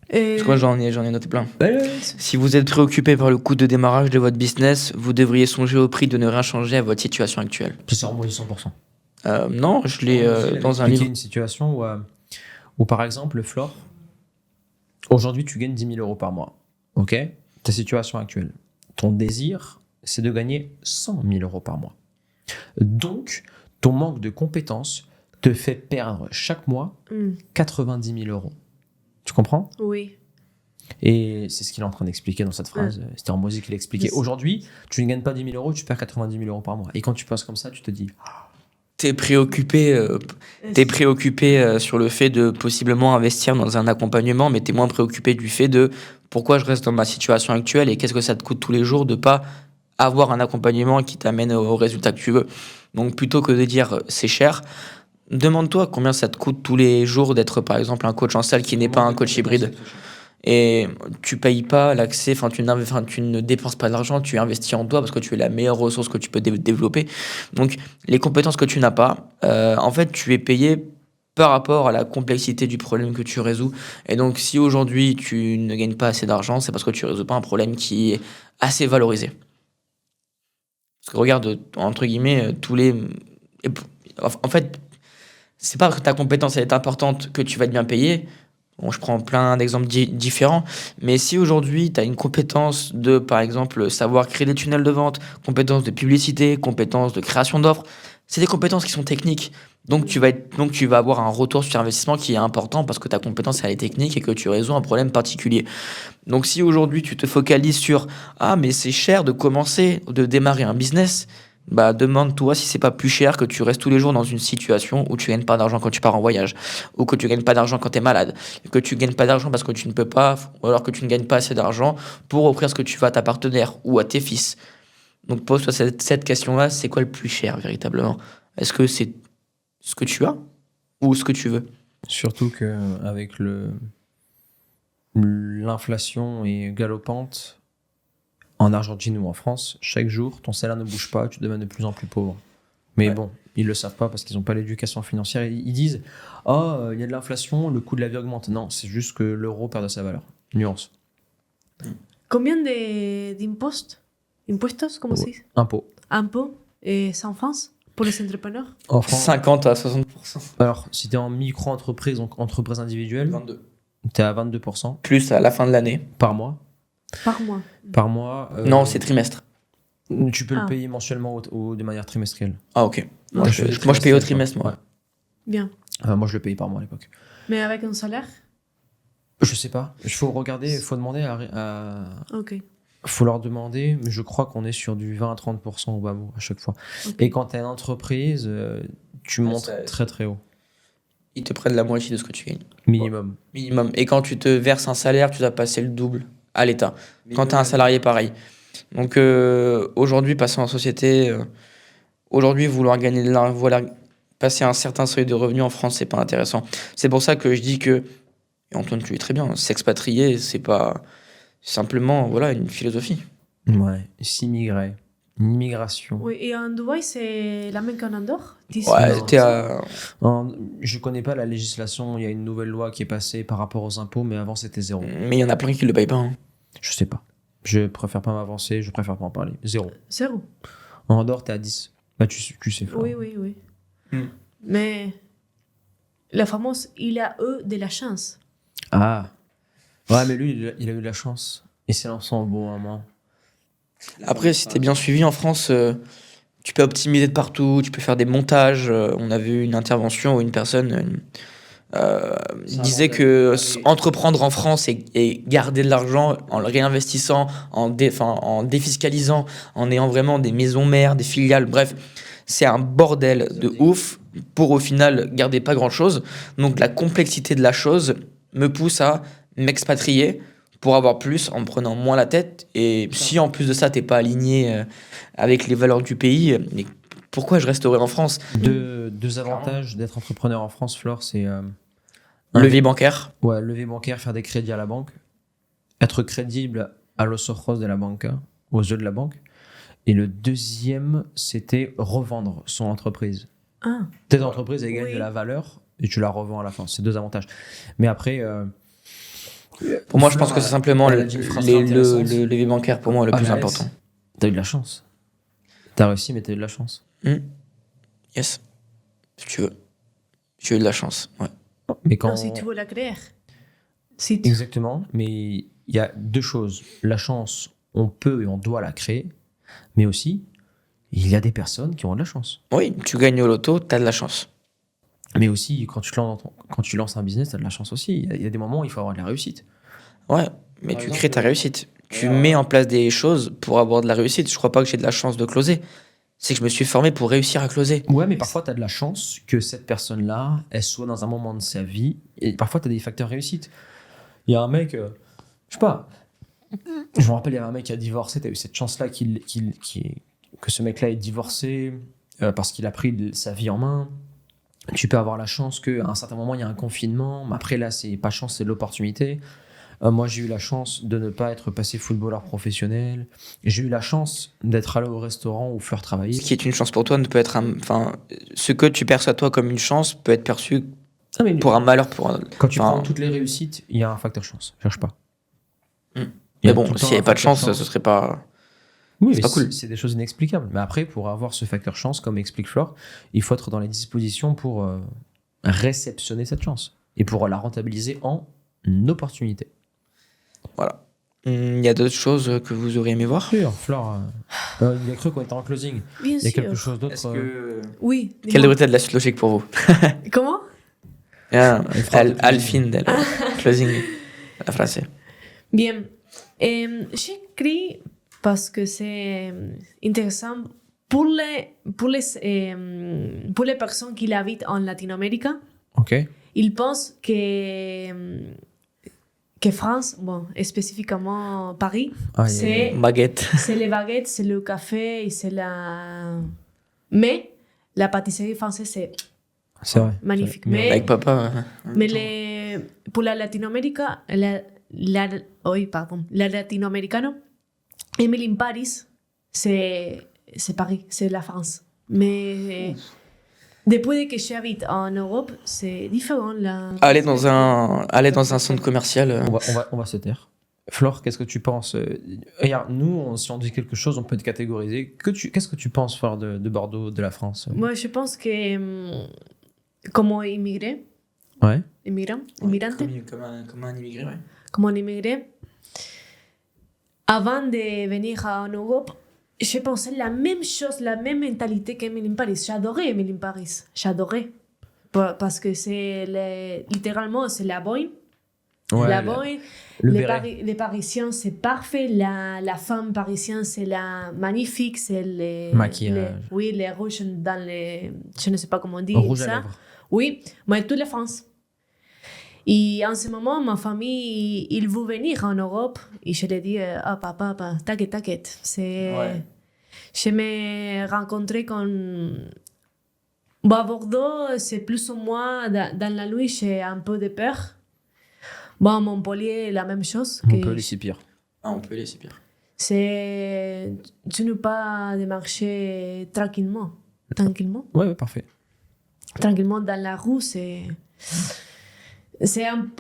Parce que moi, j'en ai noté plein. Ouais. Si vous êtes préoccupé par le coût de démarrage de votre business, vous devriez songer au prix de ne rien changer à votre situation actuelle. C'est ça, moi, 100%. Non, je l'ai dans un livre. Une situation où, par exemple, Flore, aujourd'hui, tu gagnes 10 000 euros par mois. OK? Ta situation actuelle. Ton désir, c'est de gagner 100 000 euros par mois. Donc, ton manque de compétences te fait perdre chaque mois 90 000 euros. Tu comprends? Oui. Et c'est ce qu'il est en train d'expliquer dans cette phrase. C'était en musique qu'il expliquait. Oui. Aujourd'hui, tu ne gagnes pas 10 000 euros, tu perds 90 000 euros par mois. Et quand tu passes comme ça, tu te dis... T'es préoccupé, sur le fait de possiblement investir dans un accompagnement, mais t'es moins préoccupé du fait de pourquoi je reste dans ma situation actuelle et qu'est-ce que ça te coûte tous les jours de pas avoir un accompagnement qui t'amène au résultat que tu veux. Donc plutôt que de dire c'est cher, demande-toi combien ça te coûte tous les jours d'être par exemple un coach en salle qui n'est pas un coach hybride. Et tu payes pas l'accès, tu ne dépenses pas d'argent, tu investis en toi parce que tu es la meilleure ressource que tu peux développer. Donc, les compétences que tu n'as pas, en fait, tu es payé par rapport à la complexité du problème que tu résous. Et donc, si aujourd'hui tu ne gagnes pas assez d'argent, c'est parce que tu résous pas un problème qui est assez valorisé. Parce que regarde, entre guillemets, en fait, c'est pas parce que ta compétence elle est importante que tu vas être bien payé. Bon, je prends plein d'exemples différents, mais si aujourd'hui tu as une compétence de, par exemple, savoir créer des tunnels de vente, compétence de publicité, compétence de création d'offres, c'est des compétences qui sont techniques. Donc tu vas avoir un retour sur investissement qui est important parce que ta compétence elle est technique et que tu résous un problème particulier. Donc si aujourd'hui tu te focalises sur ah mais c'est cher de commencer, de démarrer un business, bah demande-toi si c'est pas plus cher que tu restes tous les jours dans une situation où tu gagnes pas d'argent quand tu pars en voyage, ou que tu gagnes pas d'argent quand tu es malade, que tu gagnes pas d'argent parce que tu ne peux pas, ou alors que tu ne gagnes pas assez d'argent pour offrir ce que tu veux à ta partenaire ou à tes fils. Donc pose-toi cette question-là, c'est quoi le plus cher véritablement? Est-ce que c'est ce que tu as ou ce que tu veux? Surtout qu'avec l'inflation est galopante, en Argentine ou en France, chaque jour, ton salaire ne bouge pas, tu deviens de plus en plus pauvre. Mais bon, ils le savent pas parce qu'ils n'ont pas l'éducation financière. Ils disent « Oh, il y a de l'inflation, le coût de la vie augmente. » Non, c'est juste que l'euro perd de sa valeur. Nuance. Combien d'impostos? Impuestos, comment se dit? Impôt. Impôts, c'est en France pour les entrepreneurs? En France, 50 à 60%. alors, si tu es en micro-entreprise, donc entreprise individuelle, 22. tu es à 22% Plus à la fin de l'année. par mois. Par mois. Par mois. Non, c'est trimestre. Tu peux le payer mensuellement ou de manière trimestrielle. Ah ok. Moi, Ouais, je fais paye au trimestriel, trimestre, moi. ouais. Bien. Moi, je le paye par mois à l'époque. Mais avec un salaire? Je sais pas. Il faut regarder, il faut demander Ok. faut leur demander, mais je crois qu'on est sur du 20 à 30% au bas mot à chaque fois. Ok. Et quand tu es une entreprise, tu montes ça- très très haut. Ils te prennent la moitié de ce que tu gagnes. Minimum. Minimum. Et quand tu te verses un salaire, tu dois passer le double à l'État. Quand tu as un salarié, pareil. Donc aujourd'hui, passer en société, aujourd'hui, vouloir gagner de l'argent, voilà, passer un certain seuil de revenus en France, c'est pas intéressant. C'est pour ça que je dis que, et Antoine, tu es très bien, s'expatrier, c'est pas simplement voilà, une philosophie. Ouais. S'immigrer. Une immigration. Oui, et en Dubaï, c'est la même qu'en Andorre? Ouais, non, t'es à... Je connais pas la législation, il y a une nouvelle loi qui est passée par rapport aux impôts, mais avant c'était zéro. Mais il y en a plein qui le payent pas. Hein. Je sais pas. Je préfère pas m'avancer, je préfère pas en parler. Zéro. Zéro. En Andorre, t'es à 10. Bah, tu sais, Flore. Oui. Hmm. Mais la fameuse, il a eu de la chance. Ah. Ouais, mais lui, il a eu de la chance. Et c'est lancé au bon moment. Après, si t'es bien suivi en France, tu peux optimiser de partout, tu peux faire des montages. On a vu une intervention où une personne Il disait que entreprendre en France et garder de l'argent en le réinvestissant, en défiscalisant, en ayant vraiment des maisons mères, des filiales, bref, c'est un bordel de ouf pour au final garder pas grand-chose. Donc la complexité de la chose me pousse à m'expatrier pour avoir plus en me prenant moins la tête. Et si en plus de ça, t'es pas aligné avec les valeurs du pays, mais pourquoi je resterai en France? Deux avantages d'être entrepreneur en France, Flore, c'est Levier bancaire. ouais, levier bancaire, faire des crédits à la banque, être crédible à los ojos de la banca, aux yeux de la banque. Et le deuxième, c'était revendre son entreprise. Ah, Tes entreprises, elles gagnent Oui. de la valeur et tu la revends à la fin. C'est deux avantages. Mais après, Pour moi, je pense que c'est simplement elle le a dit une phrase intéressante. levier bancaire pour moi le plus ALS, important. T'as eu de la chance. T'as réussi, mais t'as eu de la chance. Yes. Si tu veux. J'ai eu de la chance. Ouais. Mais quand... non, si tu veux la créer. Si tu... Exactement. Mais il y a deux choses. La chance, on peut et on doit la créer. Mais aussi, il y a des personnes qui ont de la chance. Oui, tu gagnes au loto, t'as de la chance. Mais aussi, quand tu lances un business, t'as de la chance aussi. Il y a des moments où il faut avoir de la réussite. Ouais, mais tu crées ta réussite. Tu mets en place des choses pour avoir de la réussite. Je crois pas que j'ai de la chance de closer. C'est que je me suis formé pour réussir à closer. Ouais, mais parfois, tu as de la chance que cette personne-là, elle soit dans un moment de sa vie. Et parfois, tu as des facteurs réussite. Il y a un mec, je sais pas, je me rappelle, il y avait un mec qui a divorcé. Tu as eu cette chance-là que ce mec-là ait divorcé parce qu'il a pris sa vie en main. Tu peux avoir la chance qu'à un certain moment, il y a un confinement. Mais après, là, c'est pas chance, c'est l'opportunité. Moi, j'ai eu la chance de ne pas être passé footballeur professionnel. J'ai eu la chance d'être allé au restaurant où Fleur travaillait. Ce qui est une chance pour toi ne peut être enfin, ce que tu perçois toi comme une chance peut être perçu Ah, mais pour un malheur pour un. quand tu enfin, prends toutes les réussites, il y a un facteur chance. Cherche pas. Hmm. Il y Mais a bon, tout le s'il temps n'y avait un pas de facteur chance, ce serait pas. Oui, c'est mais pas cool. C'est des choses inexplicables. Mais après, pour avoir ce facteur chance, comme explique Flore, il faut être dans les dispositions pour réceptionner cette chance et pour la rentabiliser en opportunité. Voilà. Il y a d'autres choses que vous auriez aimé voir. Sûr, Flore, il a cru qu'on était en closing. Bien Il y a sûr. quelque chose d'autre. Oui. Quelle dis-moi. devrait être la suite logique pour vous? Comment? Une phrase de Al closing. fin del closing. La phrase. Bien. J'écris parce que c'est intéressant pour les personnes qui habitent en Latino-Amérique. Ok. Ils pensent que France, bon, et spécifiquement Paris, Ah, c'est Baguette. c'est les baguettes, c'est le café et c'est la... Mais la pâtisserie française, c'est vrai. magnifique. C'est vrai. Mais, Avec papa. pour la Latino-Amérique, la latino-américaine, Emily in Paris, c'est Paris, c'est la France. Mais depuis que j'habite en Europe, c'est différent. Aller dans un centre commercial. On va se taire. Flore, qu'est-ce que tu penses Regarde, nous, si on dit quelque chose, on peut te catégoriser. Qu'est-ce que tu penses, Flore, de Bordeaux, de la France Moi, je pense que comme immigré, Ouais. immigrante, Comme un immigré, ouais. comme un immigré, avant de venir en Europe, je pensais la même chose, la même mentalité qu'Emily in Paris. J'adorais Emily in Paris. J'adorais. Parce que littéralement, c'est la bohème. La bohème. Le béret. Les Parisiens, c'est parfait. La femme parisienne, c'est la magnifique. C'est les Maquillage. oui, les rouges dans les... Je ne sais pas comment dire Rouge à ça. lèvres. Oui, mais toute la France. Et en ce moment, ma famille, ils veulent venir en Europe. Et je leur dis, ah, papa, t'inquiète. Ouais. Je me rencontrais quand... Bon, à Bordeaux, c'est plus ou moins, dans la nuit, j'ai un peu de peur. Bon, à Montpellier, la même chose. On peut laisser pire. Ah, on peut aller, c'est pire. C'est... Tu n'as pas de marcher tranquillement. Ouais, parfait. Tranquillement dans la rue, c'est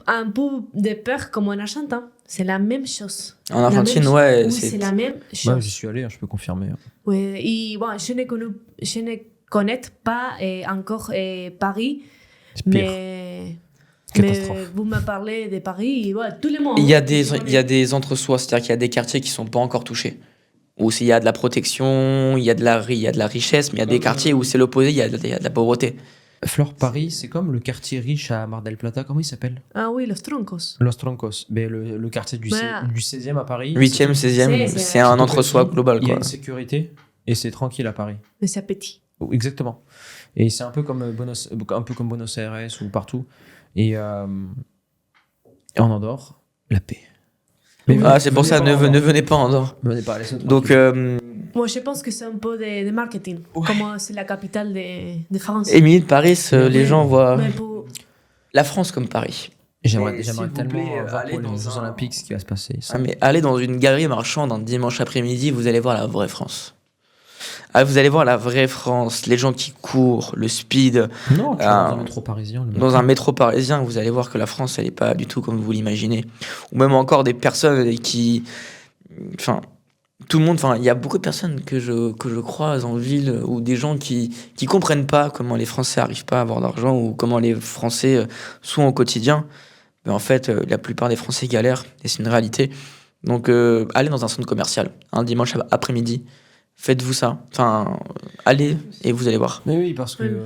un peu de peur comme en Argentine. C'est la même chose. En Argentine, ouais, Oui, c'est- c'est la même chose. Ouais, j'y suis allé, hein, je peux confirmer. Oui, et bon, je ne connais pas encore Paris, C'est pire. mais Catastrophe. vous me parlez de Paris, et ouais, tout le monde. Il y a hein, des entre-soi, c'est-à-dire qu'il y a des quartiers qui sont pas encore touchés. Où il y a de la protection, il y a de la richesse, mais il y a des quartiers où c'est l'opposé, il y a de la pauvreté. Flore, Paris, c'est comme le quartier riche à Mar del Plata. Comment il s'appelle? Ah oui, Los Troncos. Los Troncos. Mais le quartier du, Ouais. du 16e à Paris. 8e, c'est 16e, C'est- c'est un tout entre-soi petit, global, Il y a quoi. une sécurité et c'est tranquille à Paris. Mais c'est petit. Exactement. Et c'est un peu comme Buenos Aires ou partout. Et en Andorre, la paix. Mais Ah, c'est pour venez ça, pas en Andorre. ne venez pas en Andorre. Venez pas, laissez-nous Donc, tranquille. Moi, je pense que c'est un peu de marketing. Comme c'est la capitale de France. Émilie de Paris, les gens voient Mais pour... la France comme Paris. J'aimerais s'il vous tellement plaît, voir allez pour les dans Jeux un- Olympiques ce qui va se passer. Ah, mais allez dans une galerie marchande un dimanche après-midi, vous allez voir la vraie France. Ah, vous allez voir la vraie France, les gens qui courent, le speed. Non, tu vas dans Ah, un métro parisien. le Dans matin. un métro parisien, vous allez voir que la France, elle n'est pas du tout comme vous l'imaginez. Ou même encore des personnes qui... Enfin, tout le monde... Enfin, il y a beaucoup de personnes que je croise en ville ou des gens qui comprennent pas comment les Français n'arrivent pas à avoir d'argent ou comment les Français sont au quotidien. Mais en fait, la plupart des Français galèrent et c'est une réalité. Donc, allez dans un centre commercial un dimanche après-midi. Faites-vous ça. Enfin, allez et vous allez voir. Mais oui, parce que Oui.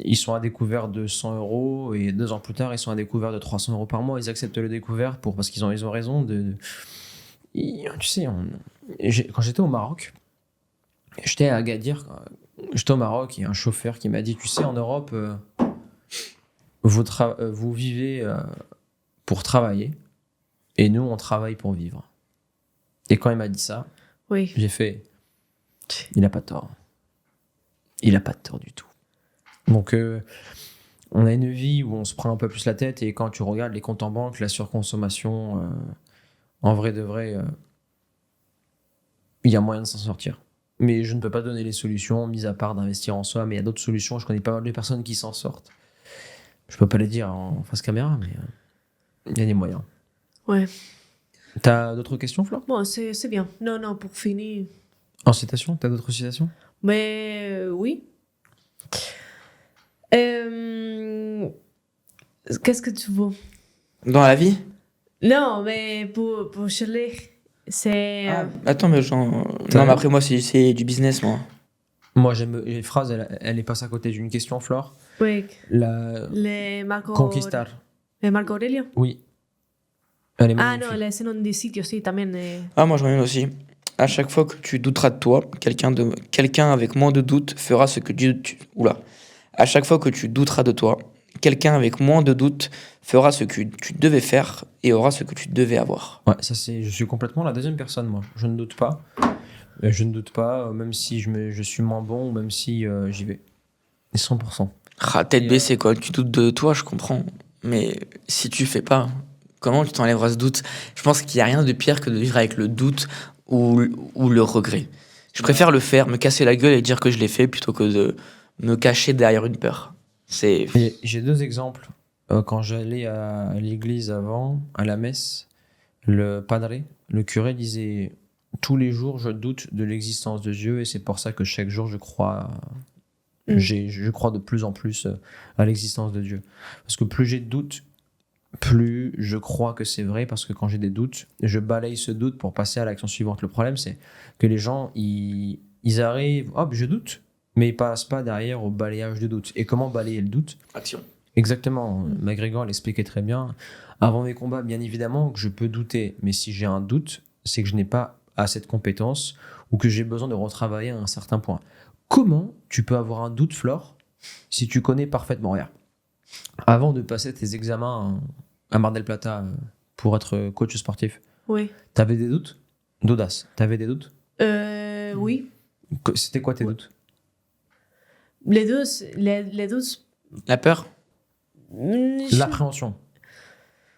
ils sont à découvert de 100 euros et 2 ans plus tard, ils sont à découvert de 300 euros par mois. Ils acceptent le découvert parce qu'ils ont raison. Tu sais, quand j'étais au Maroc, j'étais à Agadir, j'étais au Maroc, il y a un chauffeur qui m'a dit, tu sais, en Europe, vous vivez pour travailler et nous, on travaille pour vivre. Et quand il m'a dit ça, Oui. j'ai fait, il a pas tort. Il a pas tort du tout. Donc, on a une vie où on se prend un peu plus la tête et quand tu regardes les comptes en banque, la surconsommation, en vrai de vrai, il y a moyen de s'en sortir. Mais je ne peux pas donner les solutions, mis à part d'investir en soi, mais il y a d'autres solutions. Je connais pas mal de personnes qui s'en sortent. Je peux pas les dire en face caméra, mais il y a des moyens. Ouais. T'as d'autres questions, Flore? Bon, c'est bien. Non, non, pour finir. En citation? T'as d'autres citations? Mais oui. Qu'est-ce que tu veux? Dans la vie? Non, mais pour Shirley, c'est... Attends, mais genre... Non, mais après, moi, c'est du business, moi. Moi, j'aime les phrases, elle est passée à côté d'une question, Flore. oui, La les Marco... conquistar. Les Marco Aurelio. Oui. Elle est Ah magnifique. non, ese nom de sitio, sí, también. Ah, moi, j'en ai une aussi. À chaque fois que tu douteras de toi, quelqu'un avec moins de doute fera ce que Oula. À chaque fois que tu douteras de toi, quelqu'un avec moins de doute fera ce que tu devais faire et aura ce que tu devais avoir. Ouais, ça c'est. Je suis complètement la deuxième personne, moi. Je ne doute pas. Je ne doute pas, même si je suis moins bon ou même si j'y vais. Et 100%. Ah, tête baissée, quoi. Tu doutes de toi, je comprends. Mais si tu fais pas, comment tu t'enlèveras ce doute? Je pense qu'il n'y a rien de pire que de vivre avec le doute ou le regret. Je préfère le faire, me casser la gueule et dire que je l'ai fait plutôt que de me cacher derrière une peur. C'est... Et j'ai 2 exemples. Quand j'allais à l'église avant, à la messe, le padre, le curé disait tous les jours je doute de l'existence de Dieu et c'est pour ça que chaque jour je crois. Je crois de plus en plus à l'existence de Dieu. Parce que plus j'ai de doutes, plus je crois que c'est vrai, parce que quand j'ai des doutes, je balaye ce doute pour passer à l'action suivante. Le problème, c'est que les gens, ils arrivent, hop, je doute, mais ils passent pas derrière au balayage de doute. Et comment balayer le doute? Action. Exactement. McGregor l'expliquait très bien. Avant mes combats, bien évidemment, que je peux douter, mais si j'ai un doute, c'est que je n'ai pas assez de compétences ou que j'ai besoin de retravailler à un certain point. Comment tu peux avoir un doute, Flore, si tu connais parfaitement rien? Avant de passer tes examens à Mar del Plata pour être coach sportif, Oui. t'avais des doutes? D'audace, t'avais des doutes? Oui. C'était quoi tes doutes? Les deux... Les deux... La peur? L'appréhension.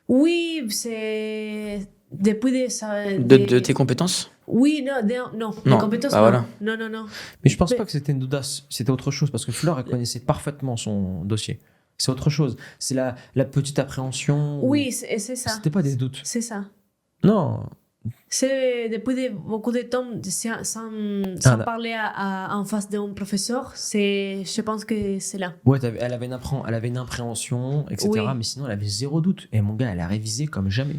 Oui, c'est... Depuis De tes compétences? Oui, non, non. Non, Les compétences, bah non. voilà. Non, non, non. Mais je pense Mais- pas que c'était une audace, c'était autre chose, parce que Flore, elle connaissait parfaitement son dossier. C'est autre chose. C'est la petite appréhension. Oui, c'est ça. C'était pas des doutes. C'est ça. Non. C'est depuis beaucoup de temps, sans Ah, parler en face d'un professeur, je pense que c'est là. Ouais, elle avait une appréhension, etc. Oui. Mais sinon, elle avait 0 doute. Et mon gars, elle a révisé comme jamais.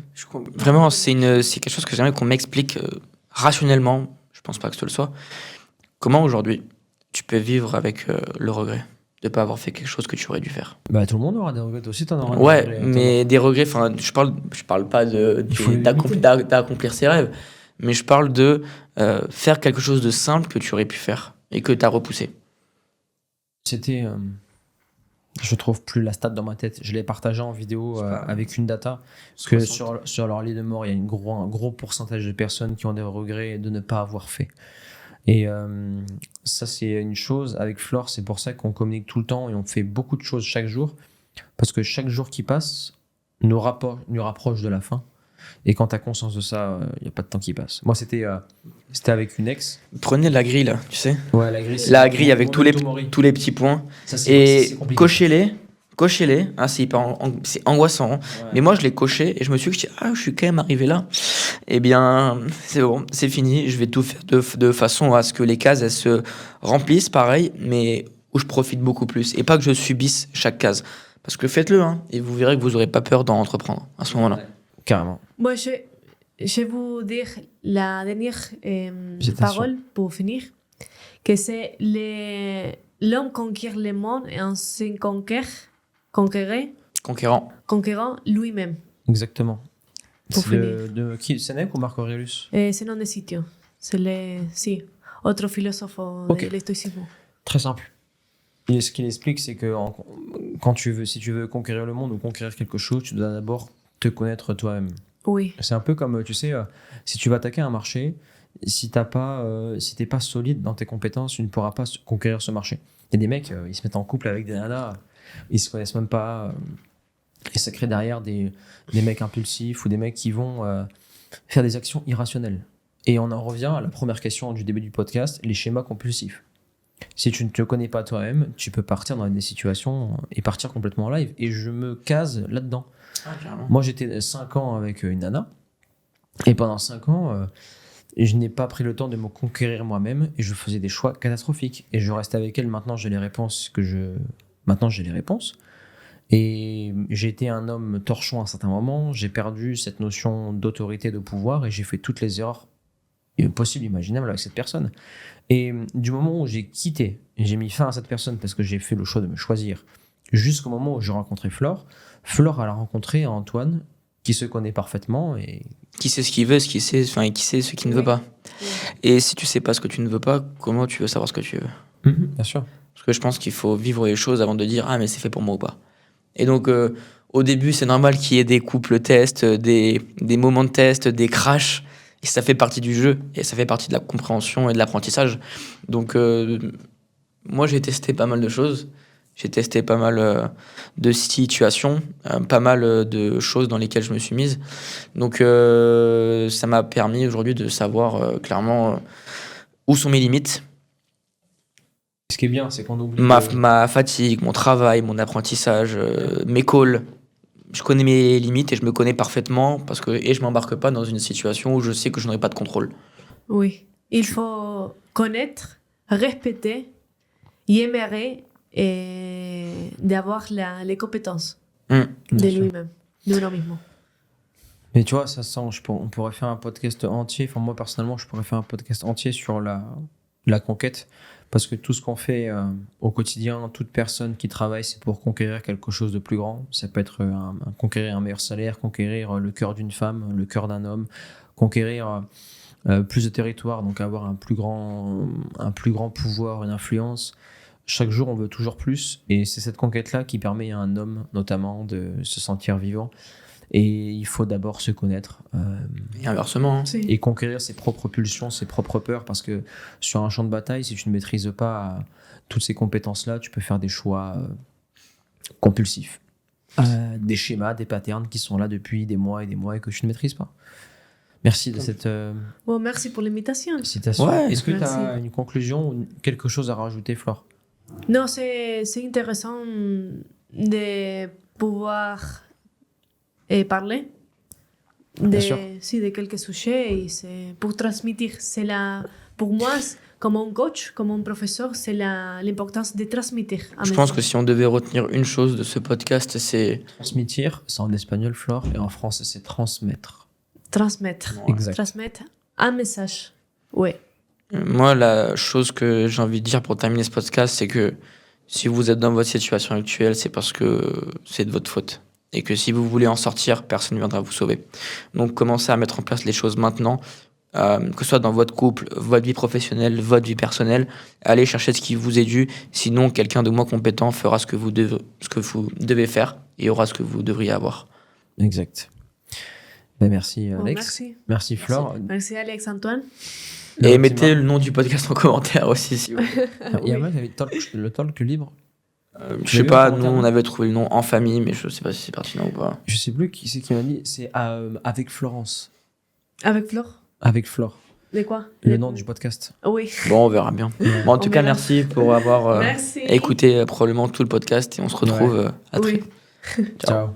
Vraiment, c'est quelque chose que j'aimerais qu'on m'explique rationnellement. Je pense pas que ce le soit. Comment aujourd'hui tu peux vivre avec le regret? de pas avoir fait quelque chose que tu aurais dû faire. Bah, tout le monde aura des regrets. Toi aussi, t'en auras des Ouais, regrets. mais des regrets, enfin, je parle pas Il faut les limiter. d'accomplir ses rêves, mais je parle de faire quelque chose de simple que tu aurais pu faire et que tu as repoussé. C'était. Je trouve plus la stat dans ma tête. Je l'ai partagé en vidéo C'est pas- avec une data. Que 60. sur leur lit de mort, il y a un gros pourcentage de personnes qui ont des regrets de ne pas avoir fait. Et ça, c'est une chose. Avec Flore, c'est pour ça qu'on communique tout le temps et on fait beaucoup de choses chaque jour. Parce que chaque jour qui passe nous rapproche de la fin. Et quand tu as conscience de ça, il n'y a pas de temps qui passe. Moi, c'était avec une ex. Prenez la grille, là, tu sais. Ouais, la grille. La grille avec tous les petits points. Ça, c'est Et compliqué. cochez-les. Ah, c'est angoissant. Hein. Ouais. Mais moi, je l'ai coché et je me suis dit, je suis quand même arrivé là. Eh bien, c'est bon, c'est fini. Je vais tout faire de façon à ce que les cases, elles se remplissent, pareil, mais où je profite beaucoup plus. Et pas que je subisse chaque case. Parce que faites-le, hein, et vous verrez que vous n'aurez pas peur d'en entreprendre à ce moment-là. Ouais. Carrément. Moi, je vais vous dire la dernière parole pour finir, que c'est l'homme conquiert le monde et en se conquérant lui-même. Exactement. Pour C'est finir. de qui, Sénèque ou Marc Aurelius? C'est non de sitio. C'est autre philosophe Ok. de l'estoïcisme. Très simple. Et ce qu'il explique, c'est que si tu veux conquérir le monde ou conquérir quelque chose, tu dois d'abord te connaître toi-même. Oui. C'est un peu comme, tu sais, si tu vas attaquer un marché, si t'es pas solide dans tes compétences, tu ne pourras pas conquérir ce marché. Il y a des mecs, ils se mettent en couple avec des nanas, ils se connaissent même pas, et ça crée derrière des mecs impulsifs ou des mecs qui vont faire des actions irrationnelles. Et on en revient à la première question du début du podcast, les schémas compulsifs. Si tu ne te connais pas toi-même, tu peux partir dans des situations et partir complètement en live. Et je me case là-dedans. Moi, j'étais 5 ans avec une nana. Et pendant 5 ans, je n'ai pas pris le temps de me conquérir moi-même. Et je faisais des choix catastrophiques. Et je reste avec elle. Maintenant, j'ai les réponses Maintenant, j'ai les réponses. Et j'ai été un homme torchon à un certain moment. J'ai perdu cette notion d'autorité, de pouvoir. Et j'ai fait toutes les erreurs possibles, imaginables avec cette personne. Et du moment où j'ai quitté, j'ai mis fin à cette personne parce que j'ai fait le choix de me choisir, jusqu'au moment où j'ai rencontré Flore, elle a rencontré Antoine, qui se connaît parfaitement et Qui sait ce qu'il veut, et qui sait ce qu'il ne veut pas. Et si tu sais pas ce que tu ne veux pas, comment tu veux savoir ce que tu veux? bien sûr. Parce que je pense qu'il faut vivre les choses avant de dire mais c'est fait pour moi ou pas. Et donc au début c'est normal qu'il y ait des couples tests, des moments de test, des crashs. Et ça fait partie du jeu et ça fait partie de la compréhension et de l'apprentissage. Donc moi j'ai testé pas mal de choses. J'ai testé pas mal de situations, pas mal de choses dans lesquelles je me suis mise. Donc ça m'a permis aujourd'hui de savoir clairement où sont mes limites. Ce qui est bien, c'est qu'on oublie. Ma fatigue, mon travail, mon apprentissage, mes calls. Je connais mes limites et je me connais parfaitement et je m'embarque pas dans une situation où je sais que je n'aurai pas de contrôle. Oui. Il faut connaître, respecter, y aimer et d'avoir les compétences de Bien sûr. lui-même, de nous-mêmes. Mais tu vois, ça sent. On pourrait faire un podcast entier. Enfin, moi personnellement, je pourrais faire un podcast entier sur la conquête. Parce que tout ce qu'on fait au quotidien, toute personne qui travaille, c'est pour conquérir quelque chose de plus grand. Ça peut être conquérir un meilleur salaire, conquérir le cœur d'une femme, le cœur d'un homme, conquérir plus de territoire, donc avoir un plus grand pouvoir, une influence. Chaque jour, on veut toujours plus. Et c'est cette conquête-là qui permet à un homme, notamment, de se sentir vivant. Et il faut d'abord se connaître Et inversement. Hein. et conquérir ses propres pulsions, ses propres peurs, parce que sur un champ de bataille, si tu ne maîtrises pas toutes ces compétences-là, tu peux faire des choix compulsifs. Des schémas, des patterns qui sont là depuis des mois et que tu ne maîtrises pas. Merci de cette Bon, merci pour l'invitation. citation. Ouais, Est-ce que tu as merci. une conclusion ou quelque chose à rajouter, Flore? Non, c'est intéressant de pouvoir parler Bien sûr. de quelques sujets et c'est pour transmettre. Pour moi, comme un coach, comme un professeur, c'est l'importance de transmettre. Je pense que si on devait retenir une chose de ce podcast, c'est Transmitir, c'est en espagnol, Flore, et en français, c'est transmettre. Transmettre. Exact. Transmettre un message. Ouais. moi la chose que j'ai envie de dire pour terminer ce podcast, c'est que si vous êtes dans votre situation actuelle, c'est parce que c'est de votre faute. Et que si vous voulez en sortir, personne ne viendra vous sauver. Donc commencez à mettre en place les choses maintenant, que ce soit dans votre couple, votre vie professionnelle, votre vie personnelle. Allez chercher ce qui vous est dû. Sinon, quelqu'un de moins compétent fera ce que vous devez faire et aura ce que vous devriez avoir. Exact. Ben, merci Bon, Alex. merci. Merci Flore. Merci Alex-Antoine. Et mettez le nom du podcast en commentaire aussi, si vous voulez. Il y a le talk libre. Je sais pas, nous on avait trouvé le nom en famille, mais je sais pas si c'est pertinent ou pas. Je sais plus qui c'est qui m'a dit. C'est avec Florence. Avec Flore. Avec Flore. De quoi? Le nom du podcast. Oui. Bon, on verra bien. Bon, en tout cas, verra. merci pour avoir Merci. écouté probablement tout le podcast et on se retrouve à très Oui. vite. Ciao. Ciao.